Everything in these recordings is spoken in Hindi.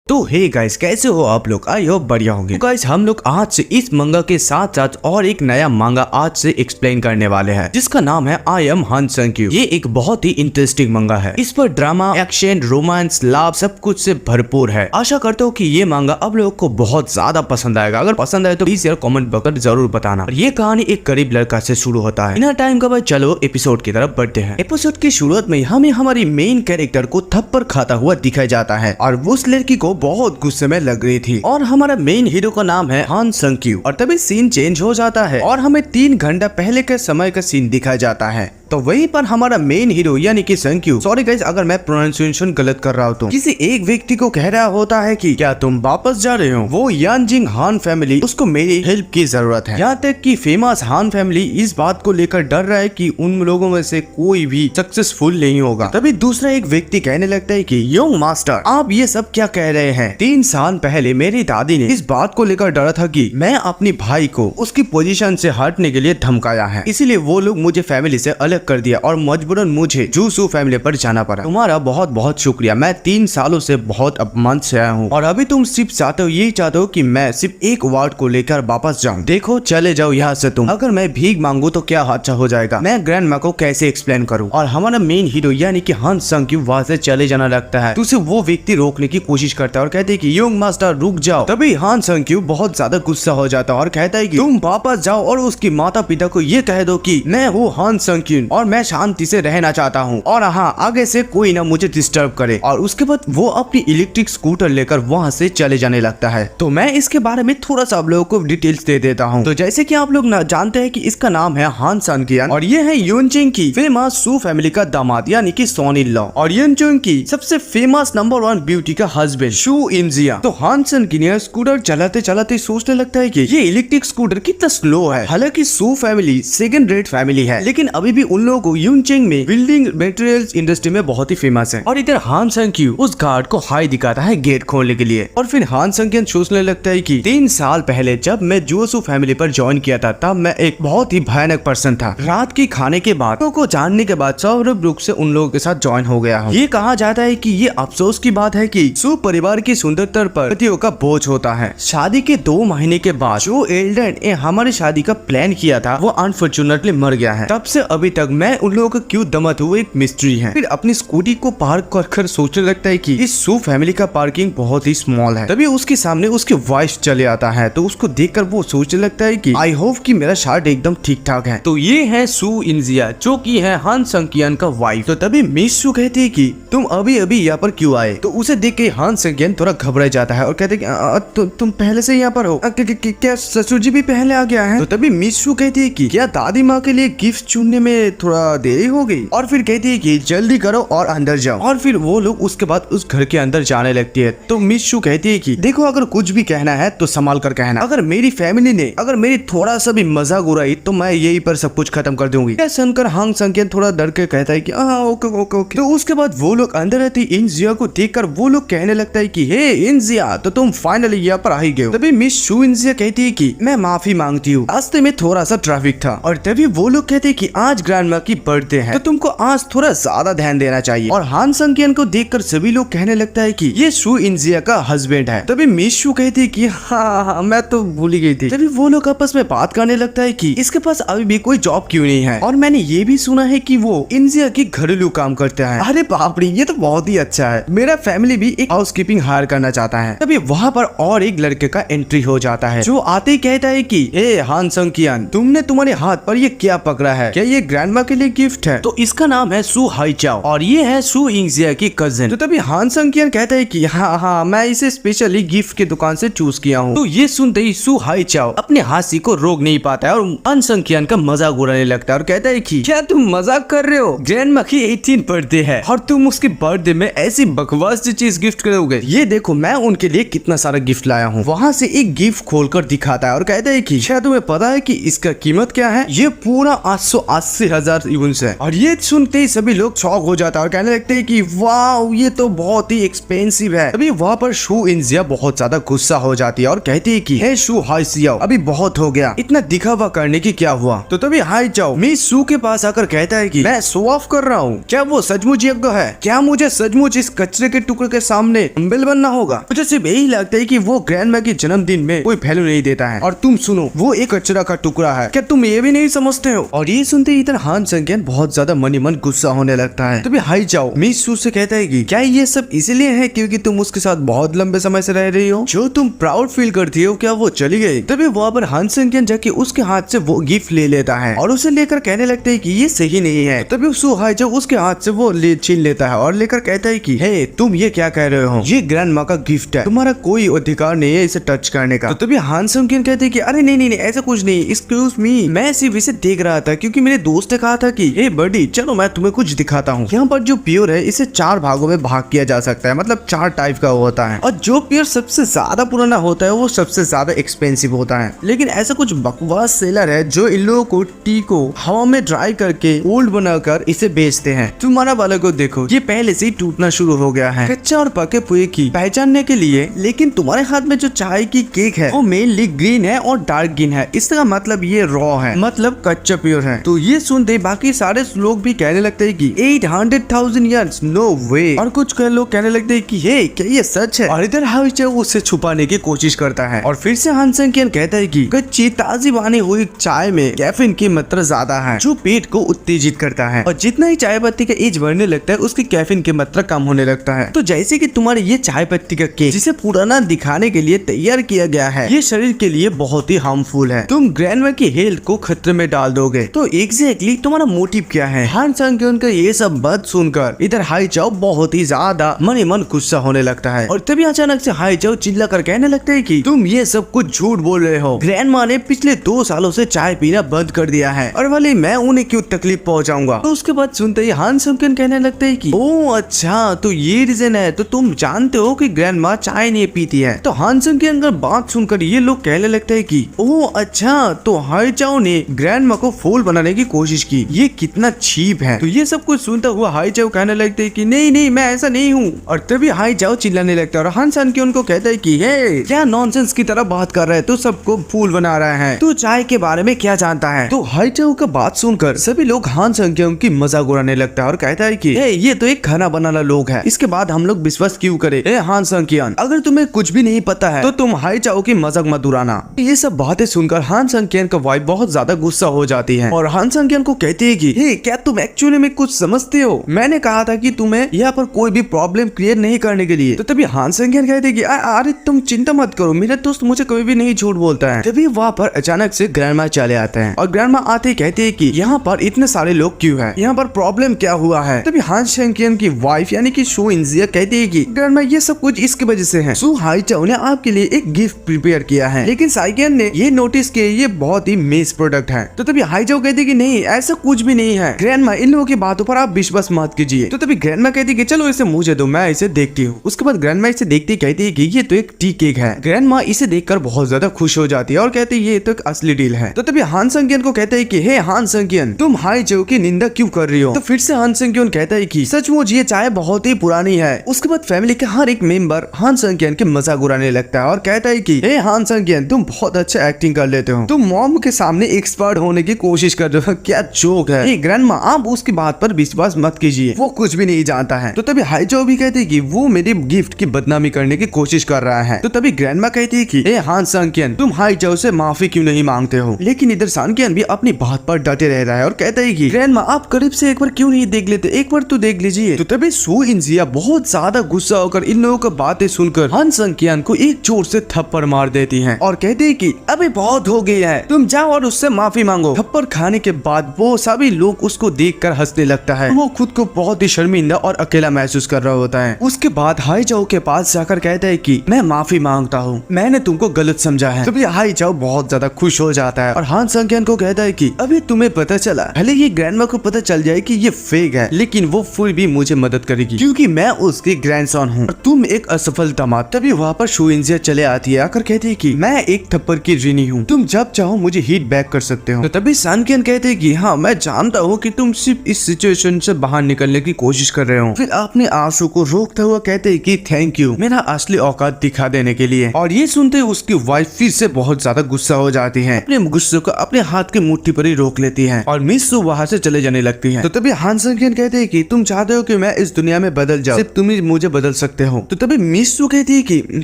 तो हे गाइस, कैसे हो आप लोग? आई होप बढ़िया होंगे। तो गाइस, हम लोग आज से इस मंगा के साथ साथ और एक नया मंगा आज से एक्सप्लेन करने वाले हैं, जिसका नाम है आई एम हान संग-क्यू। ये एक बहुत ही इंटरेस्टिंग मंगा है। इस पर ड्रामा, एक्शन, रोमांस, लव सब कुछ से भरपूर है। आशा करता हूँ कि ये मंगा आप लोगों को बहुत ज्यादा पसंद आएगा। अगर पसंद आए तो प्लीज यार कमेंट बॉक्स जरूर बताना। और ये कहानी एक गरीब लड़का से शुरू होता है। बिना टाइम का भाई चलो एपिसोड की तरफ बढ़ते हैं। एपिसोड की शुरुआत में हमें हमारी मेन कैरेक्टर को थप्पड़ खाता हुआ दिखाया जाता है और उस लड़की को बहुत गुस्से में लग रही थी। और हमारा मेन हीरो का नाम है हान संग-क्यू। और तभी सीन चेंज हो जाता है और हमें 3 घंटा पहले के समय का सीन दिखाया जाता है। तो वहीं पर हमारा मेन हीरो यानी कि संग-क्यू, सॉरी गाइस अगर मैं प्रोनाउंसिएशन गलत कर रहा हूँ, तो किसी एक व्यक्ति को कह रहा होता है कि क्या तुम वापस जा रहे हो? वो यानजिंग हान फैमिली, उसको मेरी हेल्प की जरूरत है। यहाँ तक कि फेमस हान फैमिली इस बात को लेकर डर रहा है कि उन लोगों में से कोई भी सक्सेसफुल नहीं होगा। तभी दूसरा एक व्यक्ति कहने लगता है कि यंग मास्टर, आप ये सब क्या कह रहे हैं? 3 साल पहले मेरी दादी ने इस बात को लेकर डरा था कि मैं अपने भाई को उसकी पोजीशन से हटने के लिए धमकाया है, इसीलिए वो लोग मुझे फैमिली से अलग कर दिया और मजबूरन मुझे जूसू फैमिली पर जाना पड़ा। तुम्हारा बहुत बहुत शुक्रिया। मैं 3 सालों से बहुत अपमान से आया हूँ और अभी तुम सिर्फ यही चाहते हो कि मैं सिर्फ एक वार्ड को लेकर वापस जाऊँ। देखो चले जाओ यहाँ से तुम। अगर मैं भीख मांगू तो क्या अच्छा हो जाएगा? मैं ग्रैंड माँ को कैसे एक्सप्लेन करूँ? और हमारा मेन हीरो यानी कि हान संग-क्यू वहाँ से चले जाना लगता है। तो उसे वो व्यक्ति रोकने की कोशिश करता है और कहते है कि यंग मास्टर रुक जाओ। तभी हान संग-क्यू बहुत ज्यादा गुस्सा हो जाता है और कहता है कि तुम वापस जाओ और उसकी माता पिता को ये कह दो कि मैं हूँ हान संग-क्यू और मैं शांति से रहना चाहता हूँ और हाँ आगे से कोई ना मुझे डिस्टर्ब करे। और उसके बाद वो अपनी इलेक्ट्रिक स्कूटर लेकर वहाँ से चले जाने लगता है। तो मैं इसके बारे में थोड़ा सा आप लोगों को डिटेल्स दे देता हूँ। तो जैसे कि आप लोग जानते हैं कि इसका नाम है हान संग-क्यू और ये है यूनजिंग की फेमस सू फैमिली का दामाद यानी कि सोन इन लॉ और यूनजिंग की सबसे फेमस नंबर 1 ब्यूटी का हस्बैंड शू इंजिया। तो हान संग-क्यू स्कूटर चलाते चलाते सोचने लगता है कि ये इलेक्ट्रिक स्कूटर कितना स्लो है। हालांकि सू फैमिली सेकंड रेट फैमिली है, लेकिन अभी भी उन लोगों को यूनजिंग में बिल्डिंग मटेरियल्स इंडस्ट्री में बहुत ही फेमस है। और इधर हान संग-क्यू उस गार्ड को हाई दिखाता है गेट खोलने के लिए। और फिर हान संग-क्यू सोचने लगता है कि 3 साल पहले जब मैं जूसू फैमिली पर ज्वाइन किया था तब मैं एक बहुत ही भयानक पर्सन था। रात के खाने के बाद को जानने के बाद सौरभ रुक से उन लोगों के साथ ज्वाइन हो गया हूँ। ये कहा जाता है कि ये अफसोस की बात है कि सू परिवार की सुंदरता पर पतियों का बोझ होता है। शादी के 2 महीने के बाद जो एल्डर ने हमारी शादी का प्लान किया था वो अनफॉर्चुनेटली मर गया है। तब से अभी तक मैं उन लोगों को क्यों दमत हुआ एक मिस्ट्री है। फिर अपनी स्कूटी को पार्क कर सोचने लगता है कि इस सू फैमिली का पार्किंग बहुत ही स्मॉल है। तभी उसके सामने उसके वाइफ चले आता है। तो उसको देखकर वो सोचने लगता है कि आई होप कि मेरा शार्ट एकदम ठीक ठाक है। तो ये है शू इंजिया जो की है हान संग-क्यू का वाइफ। तो तभी मिस शू कहती है कि तुम अभी अभी यहाँ पर क्यों आए? तो उसे देख के हान संग-क्यू थोड़ा घबरा जाता है और कहते हैं तुम पहले से यहाँ पर हो? क्या ससुर जी भी पहले आ गया है? तो तभी मिस शू कहती है कि क्या दादी माँ के लिए गिफ्ट चुनने में थोड़ा देरी हो गई? और फिर कहती है कि जल्दी करो और अंदर जाओ। और फिर वो लोग उसके बाद उस घर के अंदर जाने लगती है। तो मिस शू कहती है कि देखो अगर कुछ भी कहना है तो संभाल कर कहना। अगर मेरी फैमिली ने अगर मेरी थोड़ा सा भी मजाक उड़ाई तो मैं यही पर सब कुछ खत्म कर दूंगी। सुनकर हान संग-क्यू थोड़ा डर के कहता है कि ओके ओके ओके। तो उसके बाद वो लोग अंदर रहती इंजिया को देखकर वो लोग कहने लगता है कि हे इंजिया, तो तुम फाइनली यहाँ पर आ ही गए हो। तभी मिस शू इंजिया कहती है कि मैं माफी मांगती हूँ, रास्ते में थोड़ा सा ट्रैफिक था। और तभी वो लोग कहते हैं कि आज ग्रैंड माँ की बर्थडे है तो तुमको आज थोड़ा ज्यादा ध्यान देना चाहिए। और हान संग-क्यू को देखकर सभी लोग कहने लगता है कि ये शू इंजिया का हस्बैंड है। तभी मिस शू कहती है कि हाँ मैं तो भूल ही गई थी। तभी वो लोग आपस में बात करने लगता है कि इसके पास अभी भी कोई जॉब क्यों नहीं है। और मैंने ये भी सुना है कि वो इंजिया की घरेलू काम करता है। अरे बाप रे, ये तो बहुत ही अच्छा है। मेरा फैमिली भी एक हाउसकीपिंग हायर करना चाहता है। तभी वहाँ पर और एक लड़के का एंट्री हो जाता है जो आते ही कहता है कि हे हान संग-क्यू, तुमने तुम्हारे हाथ पर ये क्या पकड़ा है? क्या ये ग्रैंडमा के लिए गिफ्ट है? तो इसका नाम है सू हाईचाओ और ये है शू इंजिया की कजिन। तो तभी हान संग-क्यू कहता है कि हाँ मैं इसे स्पेशली गिफ्ट की दुकान से चूज किया हूँ। तो ये सुनते ही शू हाईचाओ अपने हंसी को रोक नहीं पाता है और हान संग-क्यू का मजाक उड़ाने लगता है और कहता है कि क्या तुम मजाक कर रहे हो? ग्रैंडमा की 18 बर्थडे है और तुम उसके बर्थडे में ऐसी बकवास चीज गिफ्ट करोगे? ये देखो मैं उनके लिए कितना सारा गिफ्ट लाया हूँ। वहाँ से एक गिफ्ट खोलकर दिखाता है और कहता है कि क्या तुम्हें पता है कि इसका कीमत क्या है? ये पूरा 880 10,000 यून्स है। और ये सुनते ही सभी लोग शॉक हो जाता है और कहने लगते हैं कि वाह ये तो बहुत ही एक्सपेंसिव है। अभी वहाँ पर शू इंजिया बहुत ज्यादा गुस्सा हो जाती है और कहती है कि हे शू हाई सियाओ, अभी बहुत हो गया, इतना दिखावा करने की क्या हुआ। तो तभी हाई चाओ मिस शू के पास आकर कहता है कि मैं शो ऑफ कर रहा हूँ, क्या वो सचमुच योग्य है? क्या मुझे सचमुच इस कचरे के टुकड़े के सामने हम्बल बनना होगा? मुझे सिर्फ यही लगता है कि वो ग्रैंडमा के जन्मदिन में कोई वैल्यू नहीं देता है और तुम सुनो वो एक कचरा का टुकड़ा है, क्या तुम ये भी नहीं समझते हो? और ये सुनते ही इधर हान संज्ञान बहुत ज्यादा मनी मन गुस्सा होने लगता है। तभी हाई चाओ मिस शू से कहता है कि क्या ये सब इसलिए है क्योंकि तुम उसके साथ बहुत लंबे समय से रह रही हो, जो तुम प्राउड फील करती हो, क्या वो चली गई? तभी वहाँ पर हान संज्ञान जाके उसके हाथ से वो गिफ्ट ले लेता है और उसे लेकर कहने लगता है कि ये सही नहीं है। तभी शू हाई चाओ उसके हाथ से वो छीन लेता है और लेकर कहता है कि हे तुम ये क्या कह रहे हो, ये ग्रैंडमा का गिफ्ट है, तुम्हारा कोई अधिकार नहीं है इसे टच करने का। तो तभी हान संज्ञान कहते हैं कि अरे नहीं नहीं ऐसा कुछ नहीं, एक्सक्यूज मी, मैं सिर्फ इसे देख रहा था क्योंकि मेरे दोस्त ने कहा था कि हे बडी चलो मैं तुम्हें कुछ दिखाता हूँ। यहाँ पर जो प्योर है इसे 4 भागों में भाग किया जा सकता है, मतलब 4 टाइप का होता है और जो प्योर सबसे ज्यादा पुराना होता है वो सबसे ज्यादा एक्सपेंसिव होता है। लेकिन ऐसा कुछ बकवास सेलर है जो इन लोगों को टी को हवा में ड्राई करके ओल्ड बनाकर इसे बेचते हैं। तुम्हारा वाला को देखो ये पहले से ही टूटना शुरू हो गया है कच्चा और पके हुए की पहचानने के लिए। लेकिन तुम्हारे हाथ में जो चाय की केक है वो मेनली ग्रीन है और डार्क ग्रीन है, इसका मतलब ये रॉ है, मतलब कच्चा प्योर है। तो ये सुनते बाकी सारे लोग भी कहने लगते हैं कि 800,000 ईयर्स नो वे, और कुछ लोग कहने लगते हैं कि हे क्या ये सच है? और इधर हाई चाओ उसे छुपाने की कोशिश करता है और फिर से हान संज्ञान कहता है कि कच्ची ताजी बनी हुई चाय में कैफीन की मात्रा ज्यादा है जो पेट को उत्तेजित करता है, और जितना ही चाय पत्ती का एज बढ़ने लगता है उसकी कैफीन की मात्रा कम होने लगता है। तो जैसे कि तुम्हारे ये चाय पत्ती का केक जिसे पुराना दिखाने के लिए तैयार किया गया है, ये शरीर के लिए बहुत ही हार्मफुल है, तुम ग्रैंडमा की हेल्थ को खतरे में डाल दोगे। तो एग्जैक्टली तुम्हारा मोटिव क्या है? हान संज्ञान का ये सब बात सुनकर इधर हाई चाओ बहुत ही ज्यादा मन ही मन गुस्सा होने लगता है और तभी अचानक से हाई चाओ चिल्ला कर कहने लगता है कि तुम ये सब कुछ झूठ बोल रहे हो, ग्रैंडमा ने पिछले 2 सालों से चाय पीना बंद कर दिया है और वाले मैं उन्हें क्यों तकलीफ पहुंचाऊंगा। तो उसके बाद सुनते ही हान संज्ञान कहने लगता है कि ओ अच्छा तो ये रीजन है, तो तुम जानते हो कि ग्रैंडमा चाय नहीं पीती है। तो हान संज्ञान का बात सुनकर ये लोग कहने लगते हैं कि ओ अच्छा तो हाई चाओ ने ग्रैंडमा को फूल बनाने की कोशिश की, ये कितना चीप है। तो ये सब कुछ सुनता हुआ हाई चाओ कहने लगते हैं कि नहीं नहीं मैं ऐसा नहीं हूँ। और तभी हाई चाओ चिल्लाने लगता है और हान संज्ञान को कहता है कि हे क्या नॉनसेंस की तरह बात कर रहा है, तू सबको फूल बना रहा है, तू चाय के बारे में क्या जानता है। तो हाई चाओ का बात सुनकर सभी लोग हान संज्ञान की मजाक उड़ाने लगता है और कहता है कि ये तो एक खाना बनाना लोग है, इसके बाद हम लोग विश्वास क्यों करे? हान संज्ञान अगर तुम्हें कुछ भी नहीं पता है तो तुम हाई चाओ की मजाक मत उड़ाना। ये सब बातें सुनकर हान संज्ञान का वाइफ बहुत ज्यादा गुस्सा हो जाती है और हान संज्ञान को कहती है कि हे क्या तुम एक्चुअली में कुछ समझते हो? मैंने कहा था कि तुम्हें यहाँ पर कोई भी प्रॉब्लम क्रिएट नहीं करने के लिए। तो तभी हान संज्ञान कहते हैं कि अरे तुम चिंता मत करो, मेरा दोस्त मुझे कभी भी नहीं झूठ बोलता है। तभी वहाँ पर अचानक से ग्रैंडमा चले आते हैं और ग्रैंडमा आते ही कहते हैं कि यहाँ पर इतने सारे लोग क्यों है, यहाँ पर प्रॉब्लम क्या हुआ है। तभी हान संज्ञान की वाइफ यानी कि शू इंजिया कहती है कि ग्रैंडमा ये सब कुछ इसकी वजह से है, शू हाई चाओ ने आपके लिए एक गिफ्ट प्रिपेयर किया है, लेकिन साइकियन ने ये नोटिस किया ये बहुत ही मेस प्रोडक्ट है। तो तभी हाई चाओ कहती है कि नहीं ऐसा कुछ भी नहीं है ग्रैंडमा, इन लोगों की बातों पर आप विश्वास मत कीजिए। तो तभी ग्रैंडमा कहती है कि चलो इसे मुझे दो, मैं इसे देखती हूँ। उसके बाद ग्रैंडमा इसे देखती कहती है कि ये तो एक टी केक है। ग्रैंडमा इसे देखकर बहुत ज्यादा खुश हो जाती है और कहती है ये तो एक असली डील है। तो तभी हान संज्ञान को कहता है कि हे हान संज्ञान तुम हाई चाओ की निंदा क्यों कर रही हो? तो फिर से हान संज्ञान कहता है कि सचमुच ये चाय बहुत ही पुरानी है। उसके बाद फैमिली के हर एक मेंबर हान संज्ञान के मजाक उड़ाने लगता है और कहता है कि हे हान संज्ञान तुम बहुत अच्छा एक्टिंग कर लेते हो, तुम मॉम के सामने एक्सपर्ट होने की कोशिश कर रहे हो, क्या जोक है। ग्रैंडमा आप उसकी बात पर विश्वास मत कीजिए, वो कुछ भी नहीं जानता है। तो तभी हाई चाओ भी कहते हैं कि वो मेरे गिफ्ट की बदनामी करने की कोशिश कर रहा है। तो तभी ग्रैंडमा कहती है कि हे हान संज्ञान तुम हाई चाओ से माफी क्यों नहीं मांगते हो? लेकिन इधर संज्ञान भी अपनी बात पर डटे रह रहा है और कहता है कि ग्रैंडमा आप करीब से एक बार क्यों नहीं देख लेते, एक बार तो देख लीजिए। तो तभी शू इंजिया बहुत ज्यादा गुस्सा होकर इन लोगों की बातें सुनकर हान संज्ञान को एक जोर से थप्पड़ मार देती है और कहती है कि अभी बहुत हो गया है, तुम जाओ और उससे माफी मांगो। थप्पड़ खाने के बाद वो सभी लोग उसको देखकर हंसने लगता है, वो खुद को बहुत ही शर्मिंदा और अकेला महसूस कर रहा होता है। उसके बाद हाई चाओ के पास जाकर कहता है कि मैं माफी मांगता हूँ, मैंने तुमको गलत समझा है। तभी हाई चाओ बहुत ज्यादा खुश हो जाता है और हान संज्ञान को कहता है कि अभी तुम्हें पता चला, भले ये ग्रैंडमा को पता चल जाए कि ये फेक है, लेकिन वो फिर भी मुझे मदद करेगी क्योंकि मैं उसकी ग्रैंडसन हूँ और तुम एक असफल दामाद। तभी वहाँ पर शू इंजिया चले आती है, आकर कहती है कि मैं एक थप्पड़ की ऋणी हूँ, तुम जब चाहो मुझे हीट बैक कर सकते हो। तो तभी संज्ञान कहते हैं कि हाँ मैं जानता हूँ कि तुम सिर्फ इस सिचुएशन से बाहर निकलने की कोशिश कर रहे हो। फिर अपने आंसू को रोकते हुए कहते हैं कि थैंक यू मेरा असली औकात दिखा देने के लिए। और ये सुनते उसकी वाइफ फिर से बहुत ज्यादा गुस्सा हो जाती है, अपने गुस्से को अपने हाथ की मुट्ठी पर ही रोक लेती है और मिस सू वहाँ से चले जाने लगती है। तो तभी हान संग क्योन कहते हैं कि तुम चाहते हो कि मैं इस दुनिया में बदल जाऊं, सिर्फ तुम ही मुझे बदल सकते हो। तो तभी मिस सू कहती है कि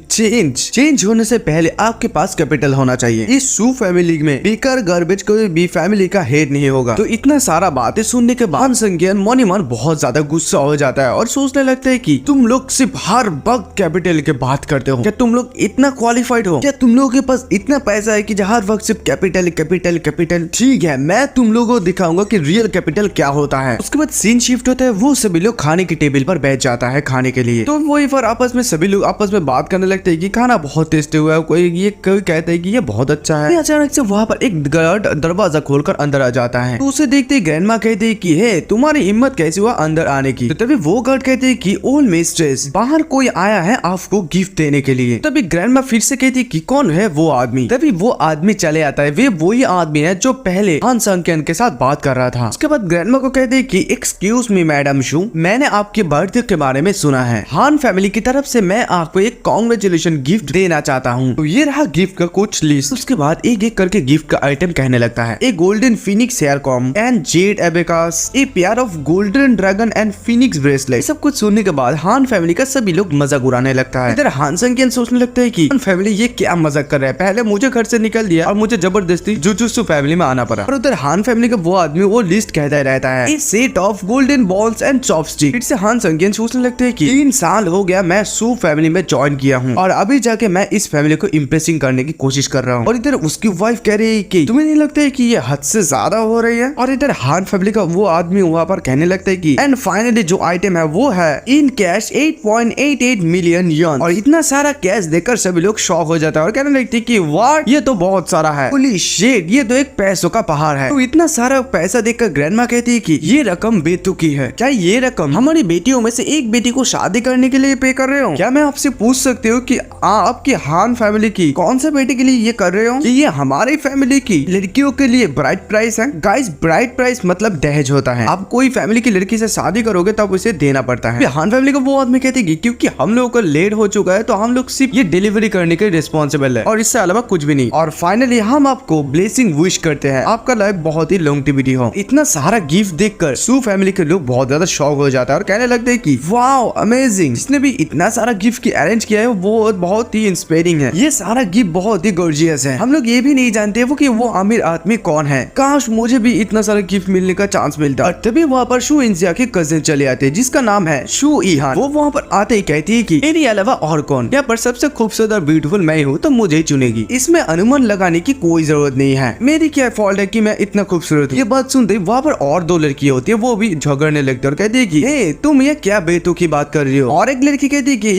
चेंज होने से पहले आपके पास कैपिटल होना चाहिए। इस सू फैमिली में बेकार गार्बेज कोई भी फैमिली का हेड नहीं होगा। तो इतना सारा बातें सुनने के बाद संज्ञान मनी मन बहुत ज्यादा गुस्सा हो जाता है और सोचने लगता है कि तुम लोग सिर्फ हर वक्त कैपिटल की बात करते हो, क्या तुम लोग इतना क्वालिफाइड हो, क्या तुम लोगों के पास इतना पैसा है कि हर वक्त सिर्फ कैपिटल कैपिटल कैपिटल। ठीक है, मैं तुम लोगों को दिखाऊंगा कि रियल कैपिटल क्या होता है। उसके बाद सीन शिफ्ट होता है, वो सभी लोग खाने की टेबल पर बैठ जाता है खाने के लिए। तो वही पर आपस में सभी लोग आपस में बात करने लगते हैं कि खाना बहुत टेस्टी हुआ है, कोई कहता है कि ये बहुत अच्छा है। अचानक से वहाँ पर एक गार्ड दरवाजा खोलकर अंदर आ जाता है। तो उसे देखते ही ग्रैंडमा कहते हैं कि हे तुम्हारी हिम्मत कैसे हुआ अंदर आने की। तो तभी वो गार्ड कहते हैं कि ओल्ड मिस्ट्रेस बाहर कोई आया है आपको गिफ्ट देने के लिए। तभी ग्रैंडमा फिर से कहती है कि कौन है वो आदमी। तभी वो आदमी चले आता है, वे वही आदमी है जो पहले हान संग-क्यान के साथ बात कर रहा था। उसके बाद ग्रैंडमा को कहते हैं कि एक्सक्यूज मी मैडम शू, मैंने आपके बर्थडे के बारे में सुना है। हान फैमिली की तरफ से मैं आपको एक कांग्रेचुलेशन गिफ्ट देना चाहता हूँ। तो ये रहा गिफ्ट का कुछ लिस्ट। उसके बाद एक एक करके गिफ्ट का आइटम कहने लगता है। A golden phoenix hair comb and jade abacus, a pair of golden dragon and phoenix bracelet. सब कुछ सुनने के बाद हान फैमिली का सभी लोग मजाक उड़ाने लगता है। इधर हान संग-क्यान सोचने लगता है कि हान फैमिली ये क्या मजाक कर रहा है, पहले मुझे घर से निकल दिया और मुझे जबरदस्ती जुजुत्सु फैमिली में आना पड़ा। और उधर हान फैमिली का वो आदमी वो लिस्ट कहता रहता है, a set of golden balls and chopstick. इससे हान संग-क्यान सोचने लगते हैं कि 3 साल हो गया मैं सू फैमिली में ज्वाइन किया हूँ और अभी जाके मैं इस फैमिली को इम्प्रेसिंग करने की कोशिश कर रहा हूँ। और इधर उसकी वाइफ कह रही है कि तुम्हें नहीं लगता है कि ये हद से ज्यादा हो रही है। और इधर हान फैमिली का वो आदमी वहाँ पर कहने लगता है कि एंड फाइनली जो आइटम है वो है इन कैश 8.88 मिलियन यन। और इतना सारा कैश देखकर सभी लोग शॉक हो जाता है और कहने लगते हैं कि व्हाट, ये तो बहुत सारा है, होली शिट, ये तो एक पैसों का पहाड़ है। तो इतना सारा पैसा देखकर ग्रैंडमा कहती है कि ये रकम बेतुकी है, क्या ये रकम हमारी बेटियों में से एक बेटी को शादी करने के लिए पे कर रहे हो? क्या मैं आपसे पूछ सकती हूँ कि आपकी हान फैमिली की कौन सा बेटी के लिए ये कर रहे हो? कि ये हमारी फैमिली की लड़कियों के लिए ब्राइड प्राइस है। गाइस, ब्राइड प्राइस मतलब दहेज होता है। आप कोई फैमिली की लड़की से शादी करोगे तब उसे देना पड़ता है। हान फैमिली को वो आदमी कहते हैं क्योंकि हम लोगों को लेट हो चुका है तो हम लोग सिर्फ ये डिलीवरी करने के रिस्पॉन्सिबल है और इससे अलावा कुछ भी नहीं। और फाइनली हम आपको ब्लेसिंग विश करते हैं, आपका लाइफ बहुत ही लॉन्गेविटी हो। इतना सारा गिफ्ट देखकर सू फैमिली के लोग बहुत ज्यादा शॉक हो जाता है और कहने लगते हैं कि वाओ अमेजिंग, जिसने भी इतना सारा गिफ्ट की अरेंज किया है वो बहुत ही इंस्पायरिंग है। ये सारा गिफ्ट बहुत ही गॉर्जियस है। हम लोग ये भी नहीं जानते वो कि वो अमीर आदमी कौन है। काश मुझे भी इतना सारा गिफ्ट मिलने का चांस मिलता। और तभी वहाँ पर शू इंजिया के कजिन चले आते हैं जिसका नाम है शू ईहान। वो वहाँ पर आते ही कहती है कि मेरे अलावा और कौन, यहाँ पर सबसे खूबसूरत और ब्यूटीफुल मैं हूँ तो मुझे ही चुनेगी। इसमें अनुमान लगाने की कोई जरूरत नहीं है, मेरी क्या फॉल्ट है कि मैं इतना खूबसूरत हूँ। ये बात सुनते वहाँ पर और 2 लड़कियां होती है, वो भी झगड़ने लगती है और कहती है कि हे तुम ये क्या बेतुकी बात कर रही हो। और एक लड़की कहती है कि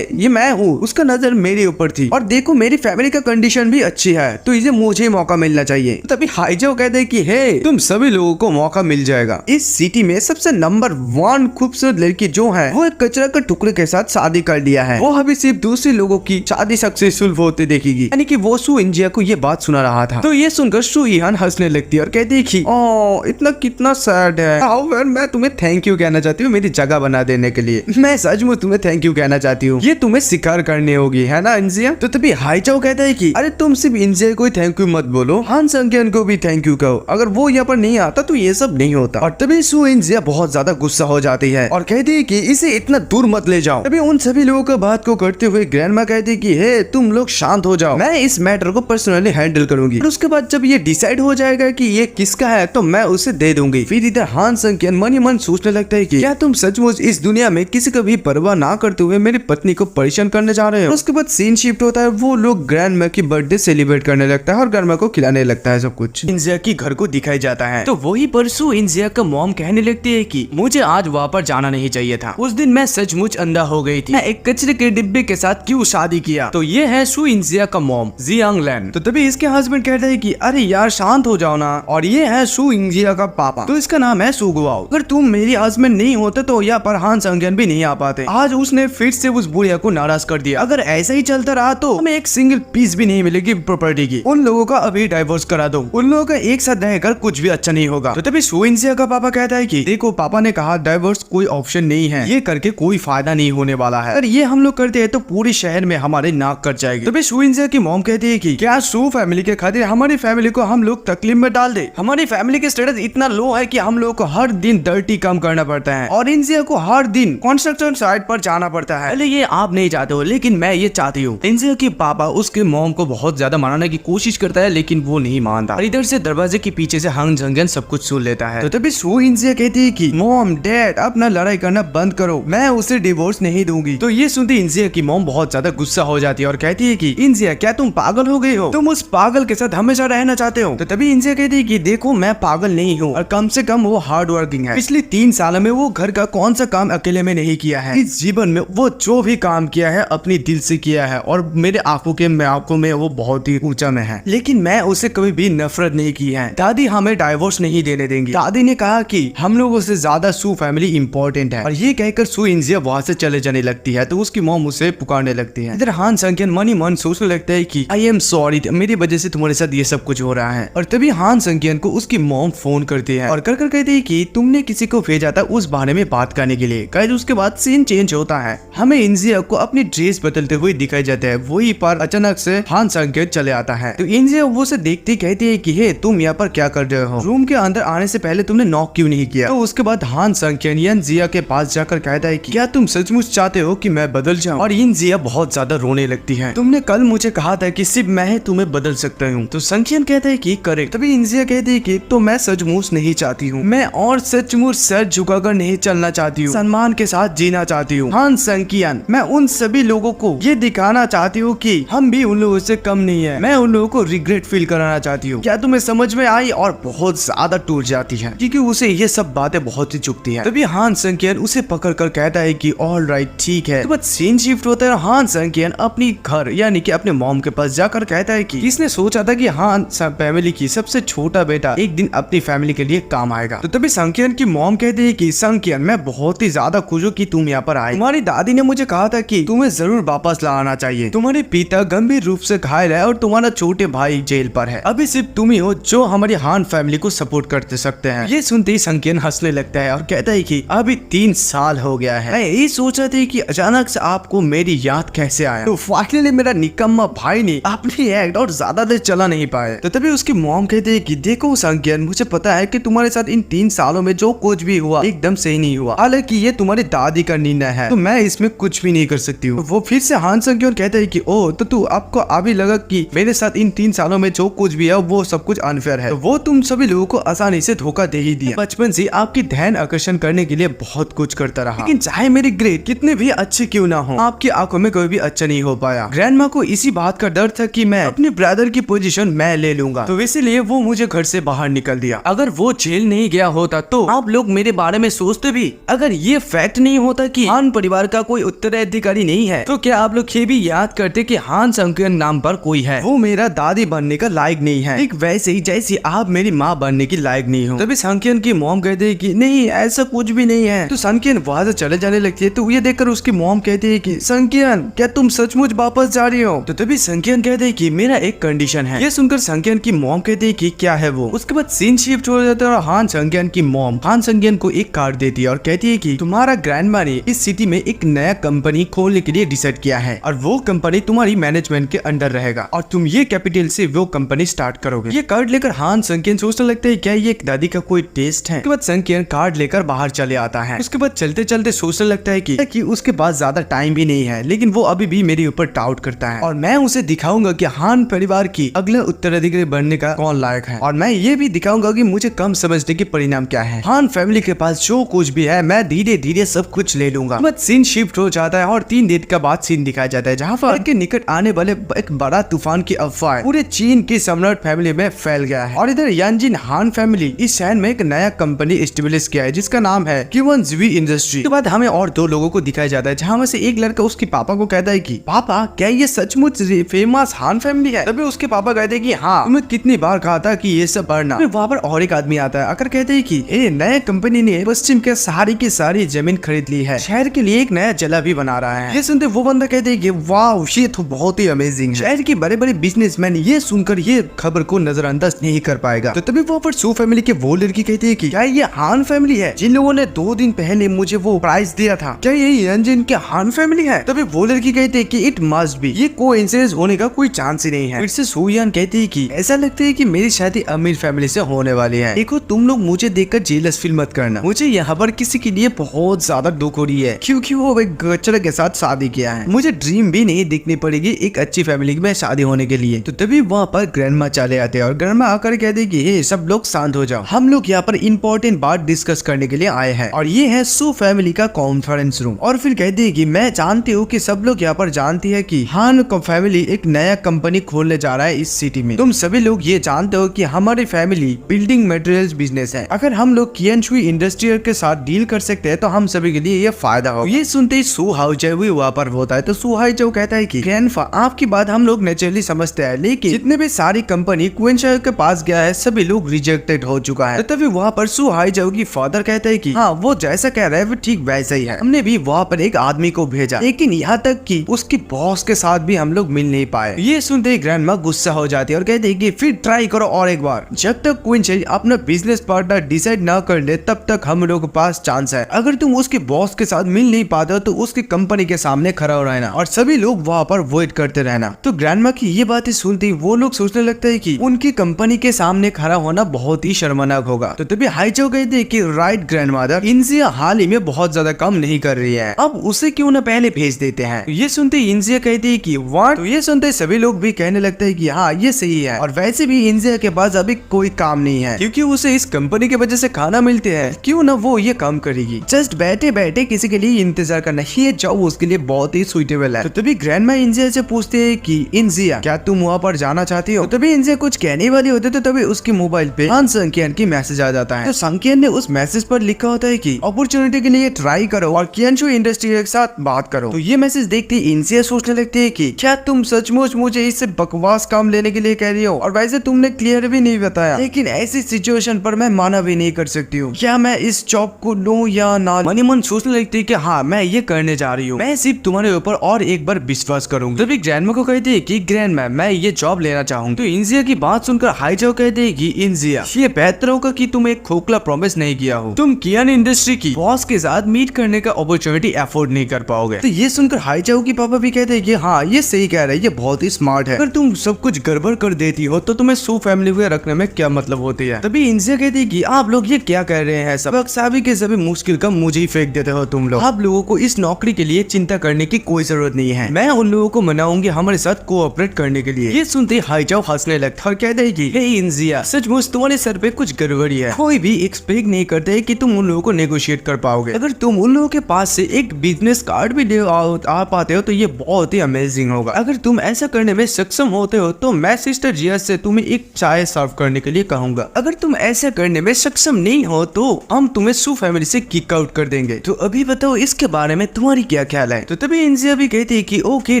ये मैं हूँ, उसका नजर मेरे ऊपर थी और देखो मेरी फैमिली का कंडीशन भी अच्छी है तो इसे मुझे मौका मिलना चाहिए। तभी हाइजो कहते हैं कि हे तुम सभी लोगों को मौका मिल जाएगा। इस सिटी में सबसे नंबर 1 खूबसूरत लड़की जो है वो एक कचरा के टुकड़े के साथ शादी कर लिया है। वो अभी सिर्फ दूसरे लोगों की शादी सक्सेसफुल होते देखेगी। यानी कि वो सू इंजिया को ये बात सुना रहा था। तो ये सुनकर शू ईहान हंसने लगती है और कहती है कि ओह इतना कितना सैड है। हाउएवर मैं तुम्हें थैंक यू कहना चाहती हूँ मेरी जगह बना देने के लिए। मैं सच में तुम्हें थैंक यू कहना चाहती हूँ, ये तुम्हें स्वीकार करनी होगी है ना इंजिया। तो तभी हाइचाओ कहता है कि अरे तुम सिर्फ इंजिया को थैंक यू मत बोलो, हान संग-क्यान को भी थैंक यू कहो। अगर वो यहाँ पर नहीं आता तो ये सब नहीं होता। और तभी सू इंजिया बहुत ज्यादा गुस्सा हो जाती है और कहती है कि इसे इतना दूर मत ले जाओ। तभी उन सभी लोगों का बात को करते हुए ग्रैंडमा कहती है कि हे तुम लोग शांत हो जाओ, मैं इस मैटर को पर्सनली हैंडल करूंगी। और उसके बाद जब ये डिसाइड हो जाएगा कि ये किसका है तो मैं उसे दे दूंगी। फिर इधर हान संग-क्यान मन ही मन सोचने लगता है कि क्या तुम सचमुच इस दुनिया में किसी का भी परवाह ना करते हुए मेरी पत्नी को परेशान करने जा रहे हो। उसके बाद सीन शिफ्ट होता है, वो लोग ग्रैंडमा की बर्थडे सेलिब्रेट करने लगता है और ग्रैंडमा को खिलाने लगता है सब कुछ। इंजिया की घर को दिखाई जाता है तो वही परसों इंजिया का मॉम कहने लगती है कि मुझे आज वहाँ पर जाना नहीं चाहिए था, उस दिन मैं सचमुच अंधा हो गई थी, मैं एक कचरे के डिब्बे के साथ क्यों शादी किया। तो ये है शू इंजिया का मॉम जियांग लैन। तो तभी इसके हस्बैंड कहते हैं कि अरे यार शांत हो जाओ ना। और ये है शू इंजिया का पापा, तो इसका नाम है सू गुआओ। अगर तुम मेरी हस्बैंड नहीं होते तो यहाँ पर हान संग-क्यान भी नहीं आ पाते। आज उसने फिर से उस बुढ़िया को नाराज कर दिया। अगर ऐसा ही चलता रहा तो हमें एक सिंगल पीस भी नहीं मिलेगी प्रॉपर्टी की। उन लोगों का अभी डाइवोर्स करा दो, उन लोगों का एक साथ रहकर कुछ भी अच्छा नहीं होगा। तो तभी सू इंजिया का पापा कहता है कि देखो पापा ने कहा डाइवोर्स कोई ऑप्शन नहीं है, ये करके कोई फायदा नहीं होने वाला है, अगर ये हम लोग करते हैं तो पूरी शहर में हमारे नाक कट जाएगी। तभी सू इंजिया की मॉम कहती है कि क्या सू फैमिली के खातिर हमारी फैमिली को हम लोग तकलीफ में डाल दे। हमारी फैमिली के स्टेटस इतना लो है कि हम लोग को हर दिन डर्टी काम करना पड़ता है और इंजिया को हर दिन कंस्ट्रक्शन साइट पर जाना पड़ता है। पहले ये आप नहीं चाहते हो लेकिन मैं ये चाहती हूँ। इंजिया के पापा उसके मॉम को बहुत ज्यादा मनाने की कोशिश करता है लेकिन वो नहीं मानता और इधर से दरवाजे के पीछे से हांग जंगन सब कुछ सुन लेता है। तो तभी सू इंजिया कहती है कि मॉम डैड अपना लड़ाई करना बंद करो, मैं उसे डिवोर्स नहीं दूंगी। तो ये सुनते इंजिया की मॉम बहुत ज्यादा गुस्सा हो जाती है और कहती है कि इंजिया क्या तुम पागल हो गई हो, तुम उस पागल के साथ हमेशा रहना चाहते हो। तो तभी इंजिया कहती है कि देखो मैं पागल नहीं हूँ और कम से कम वो हार्ड वर्किंग है। पिछले 3 सालों में वो घर का कौन सा काम अकेले में नहीं किया है। इस जीवन में वो जो भी काम किया है अपनी दिल से किया है और मेरे आंखों में वो बहुत ही ऊंचा में है, लेकिन मैं उसे कभी भी नफरत नहीं की है। दादी हमें डाइवोर्स नहीं देने देंगी। दादी ने कहा कि हम लोगों से ज्यादा सू फैमिली इंपॉर्टेंट है। और ये कहकर सू इंजिया वहां से चले जाने लगती है तो उसकी मॉम उसे पुकारने लगती है। इधर हान संक्यन मनी मन सोचने लगता है कि आई एम सॉरी, मेरी वजह से तुम्हारे साथ ये सब कुछ हो रहा है। और तभी हान संक्यन को उसकी मॉम फोन करती है और कर कहती है कि तुमने किसी को भेजा था उस बारे में बात करने के लिए। गाइस उसके बाद सीन चेंज होता है, हमें इंजिया को अपनी ड्रेस बदलते हुए दिखाई जाता है। वही पर अचानक से हान संक्यन चले आता है तो इंजिया वो से देखती कहती है कि हे तुम यहाँ पर क्या कर रहे हो, रूम के अंदर आने से पहले तुमने नॉक क्यों नहीं किया। तो उसके बाद हान संक्यन इंजिया के पास जाकर कहता है कि क्या तुम सचमुच चाहते हो कि मैं बदल जाऊं। और इंजिया बहुत ज्यादा रोने लगती है, तुमने कल मुझे कहा था कि सिर्फ मैं तुम्हें बदल सकता हूँ। तो संक्यन कहता है कि करेक्ट। तभी इंजिया कहती है कि तो मैं सचमुच नहीं चाहती हूँ, मैं और सचमुच सर झुकाकर नहीं चलना चाहती हूँ, सम्मान के साथ जीना चाहती हूँ। हान संक्यन मैं उन सभी लोगों को ये दिखाना चाहती हूँ कि हम भी उन लोगों से कम नहीं है, मैं उन लोगों को रिग्रेट फील कराना चाहती हूँ। क्या तुम्हें समझ में आई। और बहुत ज्यादा टूट जाती है क्योंकि उसे ये सब बातें बहुत ही चुभती है। तभी हान संक्यन उसे पकड़ कर कहता है कि ऑल राइट ठीक है। तो बस सीन शिफ्ट होता है, हान संक्यन अपनी घर यानी कि अपने मॉम के पास जाकर कहता है कि इसने सोचा था कि हान फैमिली की सबसे छोटा बेटा एक दिन अपनी फैमिली के लिए काम आएगा। तो तभी संक्यन की मॉम कहती है कि संक्यन मैं बहुत ही ज्यादा खुश हूँ कि तुम यहाँ पर आए, तुम्हारी दादी ने मुझे कहा था कि तुम्हें जरूर वापस लाना चाहिए, तुम्हारे पिता गंभीर रूप से घायल है और तुम्हारा छोटे भाई जेल पर है, अभी सिर्फ तुम ही हो जो हमारी हान फैमिली को सपोर्ट करते सकते हैं। ये सुनते ही संक्यन हंसने लगता है और कहता है कि अभी 3 साल हो गया है, मैं यही सोच रहा था कि अचानक से आपको मेरी याद कैसे आया। तो फाइनली मेरा निकम्मा भाई ने अपनी एक्ट और ज्यादा देर चला नहीं पाए। तो तभी उसकी मॉम कहती है कि देखो संक्यन मुझे पता है कि तुम्हारे साथ इन 3 सालों में जो कुछ भी हुआ एकदम सही नहीं हुआ, हालांकि ये तुम्हारी दादी का निर्णय है तो मैं इसमें कुछ भी नहीं कर सकती हूँ। वो फिर से हान संक्यन कहता है कि ओ तो तू आपको अभी लगा कि मेरे साथ इन 3 सालों में जो कुछ भी है वो सब कुछ अनफेयर है, तो वो तुम सभी लोगों को आसानी से धोखा दे ही दिया। बचपन से आपकी ध्यान आकर्षण करने के लिए बहुत कुछ करता रहा, लेकिन चाहे मेरे ग्रेड कितने भी अच्छे क्यों ना हो आपकी आंखों में कोई भी अच्छा नहीं हो पाया। ग्रैंडमा को इसी बात का डर था कि मैं अपने ब्रदर की पोजीशन मैं ले लूंगा, तो इसीलिए वो मुझे घर से बाहर निकल दिया। अगर वो जेल नहीं गया होता तो आप लोग मेरे बारे में सोचते भी। अगर ये फैक्ट नहीं होता कि हान परिवार का कोई उत्तराधिकारी नहीं है तो क्या आप लोग ये भी याद करते कि हान संक्यन नाम पर कोई है, वो मेरा दादी बनने का लायक नहीं है, एक वैसे ही जैसे आप मेरी माँ बनने की लायक नहीं हो। तभी संक्यन की मॉम कहती है कि नहीं ऐसा कुछ भी नहीं है। तो संक्यन वहां से चले जाने लगती है तो ये देखकर उसकी मॉम कहती है कि संक्यन क्या तुम सचमुच वापस जा रही हो। तो तभी संक्यन कहते हैं कि मेरा एक कंडीशन है। ये सुनकर संक्यन की मॉम कहती है कि क्या है वो। उसके बाद सीन शिफ्ट हो जाता है और हान संक्यन की मॉम हान संक्यन को एक कार्ड देती है और कहती है कि तुम्हारा ग्रैंडमा ने इस सिटी में एक नया कंपनी खोलने के लिए डिसाइड किया है और वो कंपनी तुम्हारी मैनेजमेंट के अंडर रहेगा और तुम ये कैपिटल से वो कंपनी स्टार्ट करोगे। ये कार्ड लेकर हान संक्यन सोचने लगता है क्या ये दादी का कोई टेस्ट है। उसके बाद संक्यन कार्ड लेकर बाहर चले आता है। उसके बाद चलते चलते सोचने लगता है कि उसके पास ज्यादा टाइम भी नहीं है, लेकिन वो अभी भी मेरे ऊपर डाउट करता है और मैं उसे दिखाऊंगा कि हान परिवार की अगले उत्तराधिकारी बनने का कौन लायक है और मैं ये भी दिखाऊंगा कि मुझे कम समझने के परिणाम क्या है। हान फैमिली के पास जो कुछ भी है मैं धीरे धीरे सब कुछ ले लूंगा। बट सीन शिफ्ट हो जाता है और 3 दिन का बाद सीन दिखाया जाता है जहाँ पर के निकट आने वाले एक बड़ा तूफान की अफवाह पूरे चीन की सम्राट फैमिली में फैल गया है और इधर यानजिन हान फैमिली इस शहर में एक नया कंपनी एस्टेब्लिश किया है जिसका नाम है किवन जीवी इंडस्ट्री। के बाद हमें और 2 लोगों को दिखाया जाता है जहाँ में से एक लड़का उसके पापा को कहता है कि पापा क्या ये सचमुच फेमस हान फैमिली है। तभी उसके पापा कहते हैं कि हाँ तुम्हें कितनी बार कहा था कि ये सब पढ़ना। वहाँ पर और एक आदमी आता है आकर कहते हैं कि नए कंपनी ने पश्चिम के सारी की सारी जमीन खरीद ली है, शहर के लिए एक नया जला भी बना रहा है। ये सुनते वो बंदा कहते हैं कि वाह ये तो बहुत ही अमेजिंग है। शहर के बड़े बड़े बिजनेसमैन ये सुनकर ये खबर को नजरअंदाज नहीं कर पाएगा। तो तभी तभी वहाँ पर सू फैमिली के वो लड़की कहती है कि क्या ये हान फैमिली है जिन लोगों ने 2 दिन पहले मुझे वो प्राइज दिया था, क्या ये यंजिन के हान फैमिली है? तभी वो लड़की कहती है कि इट मस्ट बी, ये कोइंसिडेंस होने का कोई चांस ही नहीं है। फिर से सूयान कहती है कि ऐसा लगता है कि मेरी शादी अमीर फैमिली से होने वाली है। देखो तुम लोग मुझे देखकर जेलस फील मत करना, मुझे यहाँ पर किसी के लिए बहुत ज्यादा दुख हो रही है क्योंकि वो एक गचड़ के साथ शादी किया है। मुझे ड्रीम भी नहीं दिखनी पड़ेगी एक अच्छी फैमिली में शादी होने के लिए। तो तभी वहाँ पर ग्रैंडमा चले आते हैं और ग्रैंडमा आकर कहते कि हे सब लोग शांत हो जाओ, हम लोग यहाँ पर इंपॉर्टेंट बात डिस्कस करने के लिए आए हैं और ये है सू फैमिली का कॉन्फ्रेंस रूम। और फिर कहती है कि मैं जानती हूँ कि सब लोग यहाँ पर जानती है कि हान फैमिली एक नया कंपनी खोलने जा रहा है इस सिटी में। तुम सभी लोग ये जानते हो कि हमारी फैमिली बिल्डिंग मटेरियल्स बिजनेस है, अगर हम लोग कियनशुई इंडस्ट्रियल के साथ डील कर सकते हैं तो हम सभी के लिए ये फायदा हो। ये सुनते ही सू हाउचाओ भी वहाँ पर होता है। तो सू हाउचाओ कहता है कि ग्रैंडफा आपकी बात हम लोग नेचुरली समझते हैं, लेकिन जितने भी सारी कंपनी क्विंशाओ के पास गया है सभी लोग रिजेक्टेड हो चुका है। तो तभी वहाँ पर सू हाउचाओ की फादर कहता है कि हाँ वो जैसा कह रहा है वो ठीक वैसा ही है, हमने भी वहाँ पर एक आदमी को भेजा लेकिन यहाँ तक कि उसकी बॉस के साथ भी हम लोग मिल नहीं पाए। ये सुनते ही ग्रैंडमा गुस्सा हो जाती है और कहती है कि फिर ट्राई करो और एक बार, जब तक क्विंशाओ अपना बिजनेस पार्टनर डिसाइड ना कर ले तब तक हम लोग के पास चांस है। अगर तुम उसके बॉस के साथ मिल नहीं पाते हो तो उसकी कंपनी के सामने खड़ा हो रहना और सभी लोग वहाँ पर वेट करते रहना। तो ग्रैंडमा की ये बातें सुनते ही वो लोग सोचने लगता है कि उनकी कंपनी के सामने खड़ा होना बहुत ही शर्मनाक होगा। तो तभी हाइचाओ कहते हैं कि राइट ग्रैंडमदर, इंजिया हाल ही में बहुत ज्यादा काम नहीं कर रही है, अब उसे क्यों ना पहले भेज देते हैं। ये सुनते ही इंजिया कहती है कि व्हाट। तो ये सुनते सभी लोग भी कहने लगते हैं कि हाँ ये सही है और वैसे भी इंजिया के पास अभी कोई काम नहीं है क्योंकि उसे इस कंपनी की वजह से खाना मिलते हैं, क्यों ना वो ये काम करेगी। जस्ट बैठे बैठे किसी के लिए इंतजार करना, ये जॉब उसके लिए बहुत ही सुइटेबल है। तो तभी ग्रैंडमा इंजिया से पूछते हैं कि इंजिया क्या तुम वहाँ पर जाना चाहती हो। तो तभी इंजिया कुछ कहने वाली होते तो तभी उसके मोबाइल पे हान संकियन की मैसेज आ जाता है। तो संकियन ने उस मैसेज पर लिखा होता है कि अपॉर्चुनिटी के लिए ट्राई करो और कियनशुई इंडस्ट्री के साथ बात करो। तो ये मैसेज देखते ही इंजिया सोचने लगती है कि क्या तुम सचमुच मुझे इससे बकवास काम लेने के लिए कह रही हो, और वैसे तुमने क्लियर भी नहीं बताया, लेकिन ऐसी सिचुएशन पर मैं माना भी नहीं कर सकती हूँ, क्या मैं इस जॉब को लूं या ना। मनी मन सोचने लगती है कि हाँ मैं ये करने जा रही हूँ, मैं सिर्फ तुम्हारे ऊपर और एक बार विश्वास करूंगी। तभी ग्रैंडमा को कहती है कि ग्रैंडमा मैं ये जॉब लेना चाहूंगी। तो इंजिया की बात सुनकर हाइचाओ कहते हैं कि इंजिया ये बेहतर होगा कि तुम एक खोखला प्रॉमिस नहीं किया हो, तुम कियन इंडस्ट्री की बॉस के साथ मीट करने का अपॉर्चुनिटी अफोर्ड नहीं कर पाओगे। तो ये सुनकर हाइचाओ की पापा भी कहते हैं कि हाँ ये सही कह रहा है, ये बहुत ही स्मार्ट है, अगर तुम सब कुछ गड़बड़ कर देती हो तो तुम्हें सू फैमिली को रखने में क्या मतलब होती है। तभी इंजिया कहती है कि आप लोग ये क्या कह रहे हैं, सब सभी के सभी मुश्किल का मुझे ही फेंक देते हो तुम लोग, आप लोगों को इस नौकरी के लिए चिंता करने की कोई जरूरत नहीं है, मैं उन लोगों को मनाऊंगी हमारे साथ कोऑपरेट करने के लिए। ये सुनते ही हाइचाओ हंसने लगता और कहते हैं कि हे इंजिया सचमुच तुम्हारे सर पे कुछ गड़बड़ी है, कोई भी एक्सपेक्ट नहीं करते कि तुम उन लोगों को नेगोशिएट कर पाओगे, अगर तुम उन लोगों के पास से एक बिजनेस कार्ड भी ले आ पाते हो तो ये बहुत ही अमेजिंग होगा, अगर तुम ऐसा करने में सक्षम होते हो तो मैं सिस्टर जिया से तुम्हें एक चाय सर्व करने के लिए कहूंगा, अगर तुम ऐसा करने में सक्षम नहीं हो तो हम तुम्हें सू फैमिली से किक आउट कर देंगे। तो अभी बताओ इसके बारे में तुम्हारी क्या ख्याल है। तो तभी इंजिया भी कहती है कि ओके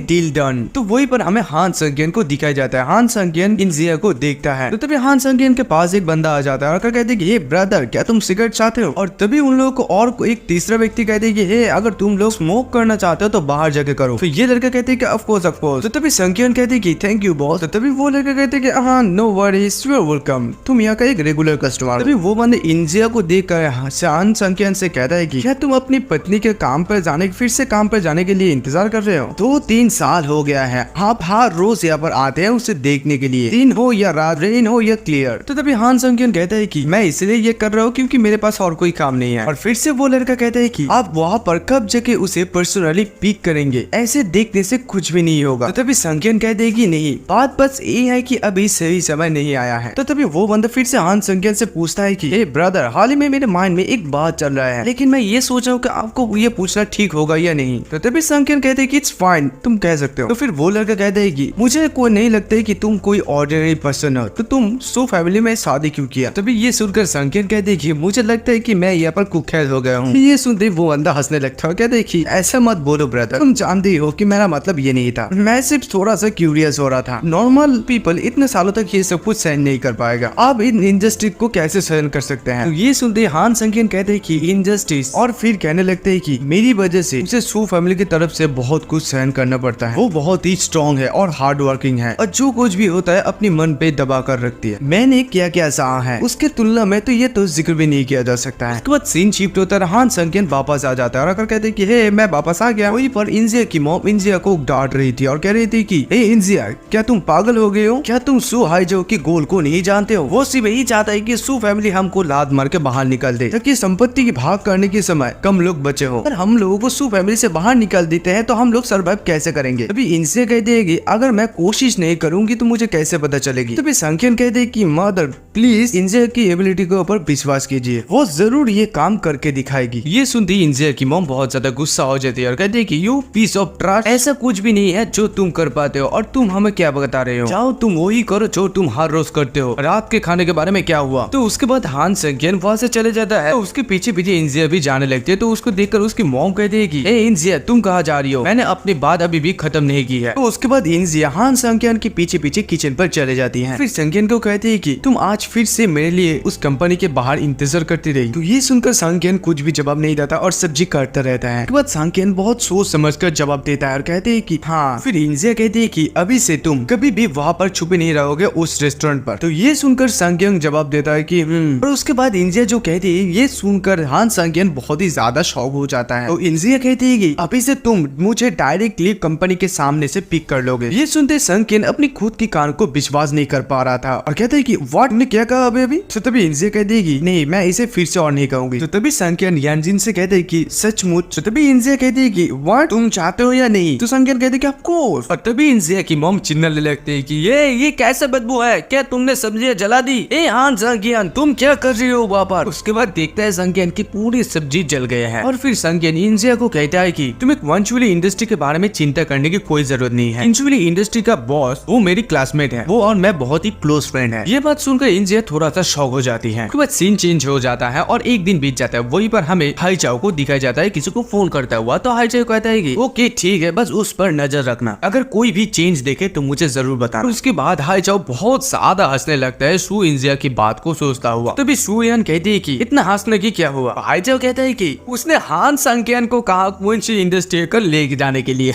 डील डन। तो वही पर हमें हान संकियन को दिखाया जाता है, हान संकियन इंजिया को देखता है। तो तभी हान संकियन के पास एक बंदा आ जाता है और कहते हैं कि हे ब्रदर क्या तुम सिगरेट चाहते हो, और तभी उन लोगों को और एक तीसरा व्यक्ति कहते हैं कि हे अगर तुम लोग स्मोक करना चाहते हो तो बाहर जाके करो। तो ये लड़का कहते हैं कि ऑफ कोर्स ऑफ कोर्स। तो तभी संकियन कहते हैं कि थैंक यू बॉस। तो तभी वो लड़का कहते हैं कि हाँ no worries you are welcome, तुम यहाँ का एक रेगुलर कस्टमर। तभी वो बंदे इंजिया को देखकर हान संकियन से कहता है कि क्या तुम अपनी पत्नी के काम पर जाने फिर से काम पर जाने के लिए इंतजार कर रहे हो, 2-3 साल हो गया है, आप हर रोज यहाँ पर आते हैं उसे देखने के लिए, दिन हो या रात, रेन हो या क्लियर। तो तभी हान संकियन कहता है कि मैं इसलिए ये कर रहा हूँ क्योंकि मेरे पास और कोई काम नहीं है। और फिर से वो लड़का कहता है कि आप वहाँ पर कब जाके उसे पर्सनली पिक करेंगे, ऐसे देखने से कुछ भी नहीं होगा। तो तभी संकियन कहते हैं कि नहीं, बात बस ये है कि अभी सही समय नहीं आया है। तो तभी वो बंदा फिर से हान संकियन से पूछता है कि हे ब्रदर हाल ही में मेरे माइंड में एक बात चल रहा है, लेकिन मैं ये सोच रहा हूँ कि आपको ये पूछना ठीक होगा या नहीं। तो तभी संकियन कहते हैं कि इट्स फाइन, तुम कह सकते हो। तो फिर वो लड़का कहता है कि मुझे कोई नहीं लगता कि तुम कोई ऑर्डिनरी पर्सन हो, तो तुम सू फैमिली में शादी क्यों किया। तभी ये सुनकर संकियन कहते हैं कि मुझे लगता है कि मैं यहाँ पर कुख्यात हो गया हूँ। ये सुनते वो बंदा हंसने लगता है, कहते हैं कि ऐसा मत बोलो ब्रदर, तुम जानते हो कि मेरा मतलब ये नहीं था, मैं सिर्फ थोड़ा सा क्यूरियस हो रहा था, नॉर्मल पीपल इतने सालों तक ये सब कुछ सहन नहीं कर पाएगा, आप इन इनजस्टिस को कैसे सहन कर सकते हैं। तो ये सुनते हान संकियन कहते हैं कि इनजस्टिस, और फिर कहने लगते हैं कि मेरी वजह से उसे सू फैमिली की तरफ से बहुत कुछ सहन करना पड़ता है, वो बहुत ही स्ट्रॉन्ग है और हार्ड वर्किंग है और जो कुछ भी होता है अपनी मन पे दबा कर रखती है। मैंने क्या क्या सहा है उसके तुलना में तो ये तो जिक्र भी नहीं किया जा सकता है। उसके बाद सीन शिफ्ट होता है, हान संग वापस आ जाता है और आकर कहते हैं कि हे मैं वापस आ गया। वहीं पर इंजिया की मॉम इंजिया को डांट रही थी और कह रही थी कि हे इंजिया क्या तुम पागल हो गए हो, क्या तुम सू हाइजो की गोल को नहीं जानते हो। वो सिर्फ यही चाहता है कि सू फैमिली हमको लात मार के बाहर निकल दे ताकि संपत्ति की भाग करने के समय कम लोग बचे हो। अगर हम लोगों को सू फैमिली से बाहर निकाल देते हैं तो हम लोग सर्वाइव कैसे करेंगे। तभी इंजिया कह देगी अगर मैं कोशिश नहीं करूंगी तो मुझे कैसे पता चलेगी। तभी संख्यन कह दे कि मदर प्लीज इंजिया की एबिलिटी के ऊपर विश्वास कीजिए, वो जरूर ये काम करके दिखाएगी। ये सुनते ही इंजिया की मॉम बहुत ज्यादा गुस्सा हो जाती है और कहती है कि यू पीस ऑफ ट्रस्ट, ऐसा कुछ भी नहीं है जो तुम कर पाते हो और तुम हमें क्या बता रहे हो, जाओ तुम वही करो जो तुम हर रोज करते हो। रात के खाने के बारे में क्या हुआ। तो उसके बाद हान संज्ञान वहां से चले जाता है। तो उसके पीछे पीछे इंजिया भी जाने लगती है। तो उसको देखकर उसकी मॉम कहती है कि ए इंजिया तुम कहाँ जा रही हो, मैंने अपनी बात अभी भी खत्म नहीं की है। तो उसके बाद इंजिया हान संज्ञान के पीछे पीछे किचन पर चले जाती है। फिर संज्ञान को कहती है कि तुम आज फिर से मेरे लिए उस कंपनी के बाहर इंतजार करती रही। तो ये सुनकर संज्ञान कुछ भी जवाब नहीं देता और सब्जी काटता रहता है। उसके बाद संज्ञान बहुत सोच समझकर जवाब देता है और कहते हैं कि हाँ। फिर इंजिया कहती है कि अभी से तुम कभी भी वहाँ पर छुपे नहीं रहोगे उस रेस्टोरेंट पर। तो ये सुनकर संज्ञान जवाब देता है कि और उसके बाद इंजिया जो कहती है ये सुनकर हान संज्ञान बहुत ही ज्यादा शॉक हो जाता है। तो इंजिया कहती है कि अभी से तुम मुझे डायरेक्टली कंपनी के सामने से पिक कर लोगे। ये सुनते संज्ञान अपनी खुद की कान को विश्वास नहीं कर पा रहा था और कहते है कि व्हाट तुमने क्या कहा अभी। तो तभी इंजिया कह देगी नहीं मैं इसे फिर से और नहीं कहूंगी। तो तभी संज्ञान यानजिन से कहते है कि सचमुच। तो तभी इंजिया कहती है कि व्हाट तुम चाहते हो या नहीं। तो संज्ञान कहते है कि ऑफ कोर्स। और तभी इंजिया की मॉम चिल्लाने लगते है कि ये कैसे बदबू है, क्या तुमने सब्जियां जला दी। ए हान संज्ञान तुम क्या कर रही हो वहाँ पर। उसके बाद देखता है संज्ञान की पूरी सब्जी जल गए हैं। और फिर संज्ञान इंजिया को कहता है कि तुम्हें वंशुली इंडस्ट्री के बारे में चिंता करने की कोई जरूरत नहीं है। वंशुली इंडस्ट्री का बॉस वो मेरी क्लासमेट है, वो और मैं बहुत ही क्लोज फ्रेंड है। ये बात सुनकर इंजिया थोड़ा सा शॉक हो जाती है। उसके बाद सीन चेंज हो जाता है और एक दिन बीत जाता है। वहीं पर हमें हाईचाओ को दिखाया जाता है किसी को फोन करता हुआ। तो हाईचाओ कहता है कि ओके ठीक है बस उस पर नजर रखना, अगर कोई भी चेंज देखे तो मुझे जरूर बताना। उसके बाद हाईचाओ बहुत ज्यादा हंसने लगता है सू इंजिया की बात को सोचता हुआ। तभी सू यान कहती है कि इतना हंसने की क्या हुआ। हाईचाओ कहता है कि उसने हान संज्ञान को कहा वंशुली इंडस्ट्री को ले जाने के लिए।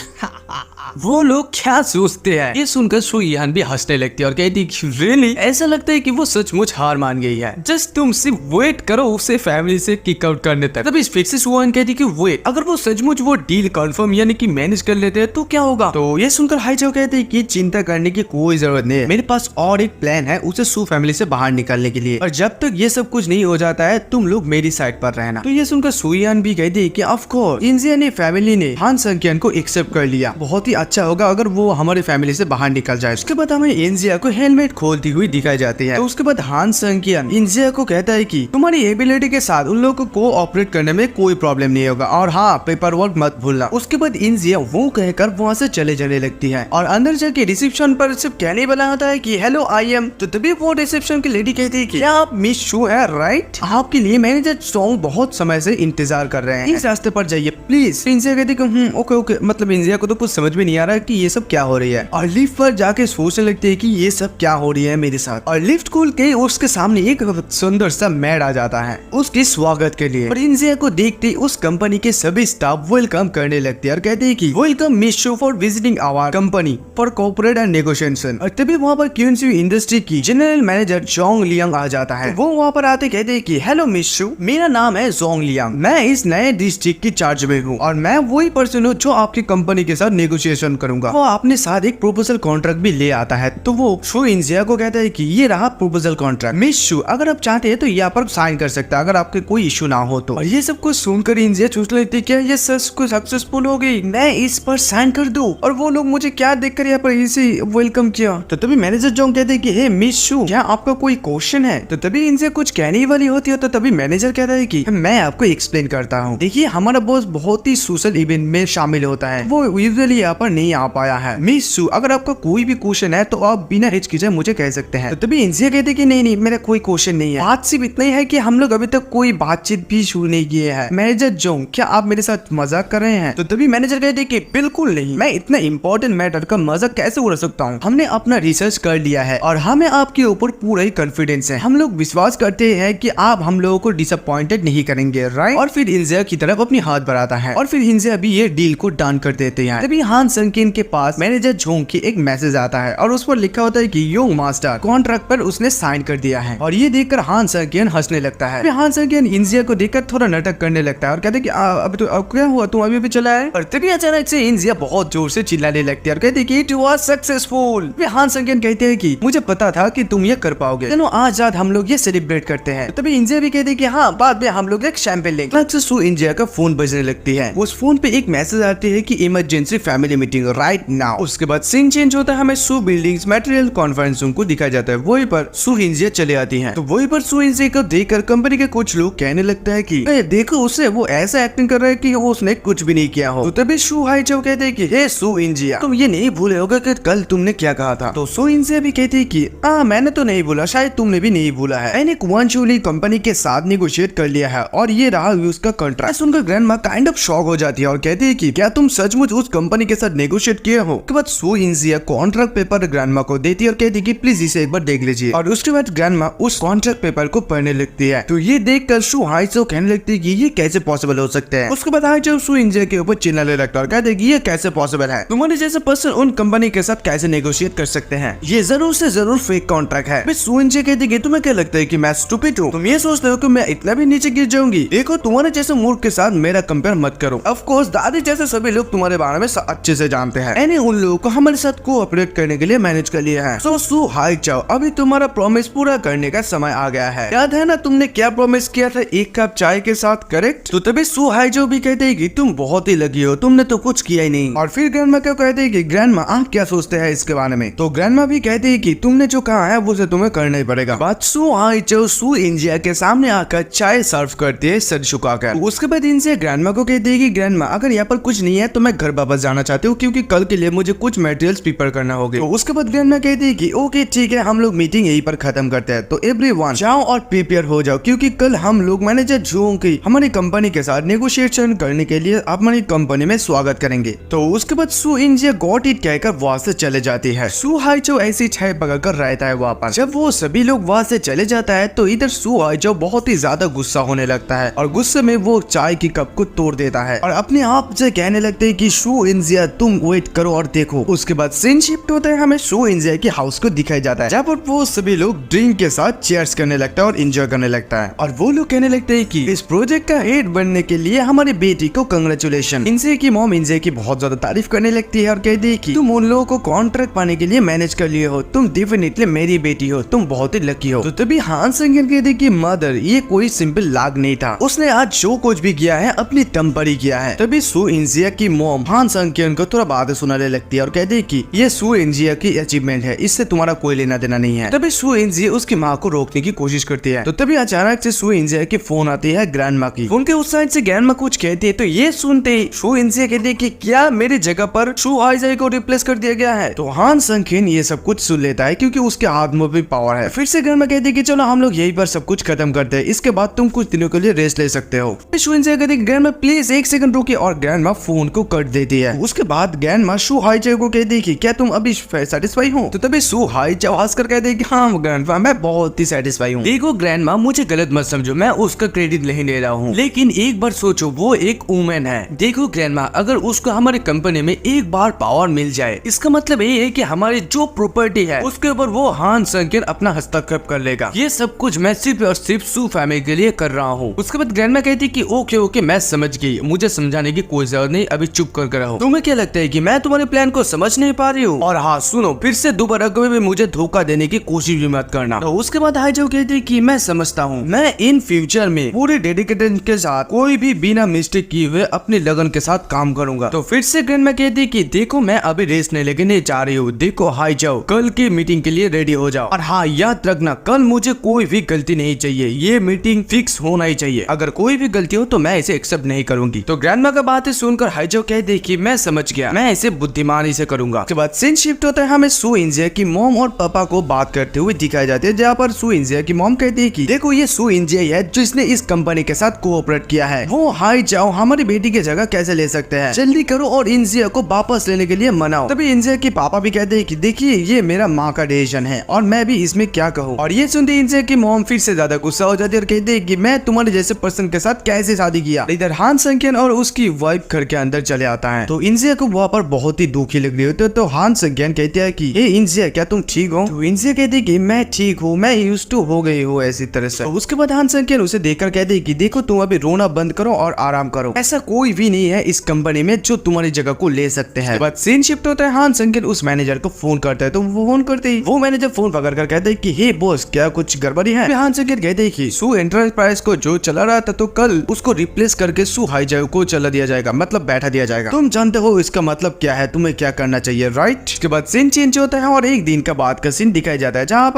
वो लोग क्या सोचते हैं। ये सुनकर सू यान भी हंसने लगती है और कहती है रियली, ऐसा लगता है कि वो सचमुच हार मान गई है। जस्ट तुम सिर्फ वेट करो उसे फैमिली से किक आउट करने तक। तभी फिर से सू यान कहती है कि वेट अगर वो सचमुच वो डील कंफर्म यानी कि मैनेज कर लेते हैं तो क्या होगा। तो ये सुनकर हाईचाओ कहते हैं कि चिंता करने की कोई जरूरत नहीं है, मेरे पास और एक प्लान है उसे सू फैमिली से बाहर निकालने के लिए, और जब तक ये सब कुछ नहीं हो जाता है तुम लोग मेरी साइड पर रहना। तो ये सुनकर सू यान भी कहती है कि ऑफ कोर्स इंजिया ने फैमिली ने हान संज्ञान को एक्सेप्ट कर लिया, बहुत ही अच्छा होगा अगर वो हमारी फैमिली से बाहर निकल जाए। उसके बाद हमें इंजिया को हेलमेट खोलती हुई दिखाई जाती है। तो उसके बाद हान संज्ञान इंजिया को कहता है कि तुम्हारी एबिलिटी के साथ उन लोगों को कोऑपरेट करने में कोई प्रॉब्लम नहीं होगा, और हाँ पेपर वर्क मत भूलना। उसके बाद इंजिया वो कहकर वहाँ से चले जाने लगती है और अंदर जाके रिसेप्शन पर सिर्फ कहने वाला होता है कि हेलो आई एम। तो तभी वो रिसेप्शन की लेडी कहती है कि क्या आप मिस शू है राइट, आपके लिए मैनेजर सॉन्ग बहुत समय से इंतजार कर रहे हैं, इस रास्ते पर जाइए प्लीज। इंजिया कहती है ओके ओके, मतलब इंजिया को तो कुछ समझ में नहीं आ रहा कि ये सब क्या हो रही है, और लिफ्ट पर जाके सोचने लगती है कि ये सब क्या हो रही है मेरे साथ। और लिफ्ट खोल के उसके सामने एक सुंदर सा मैड आ जाता है उसके स्वागत के लिए। और इंजिया को देखते उस कंपनी के सभी स्टाफ वेलकम करने लगते हैं और कहते हैं कि welcome Miss Shu for visiting our company for corporate and negotiation. और तभी वहाँ पर क्यूएनसी इंडस्ट्री की जनरल मैनेजर जोंग लियांग आ जाता है। वो वहाँ पर आते कहते हैं कि हेलो मिस शू, मेरा नाम है जोंग लियांग, मैं इस नए डिस्ट्रिक्ट की चार्ज में हूँ और मैं वही पर्सन हूँ जो आपकी कंपनी के साथ नेगोशिएशन करूंगा। वो अपने साथ एक प्रोपोजल कॉन्ट्रैक्ट भी ले आता है। तो वो शू इंजिया को कहता है कि ये रहा प्रोपोजल कॉन्ट्रैक्ट, मिस शू अगर आप चाहते हैं तो यहाँ पर साइन कर सकते हैं अगर आपके कोई इशू ना हो तो। और ये सब कुछ सुनकर इंजिया सोच लेती है क्या ये सक्सेसफुल हो गई, मैं इस पर साइन कर दूं। और वो लोग मुझे क्या देखकर यहाँ पर इसे वेलकम किया। तो तभी मैनेजर जोंग कहते हैं कि हे मिस शू क्या आपका कोई क्वेश्चन है। तो तभी इनसे कुछ कहने वाली होती है। तो तभी मैनेजर कहता है कि मैं आपको एक्सप्लेन करता हूँ। देखिए हमारा बॉस बहुत ही सोशल इवेंट में शामिल होता है, वो यूजुअली यहाँ पर नहीं आ पाया है। मिस शू अगर आपका कोई भी क्वेश्चन है तो आप बिना हिचकिचाए मुझे कह सकते हैं। तो तभी इंजिया कहते हैं कि नहीं मेरा कोई क्वेश्चन नहीं है, बात सिर्फ इतना ही है कि हम लोग अभी तक कोई बातचीत भी शुरू नहीं किए हैं। मैनेजर जोंग क्या आप मेरे साथ मजाक कर रहे हैं। तो तभी मैनेजर कहते हैं कि बिल्कुल नहीं, मैं इतना इंपॉर्टेंट मैटर का मजाक कैसे उड़ा सकता हूँ, हमने अपना रिसर्च कर लिया है और हमें आपके ऊपर पूरा ही कॉन्फिडेंस है, हम लोग विश्वास करते हैं कि आप हम लोगों को डिसअपॉइंटेड नहीं करेंगे राइट। और फिर इंजिया की तरफ अपनी हाथ बढ़ाता है और फिर इंजिया भी ये डील को डन कर देते हैं। तभी हान संकिन के पास मैनेजर झोंग की एक मैसेज आता है और उस पर लिखा होता है कि योंग मास्टर कॉन्ट्रैक्ट पर उसने साइन कर दिया है। और ये देखकर हान संकिन हंसने लगता है। हान संकिन इंजिया को देखकर थोड़ा नाटक करने लगता है और कहते हैं कि अब तो अब क्या हुआ, तुम अभी भी चला है। और तभी अचानक से इंजिया बहुत जोर से चिल्लाने लगती है और कहती है कि इट वाज सक्सेसफुल। हान संकिन कहते हैं कि मुझे पता था कि तुम ये कर पाओगे, चलो आज रात हम लोग ये सेलिब्रेट करते हैं। तभी इंजिया भी कहती है कि हाँ बाद में हम लोग एक शैंपेन लेंगे। सू इंजिया का फोन बजने लगती है। उस फोन पे एक मैसेज आती है कि emergency family meeting right now. उसके बाद सीन चेंज होता है, हमें सू बिल्डिंग्स मटेरियल कॉन्फ्रेंस रूम को दिखाया जाता है। वहीं पर सू इंजिया चले आती है। तो वहीं पर सू इंजिया को देखकर कंपनी के कुछ लोग कहने लगता है कि देखो उसे, वो ऐसा एक्टिंग कर रहा है कि उसने कुछ भी नहीं किया हो। तो तभी शू हाईचाओ कहते हैं कि हे सू इंजिया, तुम ये नहीं भूले होगा कि कल तुमने क्या कहा था। तो सू इंजिया भी कहती है कि मैंने तो नहीं भूला, शायद तुमने भी नहीं भूला है। मैंने क्वांचुअली कंपनी के साथ नेगोशिएट कर लिया है और ये रहा उसका कॉन्ट्रैक्ट। सुनकर ग्रैंडमा काइंड ऑफ शॉक हो जाती है और कहती है कि क्या तुम सचमुच उस कंपनी के साथ नेगोशिएट किए हो। उसके बाद सू इंजिया कॉन्ट्रैक्ट पेपर ग्रैंडमा को देती है और कहती है कि प्लीज इसे एक बार देख लीजिए। और उसके बाद ग्रैंडमा उस कॉन्ट्रैक्ट पेपर को पढ़ने लगती है। तो ये देखकर शू हाईचाओ कहने लगती है कि ये कैसे पॉसिबल हो सकते हैं। उसके बाद हाईचाओ सू इंजिया के ऊपर चिल्लाने लगता है और कहते हैं कि ये कैसे पॉसिबल है, तुम्हारे जैसे पर्सन उन कंपनी के साथ कैसे नेगोशिएट कर सकते हैं, ये जरूर से जरूर फेक कॉन्ट्रैक्ट है। सू इंजिया कहती है कि तुम्हें क्या लगता है कि मैं स्टूपिड हूँ, तुम ये सोचते हो कि मैं इतना भी नीचे गिर जाऊंगी। देखो तुम्हारे जैसे मूर्ख के साथ मेरा कंपेयर मत करो। ऑफ कोर्स दादी जैसे सभी लोग तुम्हारे बारे में अच्छे से जानते हैं। मैंने उन लोगों को हमारे साथ कोऑपरेट करने के लिए मैनेज कर लिया है। सो सू हाईचाओ, अभी तुम्हारा प्रॉमिस पूरा करने का समय आ गया है। याद है ना तुमने क्या प्रॉमिस किया था एक कप चाय के साथ, करेक्ट? तो तभी सू हाईचाओ भी कहते हैं कि तुम बहुत ही लगी हो, तुमने तो कुछ किया ही नहीं। और फिर ग्रैंडमा क्या कहते हैं कि ग्रैंडमा आप क्या सोचते हैं इसके बारे में। तो ग्रैंडमा भी कहते हैं कि तुमने जो कहा है वो तुम्हें करना ही पड़ेगा। बात सू हाईचाओ सू इंजिया के सामने आकर चाय सर्व करती है सर झुकाकर। उसके बाद इनसे ग्रैंडमा को कहती है कि ग्रैंडमा अगर यहाँ पर कुछ नहीं है तो मैं घर वापस जाना चाहती हूँ क्योंकि कल के लिए मुझे कुछ मटेरियल्स प्रिपेयर करना होगा। तो उसके बाद ग्रैंडमा कहती है कि ओके ठीक है, हम लोग मीटिंग यहीं पर खत्म करते हैं। तो एवरीवन जाओ और प्रिपेयर हो जाओ क्योंकि कल हम लोग मैनेजर झोंग की हमारी कंपनी के साथ नेगोशिएशन करने के लिए हमारी कंपनी में स्वागत करेंगे। तो उसके बाद सू इंजिया गॉट इट कहकर वहाँ से चले जाती है। सू हाईचाओ ऐसी छह पकड़कर रहता है वहाँ पर। जब वो सभी लोग वहाँ से चले जाता है तो इधर सू हाईचाओ बहुत ही ज्यादा गुस्सा होने लगता है और गुस्से में वो चाय की कप को तोड़ देता है और अपने आप से कहने लगते हैं कि शू इंजिया तुम वेट करो और देखो। उसके बाद सीन शिफ्ट होता है, हमें शू इंजिया के हाउस को दिखाया जाता है जहाँ पर वो सभी लोग ड्रिंक के साथ चेयर्स करने लगता है और एंजॉय करने लगता है। और वो लोग कहने लगते हैं कि इस प्रोजेक्ट का हेड बनने के लिए हमारी बेटी को कांग्रेचुलेशन। इंजिया की मॉम इंजिया की बहुत ज्यादा तारीफ करने लगती है और कहती है कि तुम उन लोगों को कॉन्ट्रैक्ट पाने के लिए मैनेज कर लिए हो, तुम डेफिनेटली मेरी बेटी हो, तुम बहुत ही लकी हो। तो तभी हान संगियन कहती है कि मदर ये कोई सिंपल लाग नहीं था, उसने आज जो कुछ भी किया है अपनी दम पर ही किया है। तभी सू इंजिया की मॉम हान संगियन को थोड़ा बातें सुनाने लगती है और कहती है कि ये सू इंजिया की अचीवमेंट है, इससे तुम्हारा कोई लेना देना नहीं है। तभी सू इंजिया उसकी माँ को रोकने की कोशिश करती है। तो तभी अचानक से सू इंजिया की फोन आती है ग्रैंडमा की। फोन के उस साइड से ग्रैंडमा कुछ कहती है तो ये सुनते ही सू इंजिया कहती है कि क्या मेरी जगह पर शू हाईचाओ को रिप्लेस कर दिया गया है। तो हान संगियन ये सब कुछ सुन लेता है क्योंकि उसके हाथ में भी पावर है। फिर से ग्रैंडमा कहती है कि चलो हम लोग यहीं पर सब कुछ खत्म करते हैं, इसके बाद तुम कुछ दिनों के लिए रेस्ट ले सकते हो। शू इंजिया कहती है ग्रैंडमा प्लीज एक सेकंड रुकिए और ग्रैंडमा फोन को कट देती है। उसके बाद ग्रैंडमा शू हाईचाओ को कहती है कि क्या तुम अभी सेटिस्फाई हो। तो तभी शू हाईचाओ हंसकर कहते हैं कि हाँ ग्रैंडमा मैं बहुत ही सेटिस्फाई हूँ। देखो ग्रैंडमा मुझे गलत मत समझो, मैं उसका क्रेडिट नहीं ले रहा हूँ, लेकिन एक बार सोचो वो एक वुमेन है। देखो ग्रैंडमा अगर उसको हमारे कंपनी में एक बार पावर मिल जाए इसका मतलब ये है कि हमारी जो प्रॉपर्टी है उसके ऊपर वो हान संगियन अपना हस्तक्षेप कर लेगा। ये सब कुछ मैं सिर्फ और सिर्फ सू फैमिली के लिए कर रहा हूँ। उसके बाद ग्रैंडमा कहती है कि ओके ओके मैं समझ गई, मुझे समझाने की कोई जरूरत नहीं, अभी चुप कर रहो। तुम्हें क्या लगता है कि मैं तुम्हारे प्लान को समझ नहीं पा रही हूँ? और हाँ सुनो, फिर से दोबारा कभी भी मुझे धोखा देने की कोशिश भी मत करना। तो उसके बाद हाईचाओ कहती है कि मैं समझता हूँ, मैं इन फ्यूचर में पूरे डेडिकेशन के साथ कोई भी बिना मिस्टेक किए हुए अपने लगन के साथ काम करूंगा। तो फिर से ग्रैंडमा कहती है कि देखो मैं अभी रेस्ट नहीं लेके नहीं जा रही हूँ, देखो हाईचाओ कल की मीटिंग के लिए रेडी हो जाओ और हाँ याद रखना कल मुझे कोई भी गलती नहीं चाहिए, ये मीटिंग फिक्स होना ही चाहिए, अगर कोई भी गलती हो तो मैं इसे एक्सेप्ट नहीं करूंगी। तो ग्रैंडमा का बातें सुनकर हाईचाओ कहती है कि मैं समझ गया, मैं इसे बुद्धिमानी से करूंगा। उसके बाद सीन शिफ्ट होता है, हमें सू इंजिया की मॉम और पापा को बात करते हुए दिखाई जाते हैं जहाँ पर सू इंजिया की मॉम कहती है कि देखो ये सू इंजिया है जिसने इस कंपनी के साथ कोऑपरेट किया है, वो हाईचाओ हमारी बेटी की जगह कैसे ले सकते हैं, जल्दी करो और इंजिया को वापस लेने के लिए मनाओ। तभी इंजिया के पापा भी कहते हैं कि देखिए ये मेरा माँ का डिसीजन है और मैं भी इसमें क्या कहूँ। और ये सुनते इंजिया की मॉम फिर से ज्यादा गुस्सा हो जाती है और कहती है कि मैं तुम्हारे जैसे पर्सन के साथ कैसे शादी किया। इधर हान संगियन और उसकी वाइफ घर के अंदर चले आता है। तो इंजिया इंजिया को वहाँ पर बहुत ही दुखी लग रही होती है। तो हान संज्ञान कहते हैं कि हे इंजिया, क्या तुम ठीक हो? तो इंजिया कहती है कि मैं ठीक हूँ, मैं यूज्ड टू हो गई हूँ ऐसी तरह से। तो उसके बाद हान संज्ञान उसे देखकर कहते हैं कि देखो तुम अभी रोना बंद करो और आराम करो, ऐसा कोई भी नहीं है इस कंपनी में जो तुम्हारी जगह को ले सकते हैं। बट सीन शिफ्ट होता है, हान संज्ञान उस मैनेजर को फोन करता है। तो वो फोन करते ही वो मैनेजर फोन पकड़ कर कहते हैं कि हे बॉस, क्या कुछ गड़बड़ी है? हान संज्ञान कहते हैं कि सू एंटरप्राइज को जो चला रहा था तो कल उसको रिप्लेस करके सू हाईजाओ को चला दिया जाएगा, मतलब बैठा दिया जाएगा। तुम जानते हो इसका मतलब क्या है, तुम्हें क्या करना चाहिए, राइट? इसके बाद सीन चेंज होता है और एक दिन का बाद का सीन दिखाया जाता है, जहाँ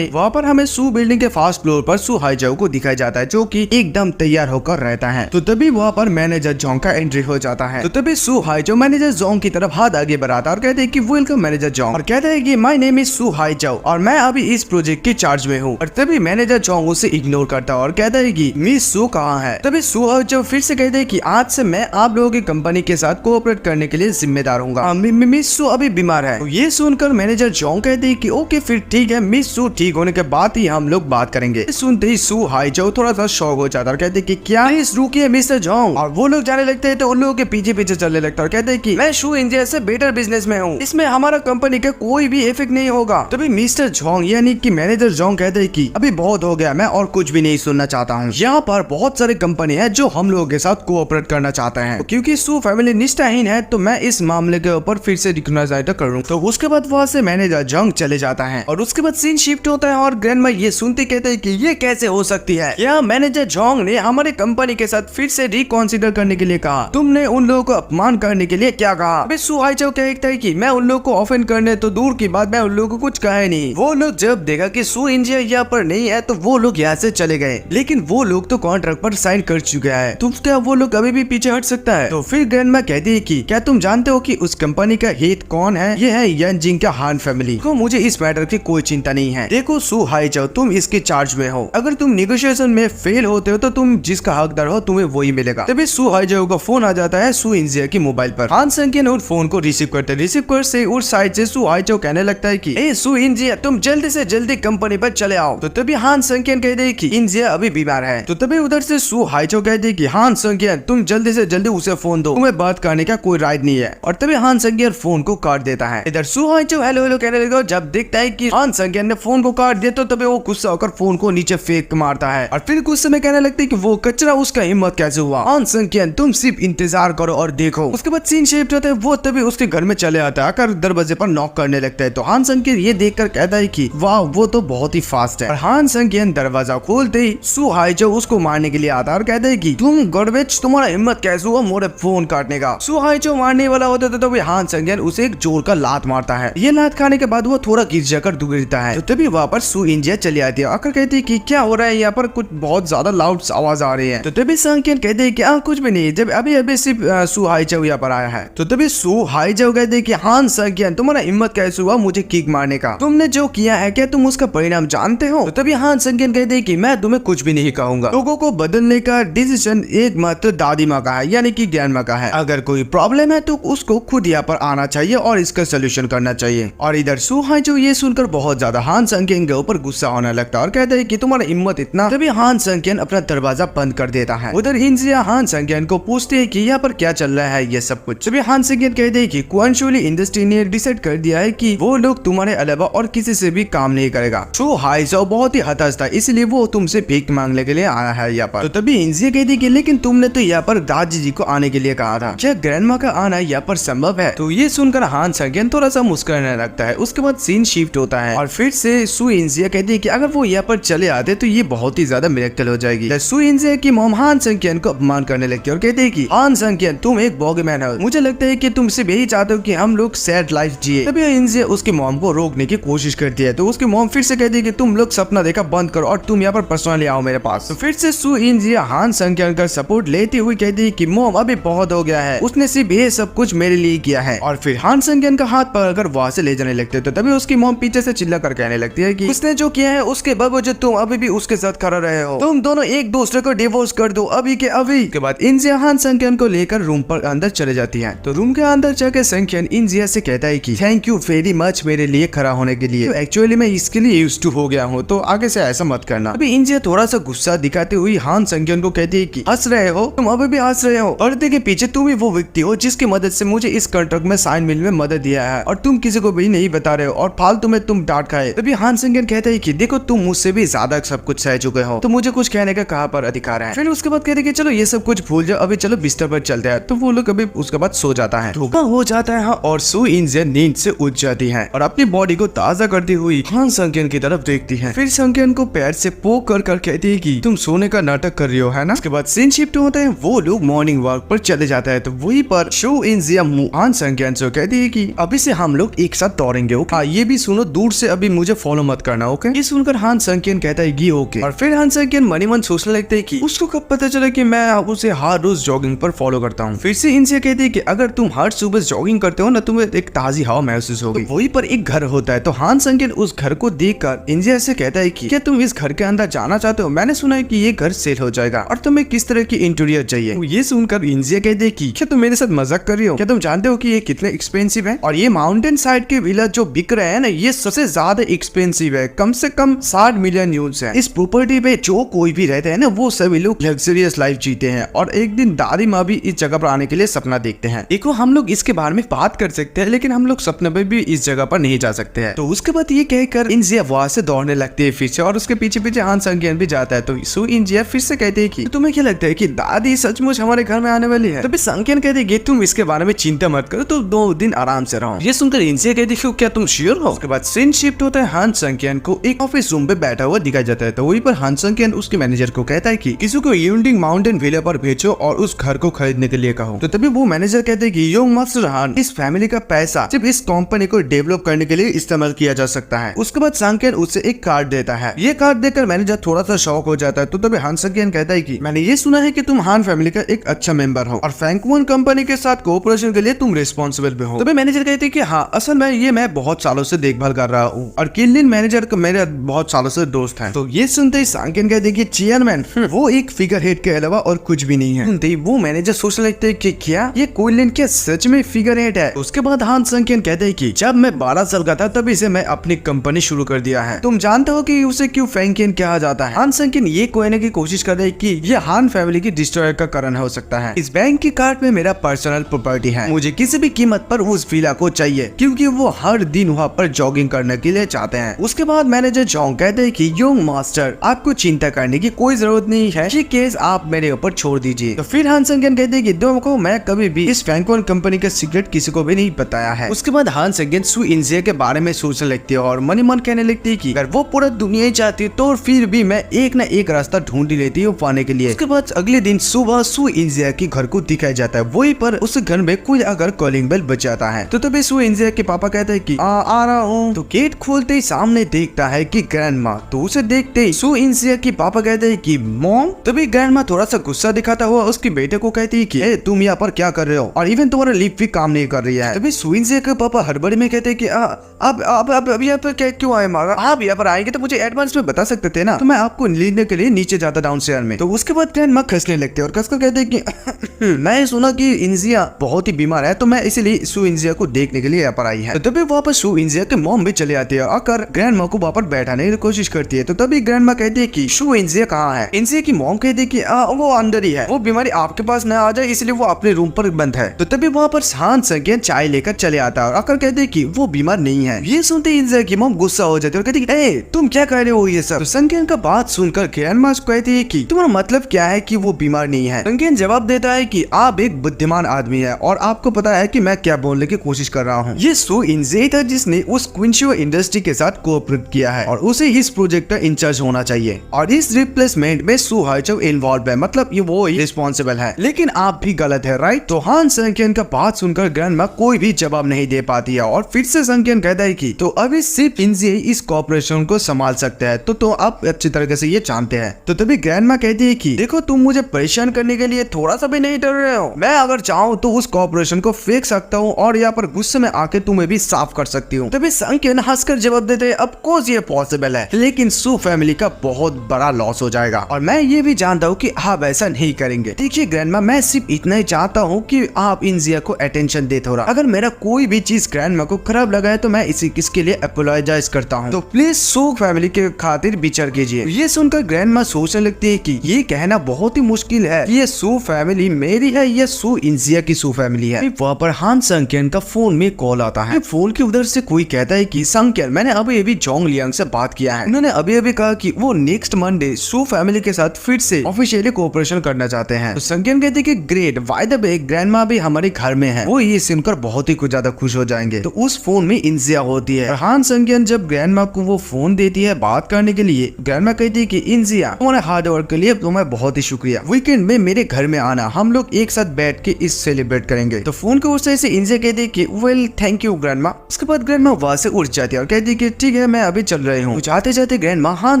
पर हमें सू बिल्डिंग के फर्स्ट फ्लोर पर सू हाईजाओ को दिखाया जाता है, जो कि एकदम तैयार होकर रहता है। तो तभी वहाँ पर मैनेजर जोंग का एंट्री हो जाता है। तो तभी सू हाईजाओ मैनेजर जोंग की तरफ हाथ आगे बढ़ाता है और कहते हैं कि वेलकम मैनेजर जोंग, और कहते हैं कि माय नेम इज सू हाईजाओ और मैं अभी इस प्रोजेक्ट के चार्ज में हूँ। और तभी मैनेजर जोंग उसे इग्नोर करता है और कहता है कि मिस सू कहाँ है? तभी सू हाईजाओ फिर से कहते हैं कि आज से मैं आप लोगों की कंपनी के साथ कोऑपरेट करने के लिए जिम्मेदार हूँ। मिस सू अभी बीमार है। तो ये सुनकर मैनेजर जोंग कहते हैं कि ओके फिर ठीक है, मिस सू ठीक होने के बाद ही हम लोग बात करेंगे। सुनते ही सू हाईजाओ थोड़ा सा शॉक हो जाता है और कहते हैं कि क्या इस रुकिए मिस्टर जोंग, और वो लोग जाने लगते हैं। तो उन लोगों के पीछे पीछे चलने लगता है और कहते हैं कि मैं शू इंडिया से बेटर बिजनेस में हूँ, इसमें हमारा कंपनी का कोई भी इफेक्ट नहीं होगा। तभी मिस्टर जोंग यानी कि मैनेजर जोंग कहते हैं कि अभी बहुत हो गया, मैं और कुछ भी नहीं सुनना चाहता हूँ। यहाँ पर बहुत सारे कंपनी है जो हम लोगों के साथ कोऑपरेट करना चाहते हैं, क्योंकि सू फैमिली निष्ठाहीन है तो मैं इस मामले के ऊपर फिर से रिकॉग्नाइज करूँ। तो उसके बाद वहाँ से मैनेजर जोंग चले जाता है और उसके बाद सीन शिफ्ट होता है और ग्रैंडमा ये सुनते कहते हैं कि ये कैसे हो सकती है, क्या मैनेजर जोंग ने हमारे कंपनी के साथ फिर से रिकॉन्सिडर करने के लिए कहा? तुमने उन लोगों को अपमान करने के लिए क्या कहा? अबे सू हाईजाओ कहता है कि मैं उन लोगों को ऑफेंड करने तो दूर की बात, मैं उन लोगों को कुछ कहा ही नहीं। वो लोग जब देखा कि सू इंडिया यहाँ पर नहीं है तो वो लोग यहाँ से चले गए, लेकिन वो लोग तो कॉन्ट्रैक्ट पर साइन कर चुके हैं, तो क्या वो लोग अभी भी पीछे हट सकता है? तो फिर ग्रैंडमा कहती है कि क्या तुम जानते हो कि उस कंपनी का हेड कौन है? ये है यनजिंग का हान फैमिली। तो मुझे इस मैटर की कोई चिंता नहीं है। देखो सू हाईजाओ, तुम इसके चार्ज में हो, अगर तुम नेगोशिएशन में फेल होते हो तो तुम जिसका हकदार हो तुम्हें वही मिलेगा। तभी सू हाईजाओ का फोन आ जाता है सू इंजिया की मोबाइल पर। हान संज्ञान उस फोन को रिसीव करते से उस साइड से सू हाईजाओ कहने लगता है कि ए सू इंजिया, तुम जल्दी से जल्दी कंपनी पर चले आओ। तो तभी हान संज्ञान कहते हैं कि इंजिया अभी बीमार है। तो तभी उधर से सू हाईजाओ कहते हैं कि हान संज्ञान, तुम जल्दी से जल्दी उसे फोन दो, तुम्हें बात करने का कोई राइट नहीं है। और तभी हान संज्ञान फोन को काट देता है। इधर सू हाईजाओ हेलो हेलो कहने लगा, जब देखता है कि हान संज्ञान ने फोन को काट दिया तो तभी वो गुस्सा होकर फोन को नीचे फेंक मारता है और फिर गुस्से में कहने लगता है कि वो कचरा उसका हिम्मत कैसे हुआ? हान संज्ञान, तुम सिर्फ इंतजार करो और देखो। उसके बाद सीन शिफ्ट होता है, वो तभी उसके घर में चले आता है, आकर दरवाजे पर नॉक करने लगता है। तो हान संज्ञान ये देखकर कहता है कि वाह, वो तो बहुत ही फास्ट है। और हान संज्ञान दरवाजा खोलते ही सू हाईजाओ उसको मारने के लिए आता है और कहता है कि तुम गड़बेच, तुम्हारा हिम्मत कैसे हुआ मोरे फोन काटने का? सू हाईजाओ मारने वाला होता है तो हान संज्ञान उसे एक जोर का लात मारता है। ये लात खाने के बाद वो थोड़ा गिर जाकर गिरता है। तो तभी वहाँ पर सू इंजिया चली आती है, आकर कहती है कि क्या हो रहा है यहाँ पर, कुछ बहुत ज्यादा लाउड आवाज आ रही है। तो तभी संज्ञान कहते हैं कि कुछ भी नहीं, जब अभी अभी सिर्फ सू हाईजाओ यहाँ पर आया है। तो तभी सू हाईजाओ कहते हैं कि हान संज्ञान, तुम्हारा हिम्मत कैसे हुआ मुझे किक मारने का? तुमने जो किया है क्या तुम उसका परिणाम जानते हो? तो तभी हान संज्ञान कहते हैं कि मैं तुम्हें कुछ भी नहीं कहूंगा, लोगों को बदलने का डिसीजन एकमात्र दादी माँ का है, यानी कि ग्रैंडमा का है। अगर कोई प्रॉब्लम है तो उसको खुद यहाँ पर आना चाहिए और इसका सोल्यूशन करना चाहिए। और इधर सू हाईजाओ ये सुनकर बहुत ज्यादा हान संज्ञान के ऊपर गुस्सा होने लगता है और कहता है कि तुम्हारा हिम्मत इतना। तभी हान संज्ञान अपना दरवाजा बंद कर देता है। उधर इंजिया हान संज्ञान को पूछते हैं कि यहाँ पर क्या चल रहा है ये सब कुछ। तभी हान संज्ञान कहते हैं कि क्वांशुली इंडस्ट्री ने डिसाइड कर दिया है कि वो लोग तुम्हारे अलावा और किसी से भी काम नहीं करेगा। सू हाईजाओ बहुत ही हताश था, इसलिए वो तुमसे भीख मांगने के लिए आया है यहाँ पर। तो तभी इंजिया कहती है कि लेकिन तुमने तो यहाँ पर दादी जी को आने के लिए कहा था, क्या ग्रैंडमा का आना यहाँ पर संभव है? तो ये सुनकर हान संज्ञान थोड़ा सा मुस्कुराने लगता है। उसके बाद सीन शिफ्ट होता है और फिर से सू इंजिया कहती है कि अगर वो यहाँ पर चले आते तो ये बहुत ही ज्यादा मिरेकल हो जाएगी। सू इंजिया की मॉम हान संज्ञान को अपमान करने लगती है और कहती है कि हान संज्ञान, तुम एक बॉगीमैन हो, मुझे लगता है कि तुम सिर्फ यही चाहते हो कि हम लोग सैड लाइफ जिए। तभी इंजिया उसकी मॉम को रोकने की कोशिश करती है। तो उसकी मॉम फिर से कहती है कि तुम लोग सपना देखा बंद करो और तुम यहाँ पर पर्सनली आओ मेरे पास। तो फिर से सू इंजिया हान संज्ञान का सपोर्ट लेती हुई कहती है कि मॉम अभी बहुत हो गया है, उसने सिर्फ ये सब कुछ मेरे लिए किया है। और फिर हान संज्ञान का हाथ पकड़कर वहाँ से ले जाने लगते हैं। तो तभी उसकी मॉम पीछे से चिल्ला कर कहने लगती है कि उसने जो किया है उसके बावजूद तुम अभी भी उसके साथ खड़ा रहे हो, तुम दोनों एक दूसरे को डिवोर्स कर दो अभी के अभी। के बाद इंजिया हान संज्ञान को लेकर रूम पर अंदर चले जाती है। तो रूम के अंदर जाकर संज्ञान इंजिया से कहता है कि थैंक यू वेरी मच मेरे लिए खड़ा होने के लिए, एक्चुअली मैं इसके लिए यूज्ड टू हो गया हूँ, तो आगे से ऐसा मत करना। अभी इंजिया थोड़ा सा गुस्सा दिखाते हुई हान संज्ञान को कहती है कि हंस रहे हो तुम, अभी भी हंस रहे हो, पर्दे के पीछे तुम ही वो व्यक्ति हो जिसकी मदद से मुझे इस कॉन्ट्रैक्ट में साइन मिलने में मदद दिया है और तुम किसी को भी नहीं बता रहे हो और फालतू में तुम डांट खाए। तभी हान सेंगेन कहता है कि देखो तुम मुझसे भी ज्यादा सब कुछ सह चुके हो, तो मुझे कुछ कहने का कहाँ पर अधिकार है। फिर उसके बाद कहते हैं कि चलो ये सब कुछ भूल जाओ, अभी चलो बिस्तर पर चलते हैं। तो वो लोग अभी उसके बाद सो जाता है, धोखा हो जाता है और सू इंजिया नींद से उठ जाती है और अपनी बॉडी को ताजा करती हुई हान संकेन की तरफ देखती है। फिर संकेन को पैर से पोक कर कहती है कि तुम सोने का नाटक कर रही हो, है ना। उसके बाद सीन शिफ्ट होता है, वो लोग मॉर्निंग वॉक पर चले जाता है। तो वही पर शू इंजिया हान संकेन से कहती है कि अभी से हम लोग एक साथ दौड़ेंगे, ओके। हाँ, ये भी सुनो, दूर से अभी मुझे फॉलो मत करना, ओके। ये सुनकर हान संकेन कहता है कि ओके। और फिर हान संकेन मनी मन सोचने लगते है कि उसको कब पता चला कि मैं उसे हर रोज जॉगिंग पर फॉलो करता हूँ। फिर से इनसे कहते हैं कि अगर तुम हर सुबह जॉगिंग करते हो ना, तुम्हें एक ताजी हवा महसूस होगी। तो वही पर एक घर होता है। तो हान संकेन उस घर को देखकर इंजिया से कहता है कि क्या तुम इस घर के अंदर जाना चाहते हो? मैंने सुना है कि ये घर सेल हो जाएगा और तुम्हें किस तरह की इंटीरियर चाहिए। तो ये सुनकर इंजिया कहते हैं कि क्या तुम मेरे साथ मजाक कर रही हो? क्या तुम जानते हो कि ये कितने एक्सपेंसिव है? और ये माउंटेन साइड के विला जो बिक रहे हैं ना, ये सबसे ज्यादा एक्सपेंसिव है, कम से कम 60 मिलियन यूज है। इस प्रॉपर्टी पे जो कोई भी रहते हैं ना, वो सभी लोग लग्जरियस लाइफ जीते हैं और एक दिन दादी माँ भी इस जगह पर आने के लिए सपना देखते हैं। देखो, हम लोग इसके बारे में बात कर सकते हैं, लेकिन हम लोग सपने में भी इस जगह पर नहीं जा सकते हैं। तो उसके बाद ये कहकर इंजिया वहां से दौड़ने लगती है फिर से और उसके पीछे पीछे हान संकेन भी जाता है। तो सू इंजिया फिर से कहते हैं कि तुम्हें क्या लगता है कि दादी सचमुच हमारे घर में आने वाली है? तभी संकेन कहते हैं कि तुम इसके बारे में चिंता मत करो, तो 2 दिन आराम से रहो। ये सुनकर इंजिया कहती है क्या तुम श्योर हो? उसके बाद सीन शिफ्ट होता है, हान संकेन को एक ऑफिस रूम पे बैठा हुआ दिखाई जाता है। तो वही पर हान संकेन उसके मैनेजर को कहता है कि किसी को यूनिंग माउंटेन विला पर भेजो और उस घर को खरीदने के लिए कहो। तो तभी वो मैनेजर कहते हैं कि योंग मास्टर हान, इस फैमिली का पैसा सिर्फ इस कंपनी को डेवलप करने के लिए इस्तेमाल किया जा सकता है। उसके बाद संकेन उससे एक कार्ड देता है। ये कार्ड देकर मैनेजर थोड़ा सा शॉक हो जाता है। तो तभी हान संकेन कहता है कि मैंने ये सुना है कि तुम हान फैमिली का एक अच्छा मेंबर हो और फ्रैंकमन कंपनी के साथ कोऑपरेशन के लिए तुम रिस्पॉन्सिबल भी हो। तभी मैनेजर कहते हैं कि हाँ, असल में ये मैं बहुत सालों से देखभाल कर रहा हूँ और किलिन मैनेजर मेरे बहुत सालों से दोस्त है। तो ये सुनते ही संकेन कहते हैं कि चेयरमैन वो एक फिगर हेड के अलावा और कुछ भी नहीं है। सुनते ही वो मैनेजर सोचने लगते हैं कि क्या ये किलिन क्या सच में फिगर हेड है? उसके बाद हान संकेन कहते हैं कि जब मैं 12 साल का था तभी से मैं अपनी कंपनी शुरू कर दिया है। तुम जानते हो कि उसे क्यों फ्रैंकेन कहा जाता है? हान संकेन ये कहने की कोशिश कर रहे हैं कि ये हान फैमिली की डिस्ट्रॉयर का कारण हो सकता है। इस बैंक की कार्ड में मेरा पर्सनल प्रॉपर्टी है, मुझे किसी भी कीमत पर उस विला को चाहिए क्योंकि वो हर दिन वहाँ पर जॉगिंग करने के लिए चाहते हैं। उसके बाद मैनेजर जोंग कहते हैं कि योंग मास्टर, आपको चिंता करने की कोई जरूरत नहीं है, ये केस आप मेरे ऊपर छोड़ दीजिए। तो फिर हान संकेन कहते हैं कि देखो, मैं कभी भी इस फ्रैंकमन कंपनी का सीक्रेट किसी को भी नहीं बताया है। उसके बाद हान संकेन सू इंजिया के बारे में सोचने लगती है और मनी मन कहने लगती है कि अगर वो पूरा दुनिया ही चाहती है तो फिर भी मैं एक ना एक रास्ता ढूंढ ही लेती हूँ पाने के लिए। उसके बाद अगले दिन सुबह सू इंजिया के घर को दिखाया जाता है। वही पर उस घर में कोई अगर कॉलिंग बेल बज जाता है। तो तभी सू इंजिया के पापा कहते हैं कि आ रहा हूँ। तो गेट खोलते ही सामने देखता है कि ग्रैंडमा। तो उसे देखते ही सू इंजिया के पापा कहते हैं कि मॉम। तभी ग्रैंडमा थोड़ा सा गुस्सा दिखाता हुआ उसके बेटे को कहती है कि तुम यहाँ पर क्या कर रहे हो और इवन तुम्हारा लिफ्ट भी काम नहीं कर रही है। तभी सू इंजिया के पापा हड़बड़ी में कहते हैं कि अब यहाँ पर क्या क्यों आए मारा? आप यहाँ पर आएंगे तो मुझे एडवांस में बता सकते थे ना, तो मैं आपको लेने के लिए नीचे जाता डाउनस्टेयर में। तो उसके बाद ग्रैंडमा खसने लगते हैं और कसकर कहते हैं कि मैं सुना कि इंजिया बहुत ही बीमार है, तो मैं इसीलिए सू इंजिया को देखने के लिए यहाँ पर आई है। तो तभी वापस सू इंजिया के मॉम भी चले आती है, आकर ग्रैंडमा को वापस बैठाने की कोशिश करती है। तो तभी ग्रैंडमा कहती है कि सू इंजिया कहाँ है? इंजिया की मॉम कहती है कि वो अंदर ही है, वो बीमारी आपके पास न आ जाए इसलिए वो अपने रूम पर बंद है। तो तभी वहाँ पर हान संकेन चाय लेकर चले आता है और आकर कहते हैं कि वो बीमार नहीं है। ये सुनते इंजिया की मॉम गुस्सा हो जाती है और कहती है तुम क्या कह रहे हो ये सब? तो संकेन का बात सुनकर ग्रैंडमा कहती है कि तुम्हारा मतलब क्या है कि वो बीमार नहीं है? संकेन जवाब देता है कि आप एक बुद्धिमान आदमी है और आपको पता है कि मैं क्या बोलने की कोशिश कर रहा हूँ। ये सू इंजिया था जिसने उस क्विंशियो इंडस्ट्री के साथ कोऑपरेट किया है और उसे इस प्रोजेक्ट का इंचार्ज होना चाहिए और इस रिप्लेसमेंट में सू हाइचव इन्वॉल्व है, मतलब ये वो ही रिस्पॉन्सिबल है। लेकिन आप भी गलत है, राइट? तो हान संकेन का बात सुनकर ग्रैंडमा कोई भी जवाब नहीं दे पाती है और फिर से संकेन कहता है कि तो अभी सिर्फ इंजिया इस कॉर्पोरेशन को संभाल सकते हैं, तो आप अच्छी तरीके से ये जानते हैं। तो तभी ग्रैंडमा कहती है कि देखो, तुम मुझे परेशान करने के लिए थोड़ा सा भी नहीं डर रहे हो। मैं अगर चाहूँ तो उस कॉर्पोरेशन को फेंक सकता हूँ और यहाँ पर गुस्से में आके तुम्हें भी साफ कर सकती हूँ। तभी संकेन हंसकर जवाब देते हैं, ऑफ कोर्स ये पॉसिबल है, लेकिन सू फैमिली का बहुत बड़ा लॉस हो जाएगा और मैं ये भी जानता हूँ कि आप ऐसा नहीं करेंगे। देखिए ग्रैंडमा, मैं सिर्फ इतना ही चाहता हूँ कि आप इंजिया को अटेंशन दे थोड़ा। अगर मेरा कोई भी चीज ग्रैंडमा को खराब लगा है तो मैं इसके लिए अपोलोजाइज करता हूँ, तो प्लीज सू फैमिली के खातिर विचार कीजिए। ये सुनकर ग्रैंडमा सोचने लगती है कि ये कहना बहुत ही मुश्किल है, ये सू फैमिली मेरी है या सू इंजिया की सू फैमिली है। वहाँ पर हान संक्यन का फोन में कॉल आता है। फोन के उधर से कोई कहता है कि संक्यन, मैंने अभी जोंग लियांग से बात किया है। उन्होंने अभी कहा कि वो नेक्स्ट मंडे सू फैमिली के साथ फिर से ऑफिशियली कोऑपरेशन करना चाहते हैं। तो संक्यन कहते हैं कि great, by the way grandma भी हमारे घर में है। वो ये सुनकर बहुत ही कुछ ज्यादा खुश हो जाएंगे। तो उस फोन में इंजिया होती है। हान संक्यन जब ग्रैंडमा को वो फोन देती है बात करने के लिए, ग्रैंडमा कहती है कि इंजिया, तुम्हारे हार्ड वर्क के लिए तुम्हें बहुत ही शुक्रिया। वीकेंड में मेरे घर में आना, हम लोग एक साथ बैठ के इस सेलिब्रेट करेंगे। तो फोन के उससे से इंजिया कहती है कि वेल थैंक यू ग्रैंडमा। उसके बाद ग्रैंडमा वहां से उठ जाती है और कहती है कि ठीक है मैं अभी चल रही हूँ। जाते जाते ग्रैंडमा हान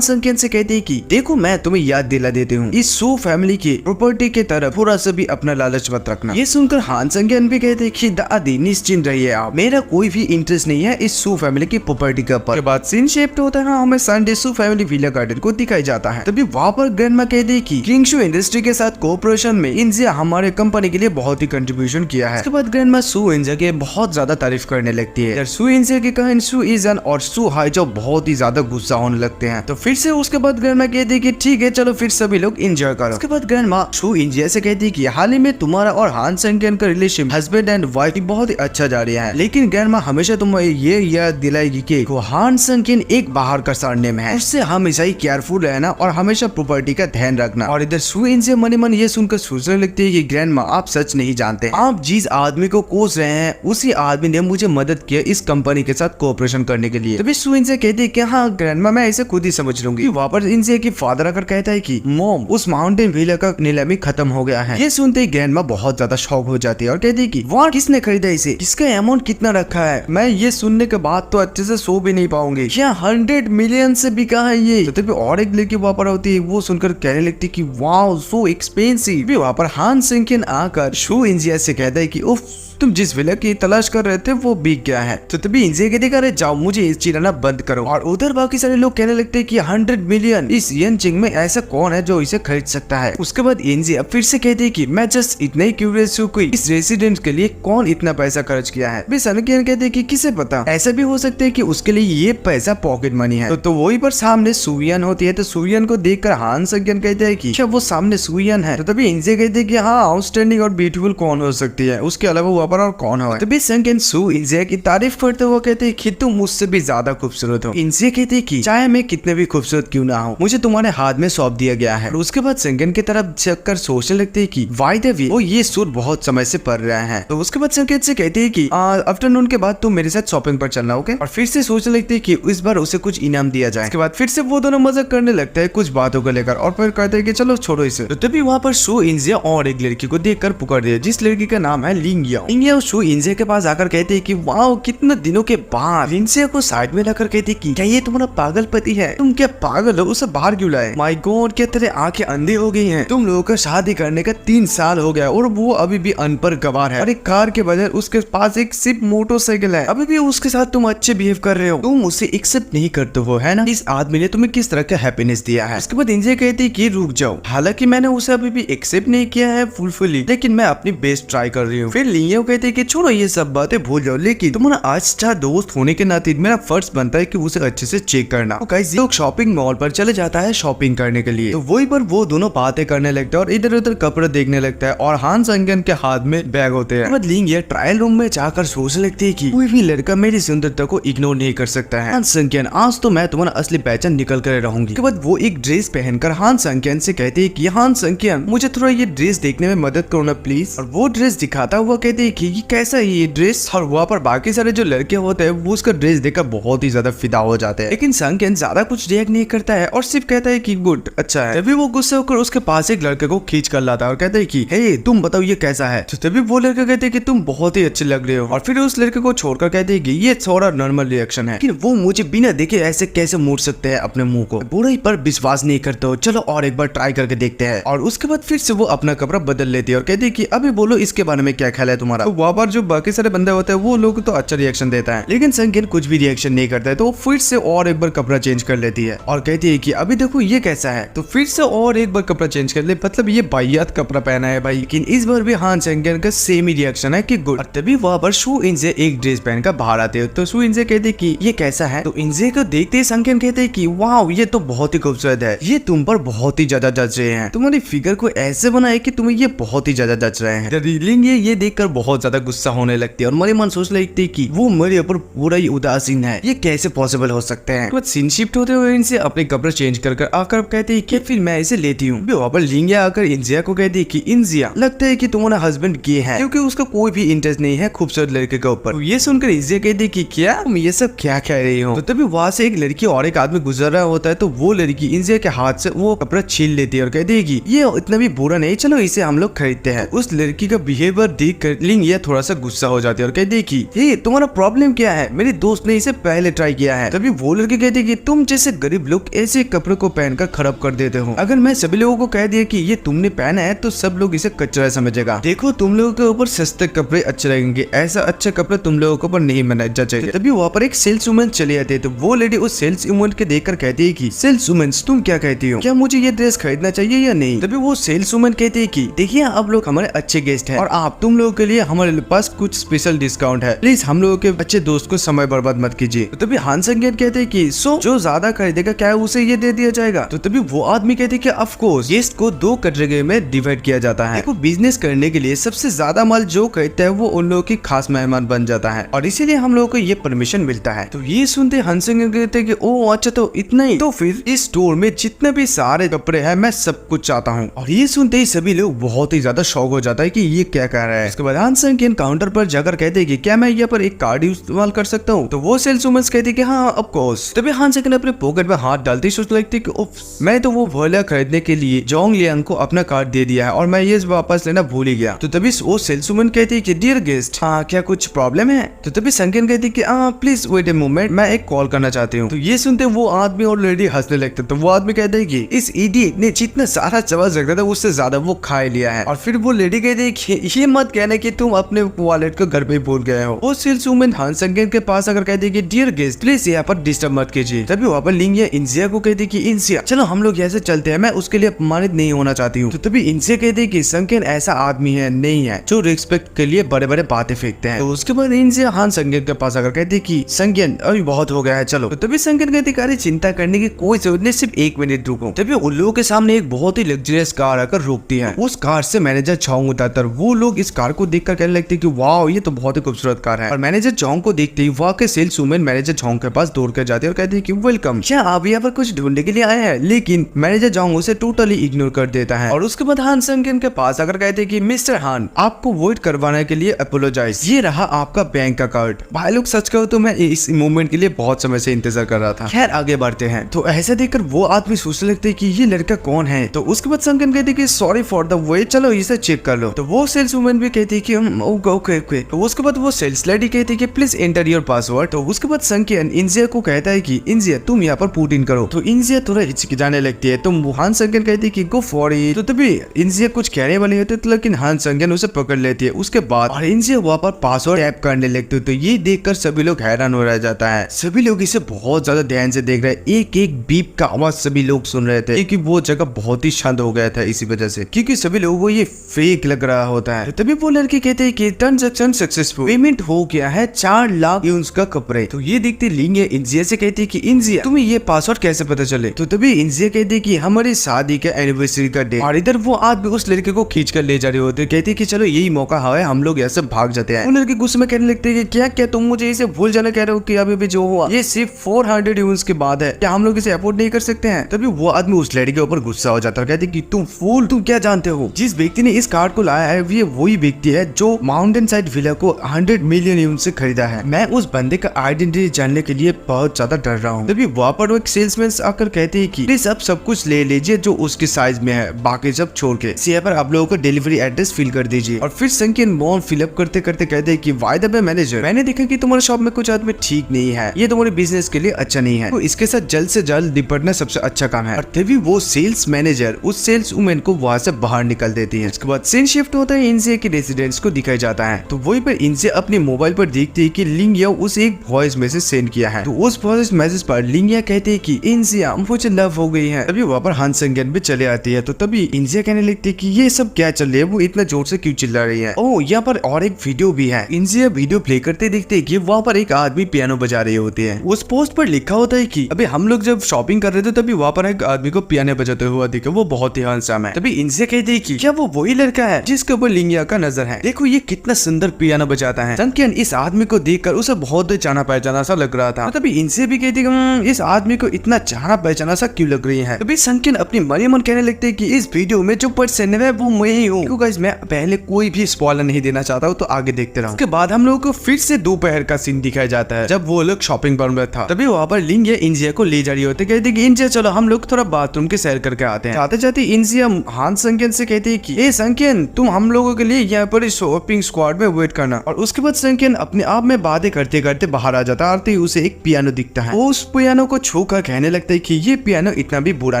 संक्यन से कहती है कि देखो मैं तुम्हें याद दिला देती हूँ, इस सू फैमिली की प्रॉपर्टी के तरफ थोड़ा सा भी अपना लालच मत रखना। ये सुनकर हान संक्यन भी कहते हैं कि दादी निश्चिंत रहिए आप, मेरा कोई भी इंटरेस्ट नहीं है इस सू फैमिली की प्रॉपर्टी के ऊपर। बाद सीन शिफ्ट होता है, हमें संडे सू फैमिली विला गार्डन को दिखाई जाता है। तभी वहाँ पर ग्रैंडमा कहती है कि किंगशू इंडस्ट्री के साथ कोऑपरेशन में इंजिया हमारे कंपनी के लिए बहुत ही कंट्रीब्यूशन किया है। उसके बाद ग्रैंडमा सू इंजिया के बहुत ज्यादा तारीफ करने लगती है। सू इंजिया के कहन सू इजन और सू हाइजो बहुत ही ज्यादा गुस्सा होने लगते हैं। तो फिर से उसके बाद ग्रैंडमा कहती है कि ठीक है चलो फिर सभी लोग एंजॉय करो। उसके बाद ग्रैंडमा सू इंजिया से कहती है कि हाल ही में तुम्हारा और हान संक्यन का रिलेशन हस्बैंड एंड वाइफ बहुत ही अच्छा जा रहा है, लेकिन ग्रैंडमा हमेशा तुम्हें ये याद दिलाएगी कि हान संक्यन एक बाहर का सरनेम है, उससे हमेशा ही केयरफुल रहना और हमेशा प्रॉपर्टी का ध्यान रखना। और इधर सू इंजिया मनी मन ये सुनकर सोचने लगती है कि ग्रैंडमा आप सच नहीं जानते, आप जिस आदमी को कोस रहे हैं उसी आदमी ने मुझे मदद किया इस कंपनी के साथ कोऑपरेशन करने के लिए। तभी सू इंजिया कहती है कि हाँ ग्रैंडमा मैं ऐसे खुद ही समझ लूंगी। वहाँ पर इंजिया की फादर आकर कहता है कि मॉम उस माउंटेन विला का नीलामी खत्म हो गया है। ये सुनते ही ग्रैंडमा बहुत ज्यादा शॉक हो जाती है और कहती है कि वाह किसने खरीदा इसे, इसका अमाउंट कितना रखा है, मैं ये सुनने के बाद तो अच्छे से सो भी नहीं पाऊंगी, क्या 100 मिलियन से बिका है ये। तो तभी और एक लड़की वहाँ पर होती है, वो सुनकर कहने लगती है कि वाओ सो एक्सपेंसिव। वहाँ पर हान संक्यन आकर सू इंजिया से कहता है कि उफ तुम जिस विला की तलाश कर रहे थे वो बिक गया है। तो तभी इंजिया कहती है जाओ मुझे इस चिल्लाना बंद करो। और उधर बाकी सारे लोग कहने लगते हैं कि 100 मिलियन इस येनचिंग में ऐसा कौन है जो इसे खरीद सकता है। उसके बाद इंजिया फिर से कहती है कि मैं जस्ट इतना ही क्यूरियस हूँ कि इस रेसिडेंट के लिए कौन इतना पैसा खर्च किया है। संक्यन कहते हैं कि किसे पता, ऐसा भी हो सकता है कि उसके लिए ये पैसा पॉकेट मनी है। तो वही पर सामने सुवियन होती है। तो सुवियन को देखकर हान संक्यन कहते हैं कि क्या वो सामने सुवियन है। तो तभी इंजिया कहते हैं कि हाँ आउटस्टैंडिंग और ब्यूटीफुल कौन हो सकती है, उसके अलावा पर और कौन है। तभी संक्यन सू इंजिया की तारीफ करते हुए कहते हैं कि तुम मुझसे भी ज्यादा खूबसूरत हो। इंजिया कहती है कि चाहे मैं कितने भी खूबसूरत क्यों ना हो, मुझे तुम्हारे हाथ में सौंप दिया गया है। और उसके बाद संक्यन की तरफ चक्कर सोचने लगते हैं कि बाय द वे वो ये सूट बहुत समय से पढ़ रहा है। तो उसके बाद संक्यन से कहते हैं कि आफ्टरनून के बाद तुम मेरे साथ शॉपिंग पर चलना ओके। और फिर से सोचने लगते हैं कि इस बार उसे कुछ इनाम दिया जाए। उसके बाद फिर से वो दोनों मजाक करने लगते हैं कुछ बातों को लेकर और फिर कहते हैं कि चलो छोड़ो इसे। तो तभी वहाँ पर सू इंजिया और एक लड़की को देखकर पुकार दिया, जिस लड़की का नाम है लिंगिया। लिंगिया सू इंजिया के पास आकर कहते हैं कि वाओ कितने दिनों के बाद। इंजिया को साइड में लाकर कहती है कि क्या ये तुम्हारा पागल पति है, तुम क्या पागल हो, उसे बाहर क्यों लाए। माय गॉड क्या तेरे आंखें अंधी हो गई हैं, तुम लोगों का शादी करने का 3 साल हो गया और वो अभी भी अनपढ़ गवार है और एक कार के बजाय उसके पास एक सिर्फ मोटरसाइकिल है, अभी भी उसके साथ तुम अच्छे बिहेव कर रहे हो, तुम उसे एक्सेप्ट नहीं करते हो है ना। इस आदमी ने तुम्हें किस तरह का हैप्पीनेस दिया है। उसके बाद इंजिया कहती है कि रुक जाओ, हालांकि मैंने उसे अभी भी एक्सेप्ट नहीं किया है फुलफुली, लेकिन मैं अपनी बेस्ट ट्राई कर रही हूँ। फिर लिंगिया कहती है कि छोड़ो ये सब बातें भूल जाओ, लेकिन तुम्हारा अच्छा दोस्त होने के नाते मेरा फर्ज बनता है कि उसे अच्छे से चेक करना। तो गाइस लोग शॉपिंग मॉल पर चले जाता है शॉपिंग करने के लिए। तो वही पर वो दोनों बातें करने लगते हैं और इधर उधर कपड़े देखने लगता है और हान संक्यन के हाथ में बैग होते हैं। लिंगिया ट्रायल रूम में जाकर सोचने लगती है कि कोई भी लड़का मेरी सुंदरता को इग्नोर नहीं कर सकता है। हान संक्यन आज तो मैं तुम्हारा असली पहचान निकल कर रहूंगी। उसके बाद वो एक ड्रेस पहनकर हान संक्यन से कहती है कि हान संक्यन मुझे थोड़ा ये ड्रेस देखने में मदद करो ना प्लीज। और वो ड्रेस दिखाता हुआ कहती है कि कैसा है ये ड्रेस। और वहाँ पर बाकी सारे जो लड़के होते हैं वो उसका ड्रेस देखकर बहुत ही ज्यादा फिदा हो जाते हैं, लेकिन संक्यन ज्यादा कुछ रिएक्ट नहीं करता है और सिर्फ कहता है कि गुड अच्छा है। तभी वो गुस्से होकर उसके पास एक लड़के को खींच कर लाता है और कहता है कि हे तुम बताओ ये कैसा है। तो तभी वो लड़का कहते हैं कि तुम बहुत ही अच्छे लग रहे हो और फिर उस लड़के को छोड़कर कहते हैं कि ये थोड़ा नॉर्मल रिएक्शन है, कि वो मुझे बिना देखे ऐसे कैसे मोड़ सकते हैं अपने मुंह को, बुराई पर विश्वास नहीं करते हो, चलो और एक बार ट्राई करके देखते हैं। और उसके बाद फिर से वो अपना कपड़ा बदल लेती है और कहती है कि अभी बोलो इसके बारे में क्या ख्याल है तुम्हारा। तो वहाँ पर जो बाकी सारे बंदे होते हैं वो लोग तो अच्छा रिएक्शन देता है, लेकिन संगीन कुछ भी रिएक्शन नहीं करता है। तो फिर से और एक बार कपड़ा चेंज कर लेती है और कहती है कि अभी देखो ये कैसा है। तो फिर से और एक बार कपड़ा चेंज कर ले, मतलब ये वाहियात कपड़ा पहना है भाई। लेकिन इस बार भी हान संगीन का सेम ही रिएक्शन है कि गुड। और तभी वहाँ पर शू इंजे एक ड्रेस पहनकर बाहर आते हो। तो शू इंजे कहते कि ये कैसा है। तो इंजे को देखते ही संगीन कहते कि वाह ये तो बहुत ही खूबसूरत है, ये तुम पर बहुत ही ज्यादा जच रहे हैं, तुम्हारी फिगर को ऐसे बनाए कि तुम्हें ये बहुत ही ज्यादा जच रहे हैं। रीलिंग ये देखकर बहुत ज्यादा गुस्सा होने लगती है और मेरे मन सोच लगती है कि वो मेरे ऊपर पूरा ही उदासीन है, ये कैसे पॉसिबल हो सकते हैं। सीन शिफ्ट होते हुए इनसे अपने कपड़े चेंज कर आकर कहते हैं कि फिर मैं इसे लेती हूँ। वहाँ पर लिंगिया आकर इंजिया को कहती है कि इंजिया लगता है कि तुम्हारा हस्बैंड गे है, क्योंकि उसका कोई भी इंटरेस्ट नहीं है खूबसूरत लड़के के ऊपर। तो ये सुनकर इंजिया कहती है कि क्या तुम ये सब क्या कह रही हो। तो तभी वहाँ से एक लड़की और एक आदमी गुजर रहा होता है। तो वो लड़की इंजिया के हाथ से वो कपड़ा छीन लेती है और कहती है कि ये इतना भी बुरा नहीं, चलो इसे हम लोग खरीदते हैं। उस लड़की का बिहेवियर देख कर लिंगिया थोड़ा सा गुस्सा हो जाती है और कहती है कि हे तुम्हारा प्रॉब्लम क्या है, मेरे दोस्त ने इसे पहले ट्राई किया है। तभी वो लड़की कहती है कि तुम जैसे गरीब लोग ऐसे कपड़े को पहनकर खराब कर देते हो। अगर मैं सभी लोगों को कह दिया कि ये तुमने पहना है तो सब लोग इसे कचरा समझेगा। देखो तुम लोगों के ऊपर सस्ते कपड़े अच्छे लगेंगे, ऐसा अच्छे कपड़े तुम लोगों के ऊपर नहीं बना जचेंगे। तभी वहाँ पर एक सेल्स वुमन चली आती है। तो वो लेडी उस सेल्स वुमन के देखकर कहती है कि सेल्स वुमन तुम क्या कहती हो, क्या मुझे ये ड्रेस खरीदना चाहिए या नहीं। तभी वो सेल्स वुमन कहती है कि देखिए आप लोग हमारे अच्छे गेस्ट हैं और आप तुम लोगों के लिए हमारे पास कुछ स्पेशल डिस्काउंट है, प्लीज हम लोगों के अच्छे दोस्त को समय बर्बाद मत कीजिए। तो तभी हान संगीन कहते हैं कि सो जो ज्यादा खरीदेगा क्या उसे ये दे दिया जाएगा। तो तभी वो आदमी कहते हैं कि ऑफ कोर्स गेस्ट को 2 कैटेगरी में डिवाइड किया जाता है। देखो बिजनेस करने के लिए सबसे ज्यादा माल जो खरीदता है वो उन लोगों की खास मेहमान बन जाता है और इसीलिए हम लोगों को ये परमिशन मिलता है। तो ये सुनते हान संगीन कहते हैं कि ओ अच्छा तो इतना ही, तो फिर इस स्टोर में जितने भी सारे कपड़े हैं मैं सब कुछ चाहता हूँ। और ये सुनते ही सभी लोग बहुत ही ज्यादा शौक हो जाता है कि ये क्या कह रहा है। इसके बाद हान संगीन काउंटर पर जाकर कहते हैं कि क्या मैं यहाँ पर एक कार्ड इस्तेमाल कर सकता हूँ। तो वो सेल्स वुमन कहती है कि हाँ ऑफ कोर्स। तभी हान संगीन अपने पॉकेट में हाथ डालती सोच लगती कि उफ मैं तो वो वॉयला खरीदने के लिए जोंग लियांग को अपना कार्ड दे दिया है और मैं ये वापस लेना भूल ही गया। तो तभी वो सेल्स वुमन कहती है कि डियर गेस्ट हाँ क्या कुछ प्रॉब्लम है। तो तभी संगीन कहती है कि प्लीज वेट ए मोमेंट, मैं एक कॉल करना चाहती हूँ। तो ये सुनते वो आदमी और लेडी हंसने लगते। तो वो आदमी कहते हैं कि इस इडियट ने जितना सारा चावल रखा था उससे ज्यादा वो खा लिया है। और फिर वो लेडी कहती है कि ये मत कहना कि तुम अपने वॉलेट को घर पे भूल गए हो। वो सेल्स वुमन हान संगीन के पास अगर कहती है कि डियर गेस्ट प्लीज यहाँ पर डिस्टर्ब मत कीजिए। तभी वहाँ पर लिंगिया इंजिया को कहती है कि इंजिया चलो हम लोग यहाँ से चलते हैं, मैं उसके लिए अपमानित नहीं होना चाहती हूँ। तो तभी इंजिया कहती है कि संगीन ऐसा आदमी है नहीं है जो रिस्पेक्ट के लिए बड़े बड़े बातें फेंकते हैं। तो उसके बाद इंजिया हान संगीन के पास अगर कहती है कि संगीन अभी बहुत हो गया है चलो। तो तभी संगीन कहती है अरे चिंता करने की कोई जरूरत नहीं, सिर्फ 1 मिनट रुको। तभी उन लोगों के सामने एक बहुत ही लग्जरियस कार आकर रोकती है। उस कार से मैनेजर चौंग उतरता है। वो लोग इस कार को देखकर कहने लगते हैं कि वाह ये तो बहुत ही खूबसूरत कार है। और मैनेजर चौंग को देखते ही वहाँ के सेल्स वुमन मैनेजर चौंग के पास दौड़ कर जाती है और कहती है कि वेलकम, क्या आप यहाँ पर कुछ ढूंढने के लिए आए हैं। लेकिन मैनेजर चौंग उसे टोटली इग्नोर कर देता है। और उसके बाद हान संगीन के पास अगर कहते हैं कि मिस्टर हान आपको वोट करवाने के लिए अपोलोजाइज, ये रहा आपका बैंक का कार्ड। भाई लोग सच कहो तो मैं इस मूवमेंट के लिए बहुत समय से इंतजार कर रहा था। खैर आगे बढ़ते हैं। तो ऐसे देखकर वो आदमी सोचने लगते कि ये लड़का कौन है। तो उसके बाद संगीन कहती कि सॉरी फॉर द वेट, चलो इसे चेक कर लो। तो वो सेल्स वुमन भी कहती कि ओके। तो उसके बाद वो सेल्स लेडी कहती कि प्लीज एंटर योर पासवर्ड। तो उसके बाद संगीन इंजिया को कहता है कि इंजिया तुम यहाँ पर पुट इन करो। तो इंजिया थोड़ा हिचकिचाने लगती है। तो हान संगीन कहती कि गो फॉर इट। तो तभी इंजिया कुछ कहने वाली होती है लेकिन हान संगीन उसे पकड़ लेती है। उसके बाद और इंजिया वहाँ पर पासवर्ड टैप करने लगती है। तो ये देखकर सभी लोग हैरान हो रह जाता है। सभी लोग इसे बहुत ज्यादा ध्यान से देख रहे हैं। एक एक बीप का आवाज सभी लोग सुन रहे थे क्योंकि वो जगह बहुत ही शांत हो गया था इसी वजह से, क्योंकि सभी लोगों को ये फेक लग रहा होता है। तभी वो लड़की कहते हैं कि ट्रांजैक्शन सक्सेसफुल, पेमेंट हो गया है 4 लाख यून्स का कपड़े। तो ये देखते लिंगिया इंजिया से कहती है कि इंजिया तुम्हें ये पासवर्ड कैसे पता चले। तो तभी इंजिया कहती है कि हमारी शादी का एनिवर्सरी का डे। और इधर वो आदमी उस लड़के को खींच कर ले जा रहे होते, कहती है कि चलो यही मौका है, हम लोग ऐसे भाग जाते हैं। वो लड़की गुस्से में कहने लगती है कि क्या क्या तुम मुझे इसे भूल जाना कह रहे हो कि अभी भी जो हुआ ये सिर्फ 400 यून्स के बाद है, क्या हम लोग इसे अफोर्ड नहीं कर सकते हैं। तभी वो आदमी उस लड़की के ऊपर गुस्सा हो जाता है, कहती है कि तुम फूल, तुम क्या जानते हो जिस व्यक्ति ने इस कार्ड को लाया है ये वही व्यक्ति है जो माउंटेन साइड विला को 100 मिलियन यून से खरीदा है। मैं उस बंदे का आइडेंटिटी जानने के लिए बहुत ज्यादा डर रहा हूँ। तभी वहाँ पर वो एक सेल्समैन आकर कहते हैं कि प्लीज आप सब कुछ ले लीजिए जो उसके साइज में है, बाकी सब छोड़ के यहाँ पर आप लोगों को डिलीवरी एड्रेस फिल कर दीजिए। और फिर संगीन फॉर्म फिलअप करते करते कहते हैं कि वाई द वे मैनेजर, मैंने देखा कि तुम्हारे शॉप में कुछ आदमी ठीक नहीं है, ये तुम्हारे बिजनेस के लिए अच्छा नहीं है, तो इसके साथ जल्द से जल्द निपटना सबसे अच्छा काम है। और तभी वो सेल्स मैनेजर उस सेल्स वुमेन को वहाँ से बाहर निकल देती है। उसके बाद सीन शिफ्ट होता है इंजिया की रेसिडेंस उसको दिखाया जाता है। तो वहीं पर इंजिया अपने मोबाइल पर देखती है कि लिंगिया उसे एक वॉइस मैसेज सेंड किया है। तो उस वॉइस मैसेज पर लिंगिया कहती है कि इंजिया मुझे लव हो गई है। तभी वहाँ पर हान संगन भी चले आती है। तो तभी इंजिया कहने लगती है कि ये सब क्या चल रही है, वो इतना जोर से क्यों चिल्ला रही है। ओह, यहाँ पर और एक वीडियो भी है। इंजिया वीडियो प्ले करते देखते है कि वहाँ पर एक आदमी पियानो बजा रहे होते हैं। उस पोस्ट पर लिखा होता है कि अबे हम लोग जब शॉपिंग कर रहे थे तभी वहाँ पर एक आदमी को पियानो बजाते हुआ दिखा, वो बहुत ही हैंडसम है। तभी इंजिया कहती है कि क्या वो वही लड़का है जिसके ऊपर लिंगिया का नजर है। देखो ये कितना सुंदर पियानो बजाता है। संकियन इस आदमी को देखकर उसे बहुत जाना पहचाना सा लग रहा था। तभी इंजिया भी कहती है इस आदमी को इतना जाना पहचाना सा क्यों लग रही है। तभी संकियन अपनी मन मन कहने लगते हैं कि इस वीडियो में जो पर्सन है वो मैं ही हूँ। गाइस मैं पहले कोई भी स्पॉइलर नहीं देना चाहता हूँ, तो आगे देखते रहो। उसके बाद हम लोगों को फिर से दोपहर का सीन दिखाया जाता है जब वो लोग शॉपिंग पर में था। तभी वहाँ पर लिंगिया इंजिया को ले जा रही होती है। कहती कि इंजिया चलो हम लोग थोड़ा बाथरूम के सैर करके आते हैं। जाते जाते इंजिया हान संकियन से कहती है कि ए संकियन तुम हम लोगों के लिए यहाँ पर शॉपिंग स्क्वाड में वेट करना। और उसके बाद संकियन अपने आप में बातें करते करते बाहर आ जाता है। आते ही उसे एक पियानो दिखता है। वो उस पियानो को छूकर कहने लगता है कि ये पियानो इतना भी बुरा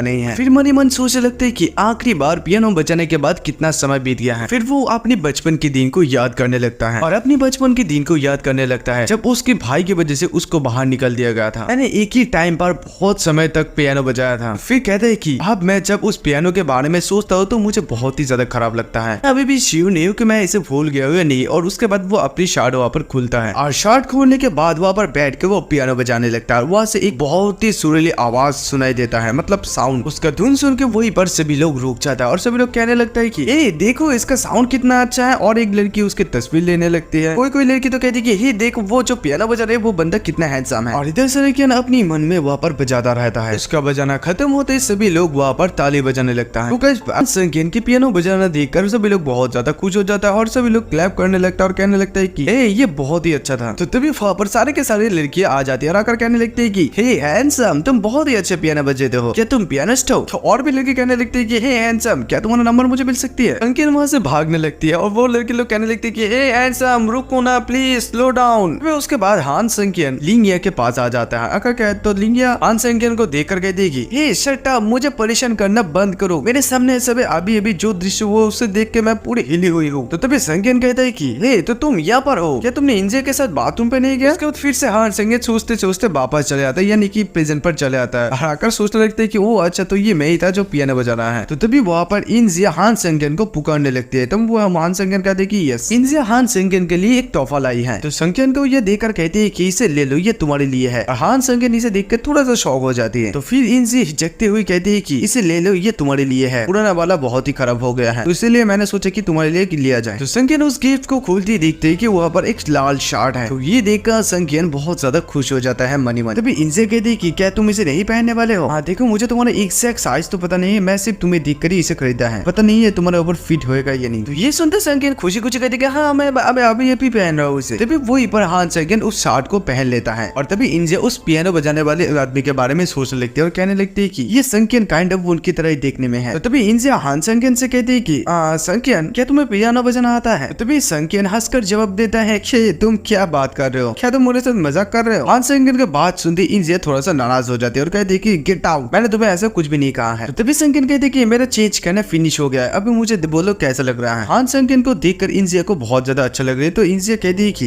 नहीं है। फिर मन ही मन सोचने लगते है कि आखिरी बार पियानो बजाने के बाद कितना समय बीत गया है। फिर वो अपने बचपन के दिन को याद करने लगता है और अपने बचपन के दिन को याद करने लगता है जब उसके भाई की वजह से उसको बाहर निकल दिया गया था। मैंने एक ही टाइम पर बहुत समय तक पियानो बजाया था। फिर कहते हैं कि अब मैं जब उस पियानो के बारे में सोचता हूँ तो मुझे बहुत ही ज्यादा खराब लगता है। अभी भी श्योर नहीं हूँ कि मैं इसे भूल गया हूँ या नहीं। और उसके बाद वो अपनी शर्ट वहाँ पर खुलता है और शर्ट खोलने के बाद वहाँ पर बैठ के वो पियानो बजाने लगता है। वहाँ से एक बहुत ही सुरीली आवाज सुनाई देता है, मतलब साउंड। उसका धुन सुन के वहीं पर सभी लोग रुक जाता है और सभी लोग कहने लगता है कि ए देखो इसका साउंड कितना अच्छा है। और एक लड़की उसकी तस्वीर लेने लगती है। कोई लड़की तो कहती है कि हे देखो वो जो पियानो बजा रहे है वो बंदा कितना हैंडसम है। और इधर से लड़कियां अपनी मन में वहाँ पर बजाता रहता है। इसका बजाना खत्म होते ही सभी लोग वहाँ पर ताली बजाने लगता है। संकियन की पियानो बजाना देखकर सभी लोग बहुत ज्यादा खुश हो जाता है और सभी लोग क्लैप करने लगता है और कहने लगता है कि ए ये बहुत ही अच्छा था। तो तभी वहाँ पर सारे के सारे लड़कियां आ जाती है और आकर कहने लगती है कि हे हैंडसम तुम बहुत ही अच्छे पियानो बजाते हो, क्या तुम पियानिस्ट हो। तो और भी लड़के कहने लगते हैं कि हे हैंडसम क्या तुम्हारा नंबर मुझे मिल सकती है। संकियन वहाँ से भागने लगती है और वो लड़के लोग कहने लगते हैं कि हे हैंडसम रुको ना प्लीज स्लो डाउन। उसके बाद हान संकियन लिंगिया के पास आ जाता है। आकर कहते तो लिंगिया हान संकियन को देखकर कह देगी हे शट अप, मुझे परेशान करना बंद करो। मेरे सामने सब अभी अभी जो दृश्य वो उसे देख के मैं पूरी हिली हुई हूँ। तो तभी संकियन कहता है कि हे तो तुम यहाँ पर हो, क्या तुमने इंजिया के साथ बाथरूम पे नहीं गया। उसके बाद फिर से हान संकियन सोचते सोचते वापस चले आता है, यानी कि प्रेजेंट पर चले आता है। आकर सोचने लगते है कि ओ अच्छा तो ये मैं ही था जो पियानो बजा रहा है। तो तभी वहाँ पर इंजिया हान संकियन को पुकारने लगती है। तब वो हान संकियन कहते हैं कि यस इंजिया हान संकियन के लिए एक तोहफा लाई है। तो संकियन को ये देखकर कहती है कि इसे ले लो, ये तुम्हारे लिए है। और हान संकियन इसे देखकर थोड़ा सा शौक हो जाती है। तो फिर इंजिया हिचकते हुए कहती है कि इसे ले लो, ये तुम्हारे लिए है, पुराना वाला बहुत ही खराब हो गया है, तो इसलिए मैंने सोचा कि तुम्हारे लिए लिया जाए। तो संकियन उस गिफ्ट को खोलती देखते है कि वहाँ पर एक लाल शर्ट है। तो ये देखकर संकियन बहुत ज्यादा खुश हो जाता है मनी मन। तभी इंजिया कहती है कि क्या तुम इसे नहीं पहनने वाले हो। हाँ देखो मुझे तुम्हारा एग्जैक्ट साइज तो पता नहीं है, मैं सिर्फ तुम्हें देखकर ही इसे खरीदा है, पता नहीं है तुम्हारे ऊपर फिट होएगा या नहीं। तो ये सुनते संकियन खुशी खुशी कहती है हाँ मैं अभी अभी पहन रहा हूँ इसे। तभी वही पर हान संकियन उस शर्ट को पहन लेता है। और तभी इंजिया उस पियानो बजाने वाले आदमी के बारे में सोचने लगती है और कहने लगती है कि ये संकियन काइंड ऑफ उनकी तरह ही देखने में है। तो तभी इंजिया हान संकियन से कहती है कि संकियन क्या तुम्हें पियानो बजाना आता है। तो तभी संकियन हंसकर जवाब देता है कि तुम क्या बात कर रहे हो, क्या तुम मेरे साथ मजाक कर रहे हो। हान संकियन की बात सुनते इंजिया थोड़ा सा नाराज हो जाती है और कहती है कि गेट आउट, मैंने तुम्हें ऐसा कुछ भी नहीं कहा है। तो तभी संकियन कहती है कि मेरा चेंज करना फिनिश हो गया है, अभी मुझे बोलो कैसा लग रहा है। हान संकियन को देखकर इंजिया को बहुत ज्यादा अच्छा लग रहा है। तो इंजिया कहती है कि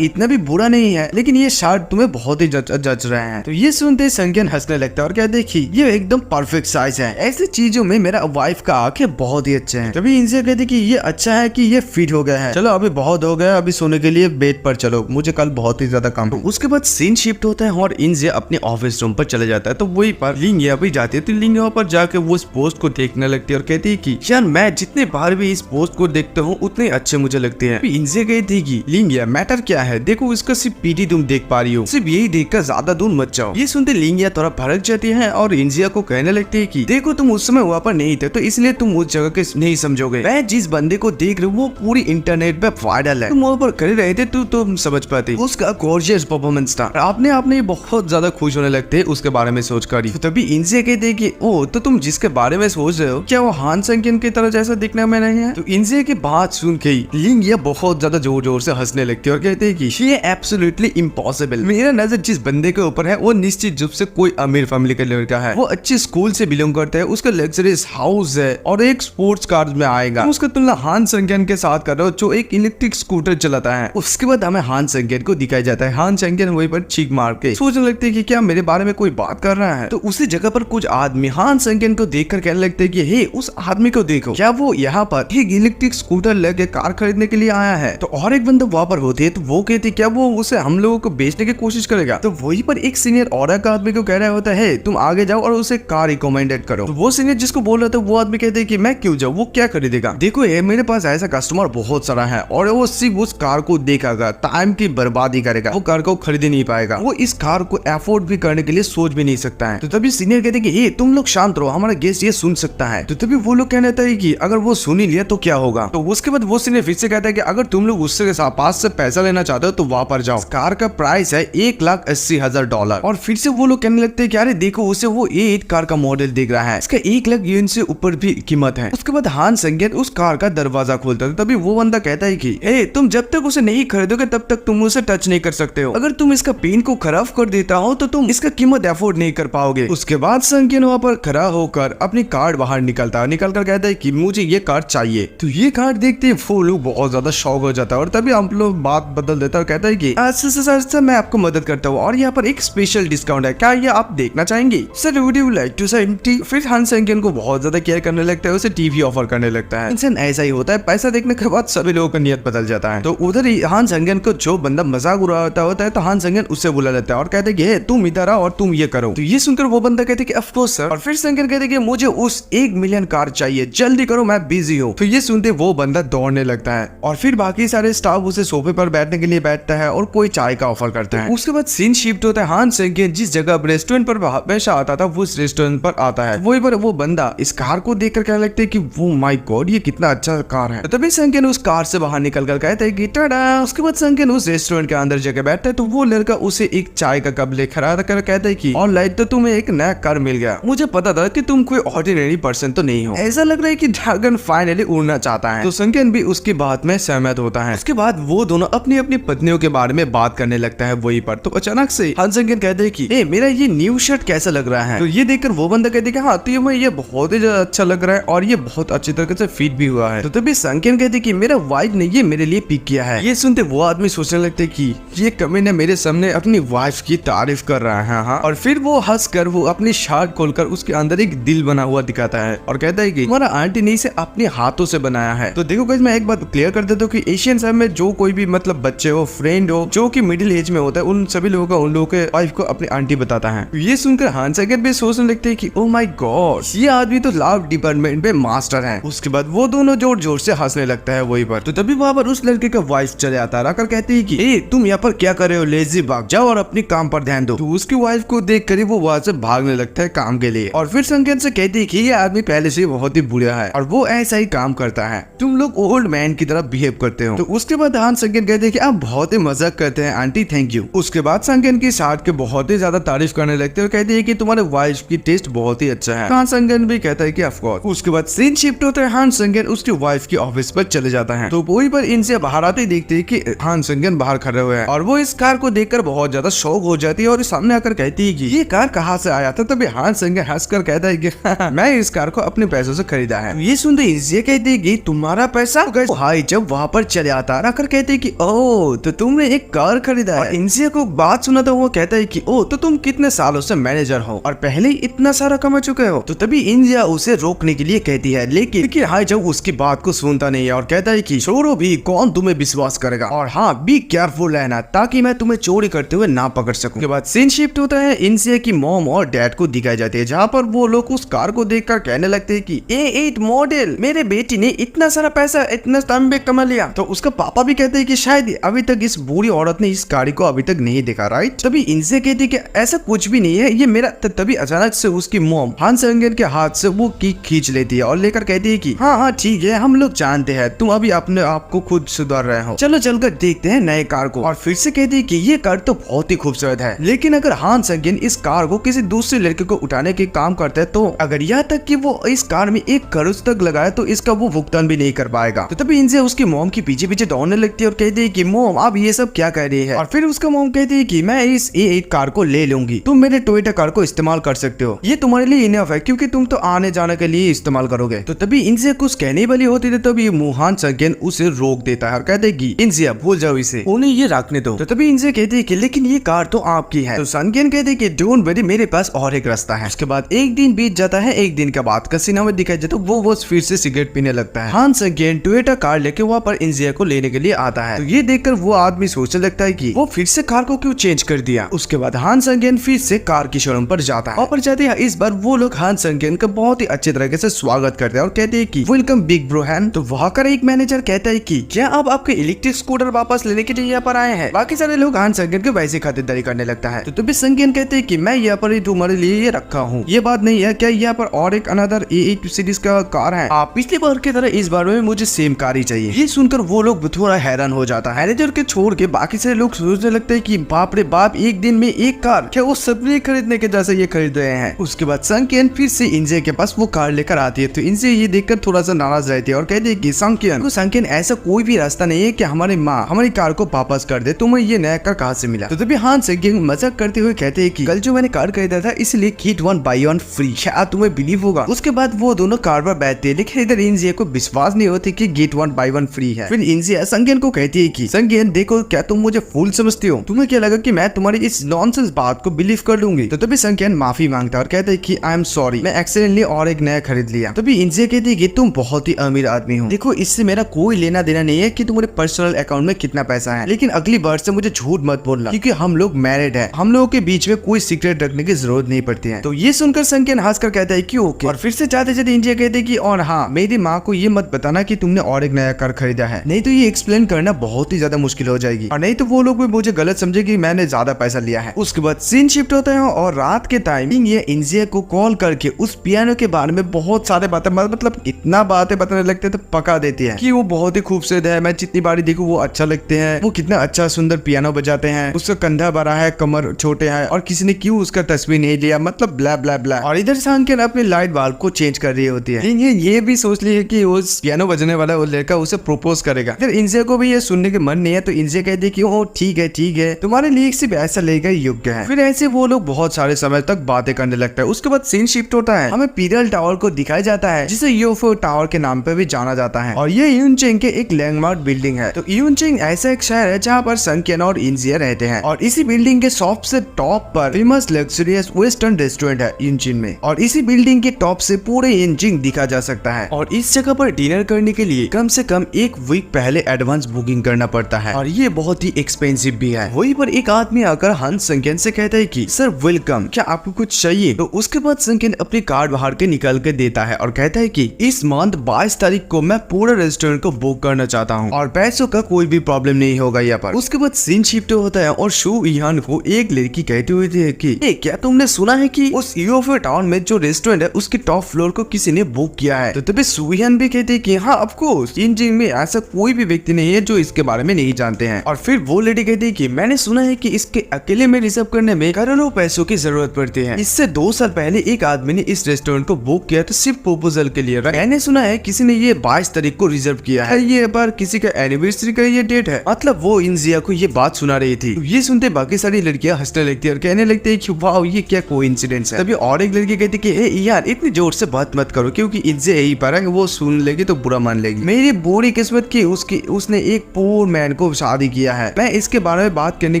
इतना भी बुरा नहीं है, लेकिन ये शर्ट तुम्हें बहुत ही जच रहा है। तो ये सुनते संकियन हंसने लगता है और कहते हैं कि ये एकदम परफेक्ट साइज है, ऐसी चीजों में मेरा वाइफ का आंखें बहुत ही अच्छे हैं। तभी इंजिया कहती है कि ये अच्छा है कि ये फिट हो गया है, चलो अभी बहुत हो गया, अभी सोने के लिए बेड पर चलो, मुझे कल बहुत ही ज्यादा काम। उसके बाद सीन शिफ्ट होता है और इंजिया अपने ऑफिस रूम पर चले जाता है। तो वही पर लिंगिया भी जाती है। तो लिंगिया पर जाके वो इस पोस्ट को देखने लगती है और कहती है कि यार मैं जितने बार भी इस पोस्ट को देखता हूँ उतने अच्छे मुझे लगते हैं। इंजिया कहती है कि लिंगिया मैटर क्या है, देखो इसका सिर्फ पीटी तुम देख पा रही हो, सिर्फ यही देखकर ज्यादा दूर मत जाओ। ये सुनते लिंगिया थोड़ा भड़क जाती है और इंजिया को कहने लगती है कि देखो तुम उस समय वहाँ पर नहीं थे तो इसलिए तुम उस जगह के नहीं समझोगे। मैं जिस बंदे को देख रही हूँ वो पूरी इंटरनेट पे वायरल है, तुम वहाँ पर कर रहे थे तो तुम समझ पाते। उसका गॉर्जियस परफॉर्मेंस था, आपने बहुत ज्यादा खुश होने लगते उसके बारे में सोचकर। तो तभी इंजिया कहते हैं कि ओ तो तुम जिसके बारे में सोच रहे हो क्या वो हान संकियन की तरह जैसा दिखने में नहीं है। तो इंजिया की बात सुन के लिंगिया बहुत ज्यादा जोर जोर से हंसने लगती है और कहते हैं कि ये एब्सोल्युटली इम्पॉसिबल, मेरा नजर जिस बंदे के ऊपर है वो निश्चित रूप से कोई अमीर फैमिली का लड़का है, वो अच्छी स्कूल से बिलोंग करता है, उसका लग्जरियस हाउस है और एक स्पोर्ट्स कार में आएगा। उसका तुलना हान संकियन के साथ बात कर रहे हो जो एक इलेक्ट्रिक स्कूटर चलाता है। उसके बाद हमें हान सेंगेन को दिखाया जाता है। हान सेंगेन वहीं पर चीख मार के सोचने लगते हैं कि क्या मेरे बारे में कोई बात कर रहा है। तो उसी जगह पर कुछ आदमी हान सेंगेन को देखकर कहने लगते हैं कि हे उस आदमी को देखो, क्या वो यहाँ पर एक इलेक्ट्रिक स्कूटर लेके कार खरीदने के लिए आया है। तो और एक बंदा वहां पर होती है, तो वो कहती है क्या वो उसे हम लोगों को बेचने की कोशिश करेगा। तो वहीं पर एक सीनियर और एक आदमी को कह रहा होता है तुम आगे जाओ और उसे कार रिकमेंडेड करो। तो वो सीनियर जिसको बोल रहा था वो आदमी कहते हैं कि मैं क्यों जाऊँ, वो क्या खरीदेगा। देखो ये मेरे पास ऐसा कस्टमर बहुत सारा है और वो सिर्फ उस कार को देखेगा, टाइम की बर्बादी करेगा, वो कार को खरीद नहीं पाएगा, वो इस कार को अफोर्ड भी करने के लिए सोच भी नहीं सकता है। तो तभी सीनियर कहते हैं कि तुम लोग शांत रहो, हमारा गेस्ट ये सुन सकता है। तो तभी वो लोग कहने लगता है कि अगर वो सुन ही लिया तो क्या होगा। तो उसके बाद वो सीनियर फिर से कहता है कि अगर तुम लोग उससे पास से पैसा लेना चाहते हो तो वहां पर जाओ, कार का प्राइस है $1,80,000। और फिर से वो लोग कहने लगते हैं कि अरे देखो उसे वो 8 कार का मॉडल दिख रहा है, इसका 1 लाख यूएन से ऊपर भी कीमत है। उसके बाद हान सेंगेन उस कार का दरवाजा खोलता है। तभी वो बंदा कहता है कि तुम जब तक उसे नहीं खरीदोगे तब तक तुम उसे टच नहीं कर सकते हो, अगर तुम इसका पिन को खराब कर देता हो तो तुम इसका कीमत अफोर्ड नहीं कर पाओगे। उसके बाद सेंगेन वहां पर खड़ा होकर अपनी कार्ड बाहर निकलता है, निकल कर कहता है कि मुझे ये कार्ड चाहिए। तो ये कार्ड देखते वो लोग बहुत ज्यादा शौक हो जाता है और तभी हम लोग बात बदल देता है, कहता है कि सर मैं आपको मदद करता हूँ और यहाँ पर एक स्पेशल डिस्काउंट है, क्या ये आप देखना चाहेंगे। Sir would you like to sign it. फिर हान सेंगेन को बहुत ज्यादा केयर करने लगता है, उसे टीवी ऑफर करने लगता है। इंसान ऐसा ही होता है, पैसा देखने के बाद सभी लोगों का नियत बदल जाता है। तो उधर ही हान सेंगेन को जो बंदा मजाक उड़ाता होता है तो हान सेंगेन उससे बुला लेता है और कहते हैं कि तुम इधर आओ और तुम ये करो। तो ये सुनकर वो बंदा कहते हैं कि ऑफ कोर्स सर। और फिर सेंगेन कहते हैं कि मुझे उस 1 मिलियन कार चाहिए, जल्दी करो मैं बिजी हूँ। तो ये सुनते वो बंदा दौड़ने लगता है और फिर बाकी सारे स्टाफ उसे सोफे पर बैठने के लिए बैठता है और कोई चाय का ऑफर करता है। उसके बाद सीन शिफ्ट होता है, हान सेंगेन जिस जगह रेस्टोरेंट पर हमेशा आता था वो उस रेस्टोरेंट पर आता है। वही पर वो बंदा इस कार को देखकर कहने लगता है कि वो माय गॉड ये कितना अच्छा कार है। तो तभी सेंगेन उस कार से बाहर निकल कर कहता है कि टाडा। उसके बाद सेंगेन उस रेस्टोरेंट के अंदर जगह बैठता है तो वो लड़का उसे एक चाय का कप ले खड़ा कर कहता है कि ऑलराइट तो तुम्हें एक नया कार मिल गया, मुझे पता था कि तुम कोई ऑर्डिनरी पर्सन तो नहीं हो, ऐसा लग रहा है कि ड्रैगन फाइनली उड़ना चाहता है। तो सेंगेन भी उसकी बात में सहमत होता है। उसके बाद वो दोनों अपनी अपनी पत्नियों के बारे में बात करने लगता है वहीं पर। तो अचानक से हान सेंगेन कहते हैं कि मेरा ये न्यू शर्ट कैसा लग रहा है। तो ये देखकर वो बंदा कहते हैं कि हाँ तो ये बहुत ही ज्यादा अच्छा लग रहा है और ये बहुत अच्छी तरह से फिट भी हुआ है। तो तभी सेंगेन कहते हैं कि मेरा वाइफ ने ये मेरे लिए पिक किया है। ये सुनते वो आदमी सोचने लगते कि ये कमीने मेरे सामने अपनी वाइफ की तारीफ कर रहा है। हाँ और फिर वो हंस कर वो अपनी शर्ट खोलकर उसके अंदर एक दिल बना हुआ दिखाता है और कहता है कि हमारा आंटी ने इसे अपने हाथों से बनाया है। तो देखो गाइस मैं एक बात क्लियर कर देता हूँ कि एशियन साइड में जो कोई भी मतलब बच्चे हो, फ्रेंड हो, जो कि मिडिल एज में होता है, उन सभी लोगों का उन लोगों के वाइफ को अपनी आंटी बताता है। ये सुनकर हान सेंगेन भी सोचने लगते हैं कि ओह माय गॉड ये आदमी तो लव डिपार्टमेंट में मास्टर है। उसके बाद वो दोनों जोर जोर से हंसने लगता है वहीं पर। तो तभी वहां पर उस लड़के का वाइफ चले आता है, आकर कहती है कि तुम यहाँ पर क्या कर रहे हो, लेजी भाग जाओ और अपने काम पर ध्यान दो। तो उसकी वाइफ को देख कर वो वहां से भागने लगता है काम के लिए और फिर सेंगेन से कहती है कि ये आदमी पहले से बहुत ही बुरा है और वो ऐसा ही काम करता है, तुम लोग ओल्ड मैन की तरह बिहेव करते हो। तो उसके बाद हान सेंगेन कहते हैं कि आप बहुत ही मजाक करते हैं आंटी, थैंक यू। उसके बाद सेंगेन की शर्ट के बहुत ही ज्यादा तारीफ करने लगते हैं और कहते हैं कि तुम्हारे वाइफ की टेस्ट बहुत ही अच्छा है। हान सेंगेन भी कहता है कि ऑफ कोर्स। उसके बाद सीन शिफ्ट होता है, हान सेंगेन उसकी वाइफ की ऑफिस पर चले जाता है। तो वही पर इनसे बाहर आते ही देखते हैं कि हान सेंगेन बाहर खड़े हुए हैं और वो इस कार को देखकर बहुत ज्यादा शौक हो जाती है और सामने आकर कहती है कि ये कार कहाँ से आया था। तभी हान सेंगेन हंसकर कहता है कि मैं इस कार को अपने पैसों से खरीदा है। ये सुनते ये कहती है कि तुम्हारा पैसा। तो हाई जब वहाँ पर चले आता है आकर कहते हैं कि ओह तो तुमने एक कार खरीदा है। इंसिया को बात सुना तो वो कहता है कि ओह तो तुम कितने सालों से मैनेजर हो और पहले ही इतना सारा कमा चुके हो। तो तभी इंसिया उसे रोकने के लिए कहती है, लेकिन हाई जब उसकी बात को सुनता नहीं है और कहता है कि छोड़ो भी, कौन तुम्हें विश्वास करेगा और हाँ बी केयरफुल रहना ताकि मैं तुम्हें चोरी करते हुए ना पकड़ सकूं। के बाद सीन शिफ्ट होता है, इंसिया की मॉम और डैड को दिखाई जाती है जहाँ पर वो लोग उस कार को देखकर कहने लगते हैं कि A8 मॉडल, मेरे बेटी ने इतना सारा पैसा इतना टाइम में कमा लिया। तो उसका पापा भी कहते हैं कि शायद अभी तक इस बूढ़ी औरत ने इस गाड़ी को अभी तक नहीं देखा, राइट। तभी इंसिया कहती है कि ऐसा कुछ भी नहीं है, ये मेरा। तभी अचानक से उसकी मॉम हान सेंगेन के हाथ से वो की खींच लेती है और लेकर कहती है कि हाँ हाँ ठीक है, हम लोग जानते हैं तुम अभी अपने आप को खुद सुधार रहे हो, चलो चलकर देखते हैं नए कार को। और फिर से कहती है कि ये कार तो बहुत ही खूबसूरत है, लेकिन अगर हान सेंगेन इस कार को किसी दूसरे लड़के को उठाने के काम करता है तो अगर यहाँ तक कि वो इस कार में 1 करोड़ तक लगाए तो इसका वो भुगतान भी नहीं कर पाएगा। तो तभी इनसे उसकी मॉम की पीछे पीछे दौड़ने लगती है और कहती है कि मॉम आप ये सब क्या कह रही है। और फिर उसका मॉम कहती है कि मैं इस A8 कार को ले लूंगी, तुम मेरे टोयोटा कार को इस्तेमाल कर सकते हो, ये तुम्हारे लिए इनफ है क्योंकि तुम तो आने जाने के लिए इस्तेमाल करोगे। तो तभी इनसे कुछ कहने वाली होती थी तभी हान हान संगेन उसे रोक देता है और कहते हैं कि इंजिया भूल जाओ इसे, उन्हें ये रखने दो। तो तभी इंजिया कहती है कि लेकिन ये कार तो आपकी है। तो संगेन कहते हैं कि डोंट वरी, मेरे पास और एक रास्ता है। उसके बाद एक दिन बीत जाता है। एक दिन के बाद कसिनो में दिखाई जाता है वो फिर से सिगरेट पीने लगता है। हान संगेन टोयोटा कार लेके वहाँ पर इंजिया को लेने के लिए आता है। तो ये देखकर वो आदमी सोचने लगता है कि वो फिर से कार को क्यों चेंज कर दिया। उसके बाद हान संगेन फिर से कार की शोरूम पर जाता है। वहाँ पर जाते हैं इस बार वो लोग हान संगेन का बहुत ही अच्छे तरीके से स्वागत करते हैं और कहते हैं कि वेलकम बिग ब्रो हैन। तो वहाँ का एक मैनेजर कहता है कि क्या आप आपके इलेक्ट्रिक स्कूटर वापस लेने के लिए यहाँ पर आए हैं। बाकी सारे लोग हान संगेन के वैसे खातिरदारी करने लगता है। तो तभी संगेन कहते हैं कि मैं यहाँ पर ही तुम्हारे लिए ये रखा हूँ, ये बात नहीं है क्या यहाँ पर और एक अनदर A8 सीरीज का कार है। आप पिछली बार की तरह इस बार में मुझे सेम कार ही चाहिए। ये सुनकर वो लोग थोड़ा हैरान हो जाता है। मैनेजर के छोड़ के बाकी सारे लोग सोचने लगते हैं कि बाप रे बाप, एक दिन में एक कार, क्या वो सबने खरीदने के जैसे ये खरीद रहे हैं। उसके बाद संगेन फिर से इंजे के पास वो कार लेकर आती है। तो इंजे ये देखकर थोड़ा सा नाराज रहती है और कहती है कि संगेन ऐसा कोई भी रास्ता नहीं है कि हमारी माँ हमारी कार को वापस कर दे, तुम्हें ये नया कार कहाँ से मिला। तो तभी हान संगेन मजाक करते हुए कहते हैं कि कल जो मैंने कार खरीदा था इसलिए गेट 1 बाय 1 फ्री, क्या तुम्हें बिलीव होगा। उसके बाद वो दोनों कार पर बैठते हैं, लेकिन इधर इंजिया को विश्वास नहीं होती कि गेट 1 बाय 1 फ्री है। फिर इंजिया संगेन को कहती है कि संगेन देखो, क्या तुम मुझे फूल समझते हो, तुम्हें क्या लगा कि मैं तुम्हारी इस नॉनसेंस बात को बिलीव कर लूंगी। तो तभी संगेन माफी मांगता है और कहता है कि आई एम सॉरी, मैं एक्सीडेंटली और एक नया खरीद लिया। तभी इंजिया कहती है कि तुम बहुत ही अमीर आदमी हो, देखो इससे मेरा कोई लेना देना नहीं है कि तुम्हारे पर्सनल अकाउंट में कितना पैसा है, लेकिन अगली बार से मुझे झूठ मत बोलना क्योंकि हम लोग मैरिड है, हम लोगों के बीच में कोई सीक्रेट रखने की जरूरत नहीं पड़ती है। तो ये सुनकर संगेन हंसकर कहता है कि ओके। और फिर से जाते जाते इंजिया कहते हैं कि और हाँ, मेरी माँ को ये मत बताना कि तुमने और एक नया कार खरीदा है, नहीं तो ये एक्सप्लेन करना बहुत ही ज्यादा मुश्किल हो जाएगी, और नहीं तो वो लोग भी मुझे गलत समझे कि मैंने ज्यादा पैसा लिया है। उसके बाद सीन शिफ्ट होता है और रात के टाइम ये इंजिया को कॉल करके उस पियानो के बारे में बहुत सारे बातें, मतलब इतना बातें बताने लगते तो पका देती है कि वो बहुत ही खूबसूरत है, मैं जितनी बारी देखूं वो अच्छा लगते हैं, वो कितना अच्छा सुंदर पियानो बजाते हैं, उसका कंधा बड़ा है, कमर छोटे है, और किसी ने क्यों उसका तस्वीर नहीं लिया, मतलब ब्ला ब्ला ब्ला। और इधर संगेन अपने लाइट बल्ब को चेंज कर रही होती है। ये भी सोच ली है कि उस पियानो बजने वाला वो लड़का उसे प्रपोज करेगा। फिर इंजिया को भी ये सुनने के मन नहीं है, तो इंजिया कहती है कि ओ ठीक है, तुम्हारे लिए सिर्फ ऐसा लेगा योग्य है। फिर ऐसे वो लोग बहुत सारे समय तक बातें करने लगता है। उसके बाद सीन शिफ्ट होता है, हमें पीरियल टावर को दिखाया जाता है जिसे यूएफओ टावर के नाम पे भी जाना जाता है, और ये यूनचेंग के एक लैंडमार्क बिल्डिंग है। तो यूनचेंग ऐसा एक शहर है जहाँ पर संगेन और इंजिया रहते हैं, और इसी बिल्डिंग के सबसे टॉप पर फेमस लग्जरियस वेस्टर्न रेस्टोरेंट है यूनचेंग में, और इसी बिल्डिंग के टॉप से पूरे यूनचेंग दिखा जा सकता है। और इस जगह पर डिनर करने के लिए कम से कम एक वीक पहले एडवांस बुकिंग करना पड़ता है, और ये बहुत ही एक्सपेंसिव भी है। वहीं पर एक आदमी आकर हान संगेन से कहता है कि सर वेलकम, क्या आपको कुछ चाहिए। तो उसके बाद संगेन अपनी कार्ड बाहर के निकाल के देता है और कहता है कि इस मंथ 22 तारीख को मैं पूरा रेस्टोरेंट को बुक करना चाहता हूँ, और पैसों का कोई भी प्रॉब्लम नहीं होगा यहाँ पर। उसके बाद सीन शिफ्ट होता है और शू इहान को एक लड़की कहती हुई थी कि क्या तुमने सुना है कि उस यूएफओ टाउन में जो रेस्टोरेंट है उसके टॉप फ्लोर को किसी ने बुक किया है। तो तभी शू इहान भी कहती है कि हाँ ऑफ कोर्स, यूनचेंग में ऐसा कोई भी व्यक्ति नहीं है जो इसके बारे में नहीं जानते हैं। और फिर वो लेडी कहती है कि मैंने सुना है कि इसके अकेले में रिजर्व करने में करोड़ों पैसों की जरूरत पड़ती है। इससे 2 साल पहले एक आदमी ने इस रेस्टोरेंट को बुक किया तो सिर्फ प्रपोजल के लिए। मैंने सुना है किसी ने ये 22 तारीख को रिजर्व किया है, ये बार किसी का एनिवर्सरी का ये डेट है। मतलब वो इंजिया को ये बात सुना रही थी। ये सुनते बाकी सारी लड़कियां हंसने लगती है और कहने लगती है कि वाह ये क्या कोइंसिडेंस है। तभी और एक लड़की कहती कि हे यार इतनी जोर से बात मत करो, क्योंकि इंजिया यही पर है, वो सुन लेगी तो बुरा मान लेगी। मेरी बुरी किस्मत की उसने एक पोर मैन को शादी किया है, मैं इसके बारे में बात करने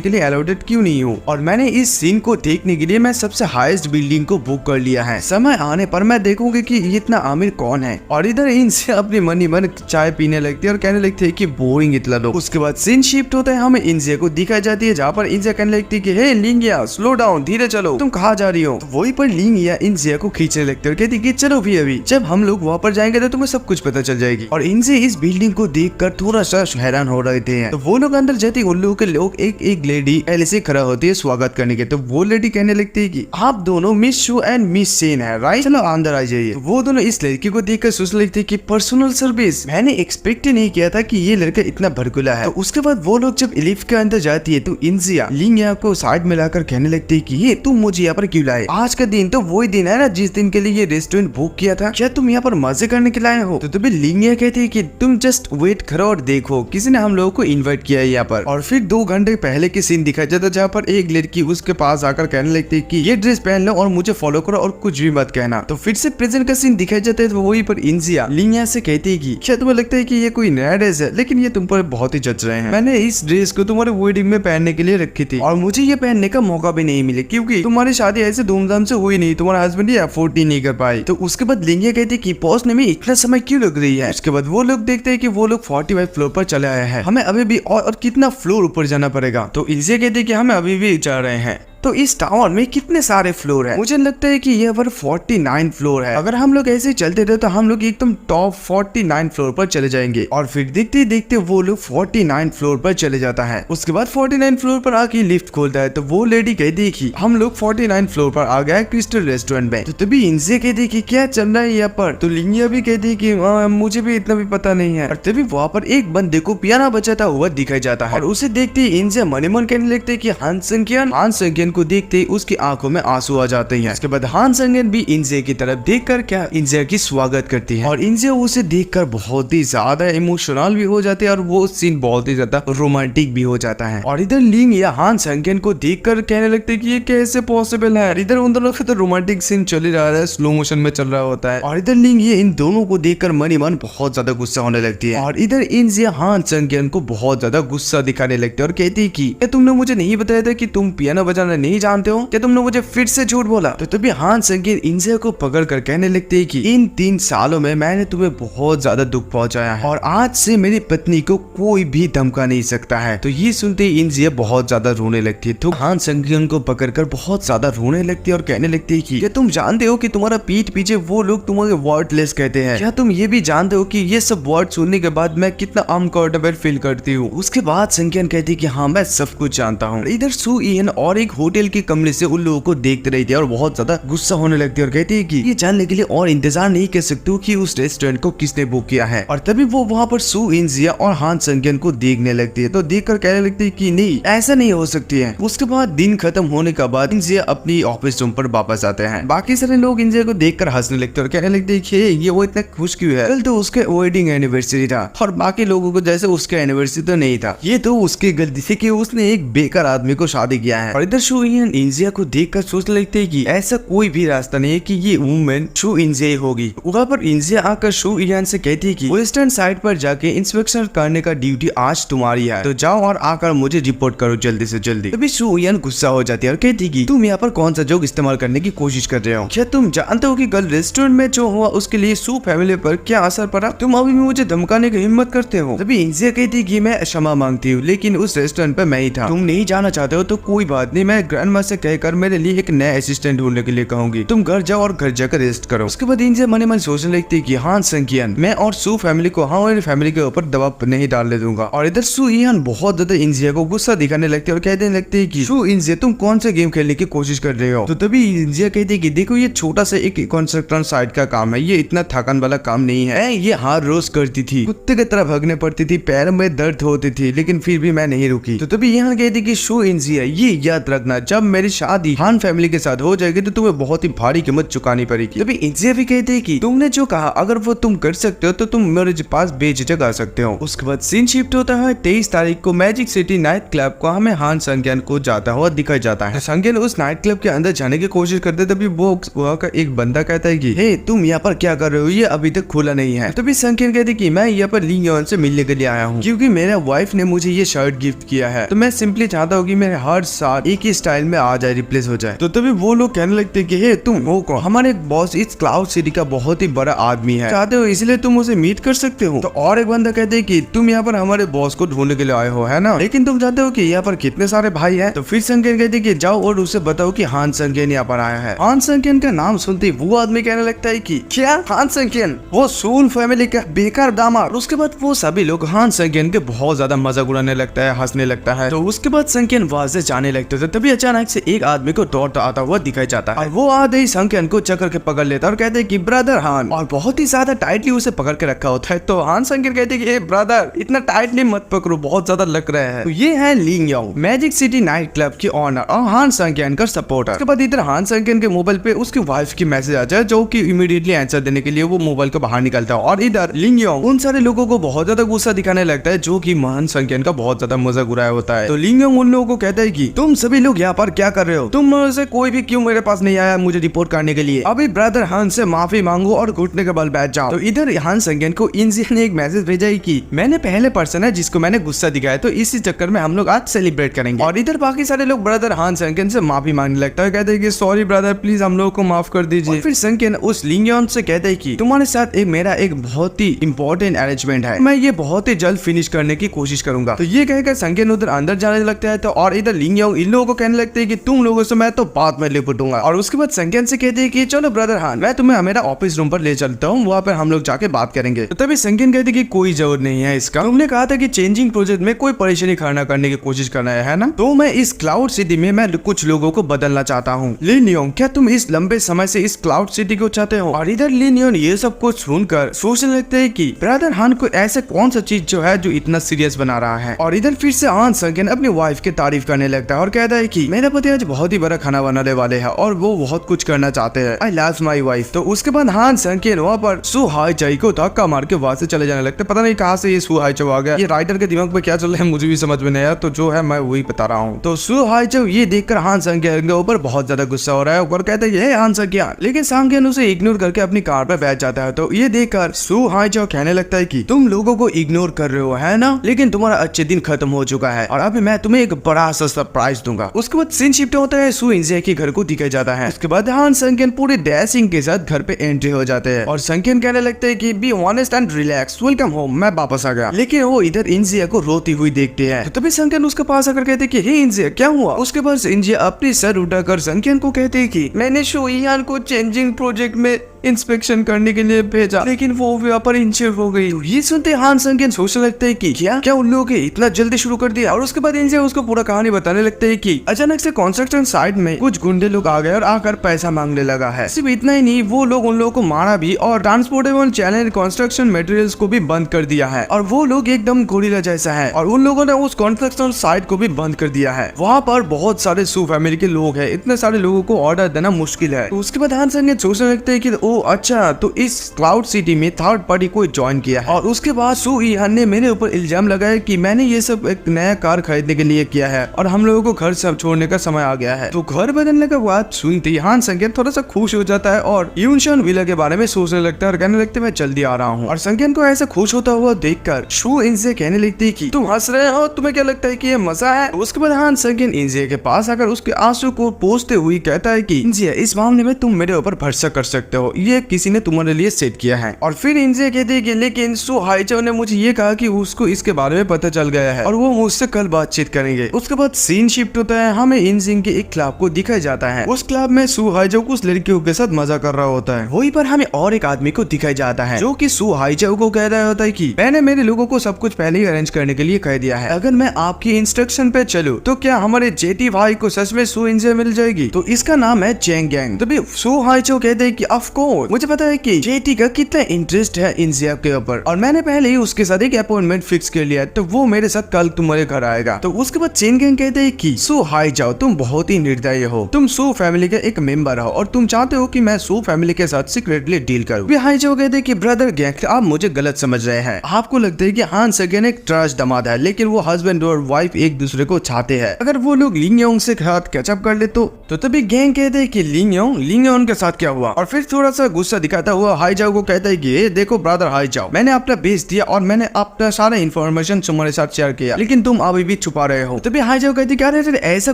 के लिए अलाउडेड क्यों नहीं हूँ, और मैंने इस सीन को देखने के लिए मैं सबसे हाईएस्ट बिल्डिंग को बुक कर लिया है। समय आने पर मैं देखूंगी कि ये इतना अमीर कौन है। और इधर इनसे अपनी मनी मन चाय पीने लगती है और कहने लगती है कि बोरिंग इतना लोग। उसके बाद सीन शिफ्ट होता है, हमें इंजिया को दिखाई जाती है जहाँ पर इंजिया कहने लगती है कि हे लिंगिया स्लो डाउन, धीरे चलो, तुम कहाँ जा रही हो। तो वही पर लिंगिया इंजिया को खींचने लगती है और कहती है कि चलो भी अभी जब हम लोग वहाँ पर जाएंगे तो तुम्हें सब कुछ पता चल जाएगी। और इंजिया इस बिल्डिंग को देखकर थोड़ा सा हैरान हो रहे थे। तो वो लोग अंदर जाते ही उन लोगों के लोग एक लेडी पहले से खड़ा होती है स्वागत करने के। तो वो लेडी कहने लगती है कि आप दोनों miss shoe and miss Sen है राइट, चलो अंदर आ जाइए। तो वो दोनों इस लड़की को देखकर सोचने लगते हैं कि पर्सनल सर्विस, मैंने एक्सपेक्ट ही नहीं किया था कि ये लड़का इतना भड़कुला है। तो उसके बाद वो लोग जब लिफ्ट के अंदर जाती है तो इंजिया लिंगिया को साइड में लाकर कहने लगती है कि ये तुम मुझे यहाँ पर क्यों लाए, आज का दिन तो वही दिन है ना जिस दिन के लिए ये रेस्टोरेंट बुक किया था, क्या तुम यहाँ पर मजे करने के लाए हो। तो तभी लिंगिया कहती है कि तुम जस्ट वेट करो और देखो, किसी ने हम लोगों को इन्वाइट किया है यहाँ पर। और फिर 2 घंटे पहले की सीन दिखाया जाता है जहाँ पर एक लड़की उसके पास आकर कहने लगती है कि ये ड्रेस पहन लो और मुझे फॉलो करो और कुछ भी मत कहना। तो फिर से प्रेजेंट का सीन दिखाया जाता है, तो वही पर इंजिया लिंगिया से कहती है कि क्या तुम्हें लगता है कि ये कोई नया ड्रेस है, लेकिन ये तुम पर बहुत ही जच रहे हैं। मैंने इस ड्रेस को तुम्हारे वेडिंग में पहनने के लिए रखी थी और मुझे ये पहनने का मौका भी नहीं मिले क्योंकि तुम्हारी शादी ऐसे धूमधाम से हुई नहीं, तुम्हारा हस्बैंड ये अफोर्ड नहीं कर पाई। तो उसके बाद लिंगिया कहती कि पहुंचने में इतना समय क्यों लग रही है। उसके बाद वो लोग देखते हैं कि वो लोग 45 फ्लोर पर चले आए हैं, हमें अभी भी और कितना फ्लोर ऊपर जाना पड़ेगा। तो इनसे कहते हैं कि हमें अभी भी जा रहे हैं। तो इस टावर में कितने सारे फ्लोर है, मुझे लगता है कि ये पर 49 फ्लोर है। अगर हम लोग ऐसे चलते रहे तो हम लोग एकदम टॉप 49 फ्लोर पर चले जाएंगे। और फिर देखते देखते वो लोग 49 फ्लोर पर चले जाता है। उसके बाद 49 फ्लोर पर आके लिफ्ट खोलता है तो वो लेडी कहती कि हम लोग 49 फ्लोर पर आ गए क्रिस्टल रेस्टोरेंट में। तो तभी इनसे कहती कि क्या चल रहा है यहाँ पर। तो लिंगिया भी कहती कि मुझे भी इतना भी पता नहीं है। और तभी वहाँ पर एक बंदे को पियानो बजाता हुआ दिखाई जाता है और उसे देखते ही इनसे मन ही मन कहने लगते कि हान संगियन को देखते ही उसकी आंखों में आंसू आ जाते हैं। उसके बाद हान संगियन भी इंजे की तरफ देखकर क्या इंजे की स्वागत करती है और इंजे उसे देखकर बहुत ही ज्यादा इमोशनल भी हो जाते हैं और वो सीन बहुत ही ज्यादा रोमांटिक भी हो जाता है। और इधर लिंग या हान संगियन को देखकर कहने लगते हैं कि ये कैसे पॉसिबल है। इधर उन दोनों का तो रोमांटिक सीन चल ही रहा है, स्लो मोशन में चल रहा होता है। और इधर लिंग ये इन दोनों को देखकर मन ही मन बहुत ज्यादा गुस्सा होने लगती है। और इधर इंजे हान संगियन को बहुत ज्यादा गुस्सा दिखाने लगते हैं और कहती है कि तुमने मुझे नहीं बताया था कि तुम पियानो बजाना नहीं जानते हो, क्या तुमने मुझे फिर से झूठ बोला। तो तभी हान संगियन इंजे को पकड़ कर कहने लगते हैं कि इन 3 सालों में मैंने तुम्हें बहुत ज्यादा दुख पहुंचाया है और आज से मेरी पत्नी को कोई भी धमका नहीं सकता है। तो ये सुनते ही इंजे बहुत ज्यादा रोने लगती है। तो हान संगियन को पकड़कर बहुत ज्यादा रोने लगती है और कहने लगती है कि क्या तुम जानते हो कि तुम्हारा पीठ पीछे वो लोग तुम्हें वर्डलेस कहते हैं। क्या तुम ये भी जानते हो कि ये सब वर्ड सुनने के बाद मैं कितना अनकंफर्टेबल फील करती हूँ। उसके बाद संगियन कहती है कि हाँ मैं सब कुछ जानता हूँ। इधर सू इन और एक होटल के कमरे से उन लोगों को देखते रही थी और बहुत ज्यादा गुस्सा होने लगती है और कहती है कि ये जानने के लिए और इंतजार नहीं कर सकती हूँ कि उस रेस्टोरेंट को किसने बुक किया है। और तभी वो वहाँ पर सू इंजिया और हान संगियन को देखने लगती है तो देखकर कहने लगती है कि नहीं ऐसा नहीं हो सकती है। उसके बाद दिन खत्म होने के बाद इंजिया अपनी ऑफिस रूम पर वापस आते हैं। बाकी सारे लोग इंजिया को देखकर हंसने लगते हैं और कहने लगते हैं कि ये वो इतना खुश क्यों है, कल तो उसके वेडिंग एनिवर्सरी था और बाकी लोगों को जैसे उसका एनिवर्सरी तो नहीं था। ये तो उसकी गलती थी कि उसने एक बेकार आदमी को शादी किया है। और इधर शू इन इंजिया को देखकर सोचने लगते हैं कि ऐसा कोई भी रास्ता नहीं है कि ये वुमेन शू इंजिया होगी। वहाँ पर इंजिया आकर शू इन से कहती है कि वेस्टर्न साइड पर जाके इंस्पेक्शन करने का ड्यूटी आज तुम्हारी है, तो जाओ और आकर मुझे रिपोर्ट करो जल्दी से जल्दी। तभी शू इन गुस्सा हो जाती है और कहती है कि तुम यहाँ पर कौन सा जोक इस्तेमाल करने की कोशिश कर रहे हो। क्या तुम जानते हो कि कल रेस्टोरेंट में जो हुआ उसके लिए शू फैमिली पर क्या असर पड़ा। तुम अभी भी मुझे धमकाने की हिम्मत करते हो। तभी इंजिया कहती है कि मैं क्षमा मांगती हूँ लेकिन उस रेस्टोरेंट पर मैं ही था। तुम नहीं जाना चाहते हो तो कोई बात नहीं, मैं ग्रैंड माँ से कहकर मेरे लिए एक नया असिस्टेंट ढूंढने के लिए कहूंगी। तुम घर जाओ और घर जाकर रेस्ट करो। उसके बाद इंजिया मन ही मन सोचने लगती है कि हान संगियन मैं और सू फैमिली को हमारी फैमिली के ऊपर दबाव नहीं डालने दूंगा। और इधर सू इन बहुत ज्यादा इंजिया को गुस्सा दिखाने लगती है और कहने लगती है कि सू इंजिया तुम कौन सा गेम खेलने की कोशिश कर रहे हो। तो तभी इंजिया कहती है कि देखो ये छोटा सा एक कंस्ट्रक्शन साइट का काम है, ये इतना थकान वाला काम नहीं है। ये हर रोज करती थी, कुत्ते की तरह भागने पड़ती थी, पैर में दर्द होती थी लेकिन फिर भी मैं नहीं रुकी। तो तभी यहाँ कहती कि शू इंजिया ये याद रखना जब मेरी शादी हान फैमिली के साथ हो जाएगी तो तुम्हें बहुत ही भारी कीमत चुकानी पड़ेगी। तभी इंजिया भी कहती है कि तुमने जो कहा अगर वो तुम कर सकते हो तो तुम मेरे पास बेझिझक आ सकते हो। उसके बाद सीन शिफ्ट होता है 23 तारीख को मैजिक सिटी नाइट क्लब को हमें हान संगियन को जाता हुआ दिखाई जाता है। संगियन उस नाइट क्लब के अंदर जाने की कोशिश करते तभी वो वहाँ का एक बंदा कहता है कि हे तुम यहाँ पर क्या कर रहे हो, ये अभी तक खुला नहीं है। तभी संगियन कहती कि मैं यहाँ पर लिंग से मिलने के लिए आया हूँ क्योंकि मेरा वाइफ ने मुझे ये शर्ट गिफ्ट किया है, तो मैं सिंपली चाहता हूँ कि मेरे हर साल एक ही स्टाइल में आ जाए, रिप्लेस हो जाए। तो तभी वो लोग कहने लगते हैं कि हे तुम हो कौन। हमारे बॉस इस क्लाउड सिटी का बहुत ही बड़ा आदमी है, चाहते हो इसलिए तुम उसे मीट कर सकते हो। तो और एक बंदा कहते हैं कि तुम यहाँ पर हमारे बॉस को ढूंढने के लिए आए हो है ना, लेकिन तुम जानते हो कि यहाँ पर कितने सारे भाई हैं। तो फिर संगियन कहते हैं कि जाओ और उसे बताओ कि हान संगियन यहाँ पर आया है। हान संगियन का नाम सुनते वो आदमी कहने लगता है कि क्या हान संगियन वो सून फैमिली का बेकार दामाद। उसके बाद वो सभी लोग हान संगियन के बहुत ज्यादा मजाक उड़ाने लगता है, हंसने लगता है। तो उसके बाद संगियन वहां से जाने लगते थे तभी अचानक से एक आदमी को दौड़ता आता हुआ दिखाई जाता है। वो आते ही संगियन को चक्कर के पकड़ लेता है और कहते हैं कि ब्रदर हान, और बहुत ही ज्यादा टाइटली उसे पकड़ के रखा होता है। तो हान संगियन कहते हैं कि ब्रदर इतना टाइटली मत पकड़ो, बहुत ज्यादा लग रहा है। तो ये है लिंग याओ मैजिक सिटी नाइट क्लब के ऑनर और हान संगियन का सपोर्टर। उसके बाद इधर हान संगियन के मोबाइल पे उसकी वाइफ की मैसेज आ जाए जो कि इमीडिएटली आंसर देने के लिए वो मोबाइल को बाहर निकलता है। और इधर लिंग याओ उन सारे लोगों को बहुत ज्यादा गुस्सा दिखाने लगता है जो कि हान संगियन का बहुत ज्यादा मजाक उड़ाया होता है। तो लिंग याओ उन लोगों को कहता है कि तुम सभी लोग यहाँ पर क्या कर रहे हो? तुम में से कोई भी क्यों मेरे पास नहीं आया मुझे रिपोर्ट करने के लिए? अभी ब्रदर हांस से माफी मांगो और घुटने के बल बैठ जाओ। तो इधर हांस संगेन को इंजिया ने एक मैसेज भेजा है कि मैंने पहले पर्सन है जिसको मैंने गुस्सा दिखाया, तो इसी चक्कर में हम लोग आज सेलिब्रेट करेंगे। और इधर बाकी सारे लोग ब्रदर हांस संगेन से माफी मांगने लगता है, कहते हैं कि सॉरी ब्रदर प्लीज हम लोग को माफ कर दीजिए। फिर संगेन उस लिंगियन से कहते हैं कि तुम्हारे साथ मेरा एक बहुत ही इंपॉर्टेंट अरेंजमेंट है, मैं ये बहुत ही जल्द फिनिश करने की कोशिश करूंगा। तो ये कहकर संगेन उधर अंदर जाने लगता है, तो और इधर लिंगियन इन लोगों को कहने लगते हैं कि तुम लोगों से मैं तो बात में लिपटूंगा। और उसके बाद संगेन से कहते हैं कि चलो ब्रदर हान मैं तुम्हें मेरा ऑफिस रूम पर ले चलता हूँ, वहाँ पर हम लोग जाके बात करेंगे। तो तभी संगेन कहते कि कोई जरूरत नहीं है इसका, तुमने कहा था कि चेंजिंग प्रोजेक्ट में कोई परेशानी खड़ा करने की कोशिश करना है ना, तो मैं इस क्लाउड सिटी में मैं कुछ लोगों को बदलना चाहता हूँ। लिनियोन क्या तुम इस लंबे समय से इस क्लाउड सिटी को चाहते हो? और इधर लिनियोन ये सब कुछ सुनकर सोचने लगते है कि ब्रदर हान को ऐसे कौन सा चीज जो है जो इतना सीरियस बना रहा है। और इधर फिर से हान संगेन अपनी वाइफ की तारीफ करने लगता है और कहता है कि मेरा पति आज बहुत ही बड़ा खाना बनाने वाले हैं और वो बहुत कुछ करना चाहते हैं, आई लव माई वाइफ। तो उसके बाद हान संगेन वहाँ पर सु हाई चाई को धक्का मार के वहां से चले जाने लगते, पता नहीं कहाँ से ये सु हाई चाई आ गया, ये राइटर के दिमाग में क्या चल रहा है मुझे भी समझ में नहीं आया, तो जो है मैं वही बता रहा हूँ। तो सु हाई चाई ये देखकर हान संगेन के ऊपर बहुत ज्यादा गुस्सा हो रहा है और कहते हैं हान संगेन, लेकिन संगेन उसे इग्नोर करके अपनी कार पर बैठ जाता है। तो ये देखकर सु हाई चाई कहने लगता है कि तुम लोगों को इग्नोर कर रहे हो है ना, लेकिन तुम्हारा अच्छे दिन खत्म हो चुका है और अभी मैं तुम्हें एक बड़ा सा सरप्राइज दूंगा। उसके बाद सीन शिफ्ट होता है, सु इंजिया के घर को दिखाया जाता है। उसके बाद हान संगेन पूरे डैशिंग के साथ घर पे एंट्री हो जाते हैं और संगेन कहने लगते हैं कि be honest and relax, welcome home, मैं वापस आ गया। लेकिन वो इधर इंजिया को रोती हुई देखते हैं, तो तभी संगेन उसके पास आकर कहते हैं कि हे इंजिया क्या हुआ? उसके बाद इंजिया अपनी सर उठाकर संगेन को कहते हैं कि मैंने शो ईहान को चेंजिंग प्रोजेक्ट में इंस्पेक्शन करने के लिए भेजा, लेकिन वो वहाँ पर इंजर्ड हो गई। तो ये सुनते हान संगेन सोचने लगते हैं कि क्या उन लोगों के इतना जल्दी शुरू कर दिया। और उसके बाद इंजिया उसको पूरा कहानी बताने लगते हैं कि अचानक से कंस्ट्रक्शन साइट में कुछ गुंडे लोग आ गए और आकर पैसा मांगने लगा है। सिर्फ इतना ही नहीं, वो लोग उन लोगों को मारा भी और ट्रांसपोर्टेबल चैनल कंस्ट्रक्शन मटेरियल्स को भी बंद कर दिया है और वो लोग एकदम गोरिल्ला जैसा है और उन लोगों ने उस कंस्ट्रक्शन साइट को भी बंद कर दिया है। वहाँ पर बहुत सारे सु फैमिली के लोग हैं, इतने सारे लोगों को ऑर्डर देना मुश्किल है। तो उसके बाद हान संगेन सोचने लगते हैं कि ओ अच्छा, तो इस क्लाउड सिटी में थर्ड पार्टी को ज्वाइन किया है। और उसके बाद सु ईहान ने मेरे ऊपर इल्जाम लगाया कि मैंने ये सब एक नया कार खरीदने के लिए किया है और हम लोगों को घर सब छोड़ने का समय आ गया है। तो घर बदलने का बात सुनते ही हान संगेन थोड़ा सा खुश हो जाता है और यूनशन विला के बारे में सोचने लगता है और कहने लगते मैं जल्दी आ रहा हूँ। और संगेन को ऐसा खुश होता हुआ देखकर शु इनसे कहने लगती है कि तुम हंस रहे हो, तुम्हें क्या लगता है कि ये मजा है? उसके बाद हान संगेन इंजिया के पास आकर उसके आंसू को पोंछते हुए कहता है कि इंजिया इस मामले में तुम मेरे ऊपर भरोसा कर सकते हो, ये किसी ने तुम्हारे लिए सेट किया है। और फिर इंजिया कहती है कि लेकिन सु हाईचाओ ने मुझे ये कहा कि उसको इसके बारे में पता चल गया है और वो मुझसे कल बातचीत करेंगे। उसके बाद सीन शिफ्ट होता है, हमें इंजिन के एक क्लब को दिखाया जाता है। उस क्लब में सु हाईचाओ कुछ लड़कियों के साथ मजा कर रहा होता है। वहीं पर हमें और एक आदमी को दिखाया जाता है जो कि सु हाईचाओ को कह रहा होता है कि मैंने मेरे लोगों को सब कुछ पहले ही अरेंज करने के लिए कह दिया है, अगर मैं आपकी इंस्ट्रक्शन पे चलूं तो क्या हमारे जेटी भाई को सच में सु इंजिया मिल जाएगी? तो इसका नाम है चेंग गैंग। तभी सु हाईचाओ कहते हैं कि ऑफ कोर्स मुझे पता है कि जेटी का कितना इंटरेस्ट है इंजिया के ऊपर और मैंने पहले ही उसके साथ एक अपॉइंटमेंट फिक्स कर लिया है, तो वो मेरे साथ कल तुम्हारे घर आएगा। तो उसके बाद चेंग गैंग कहते हैं कि सु हाईचाओ तुम बहुत ही निर्दयी हो, तुम सु फैमिली के एक मेंबर हो और तुम चाहते हो कि मैं सु फैमिली के साथ सीक्रेटली डील करूं। हाईचाओ कहते हैं कि ब्रदर गैंग आप मुझे गलत समझ रहे हैं, आपको लगता है कि हान संगेन एक ट्रस्ट दमाद है, लेकिन वो हस्बैंड और वाइफ एक दूसरे को चाहते हैं। अगर वो लोग लिंगयोंग से साथ कैचअप कर ले तो तभी गैंग कहते हैं कि लिंगयोंग के साथ क्या हुआ? और फिर थोड़ा सा गुस्सा दिखाता हुआ हाईचाओ को कहता है कि देखो ब्रदर हाईचाओ, मैंने अपना भेज दिया और मैंने अपना सारा इन्फॉर्मेशन तुम्हारे साथ शेयर किया, लेकिन तुम अभी भी छुपा रहे हो। तभी हाईचाओ कहती है ऐसा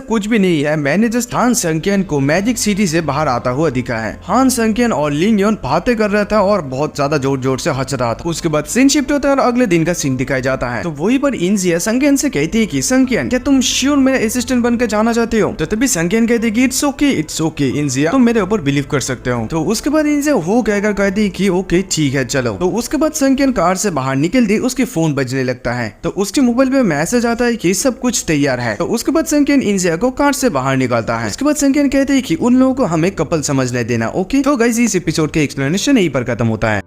कुछ भी नहीं है, मैंने जस्ट हान संगेन को मैजिक सिटी से बाहर आता हुआ दिखा है। हान संगेन और लिंगयोन बातें कर रहा था और बहुत ज्यादा जोर जोर से हंस रहा था। उसके बाद सीन शिफ्ट होता है और अगले दिन का सीन दिखाया जाता है। तो वही पर इंजिया संगेन से कहती है कि संगेन क्या तुम श्योर मेरे असिस्टेंट बनकर जाना चाहते हो? तो तभी संगेन कहती है कि इट्स ओके इंजिया, तुम मेरे ऊपर बिलीव कर सकते हो। तो उसके बाद इंजिया हो कहकर कहती है कि ओके ठीक है चलो। तो उसके बाद संगेन कार से बाहर निकलती उसके फोन बजने लगता है, तो उसके मोबाइल पे मैसेज आता है कि सब कुछ तैयार है। तो उसके बाद संगेन इंजिया को कार से बाहर निकालता है। उसके बाद संगेन कहते हैं कि उन लोगों को हमें कपल समझने देना। ओके तो गाइस इस एपिसोड के एक्सप्लेनेशन यहीं पर खत्म होता है।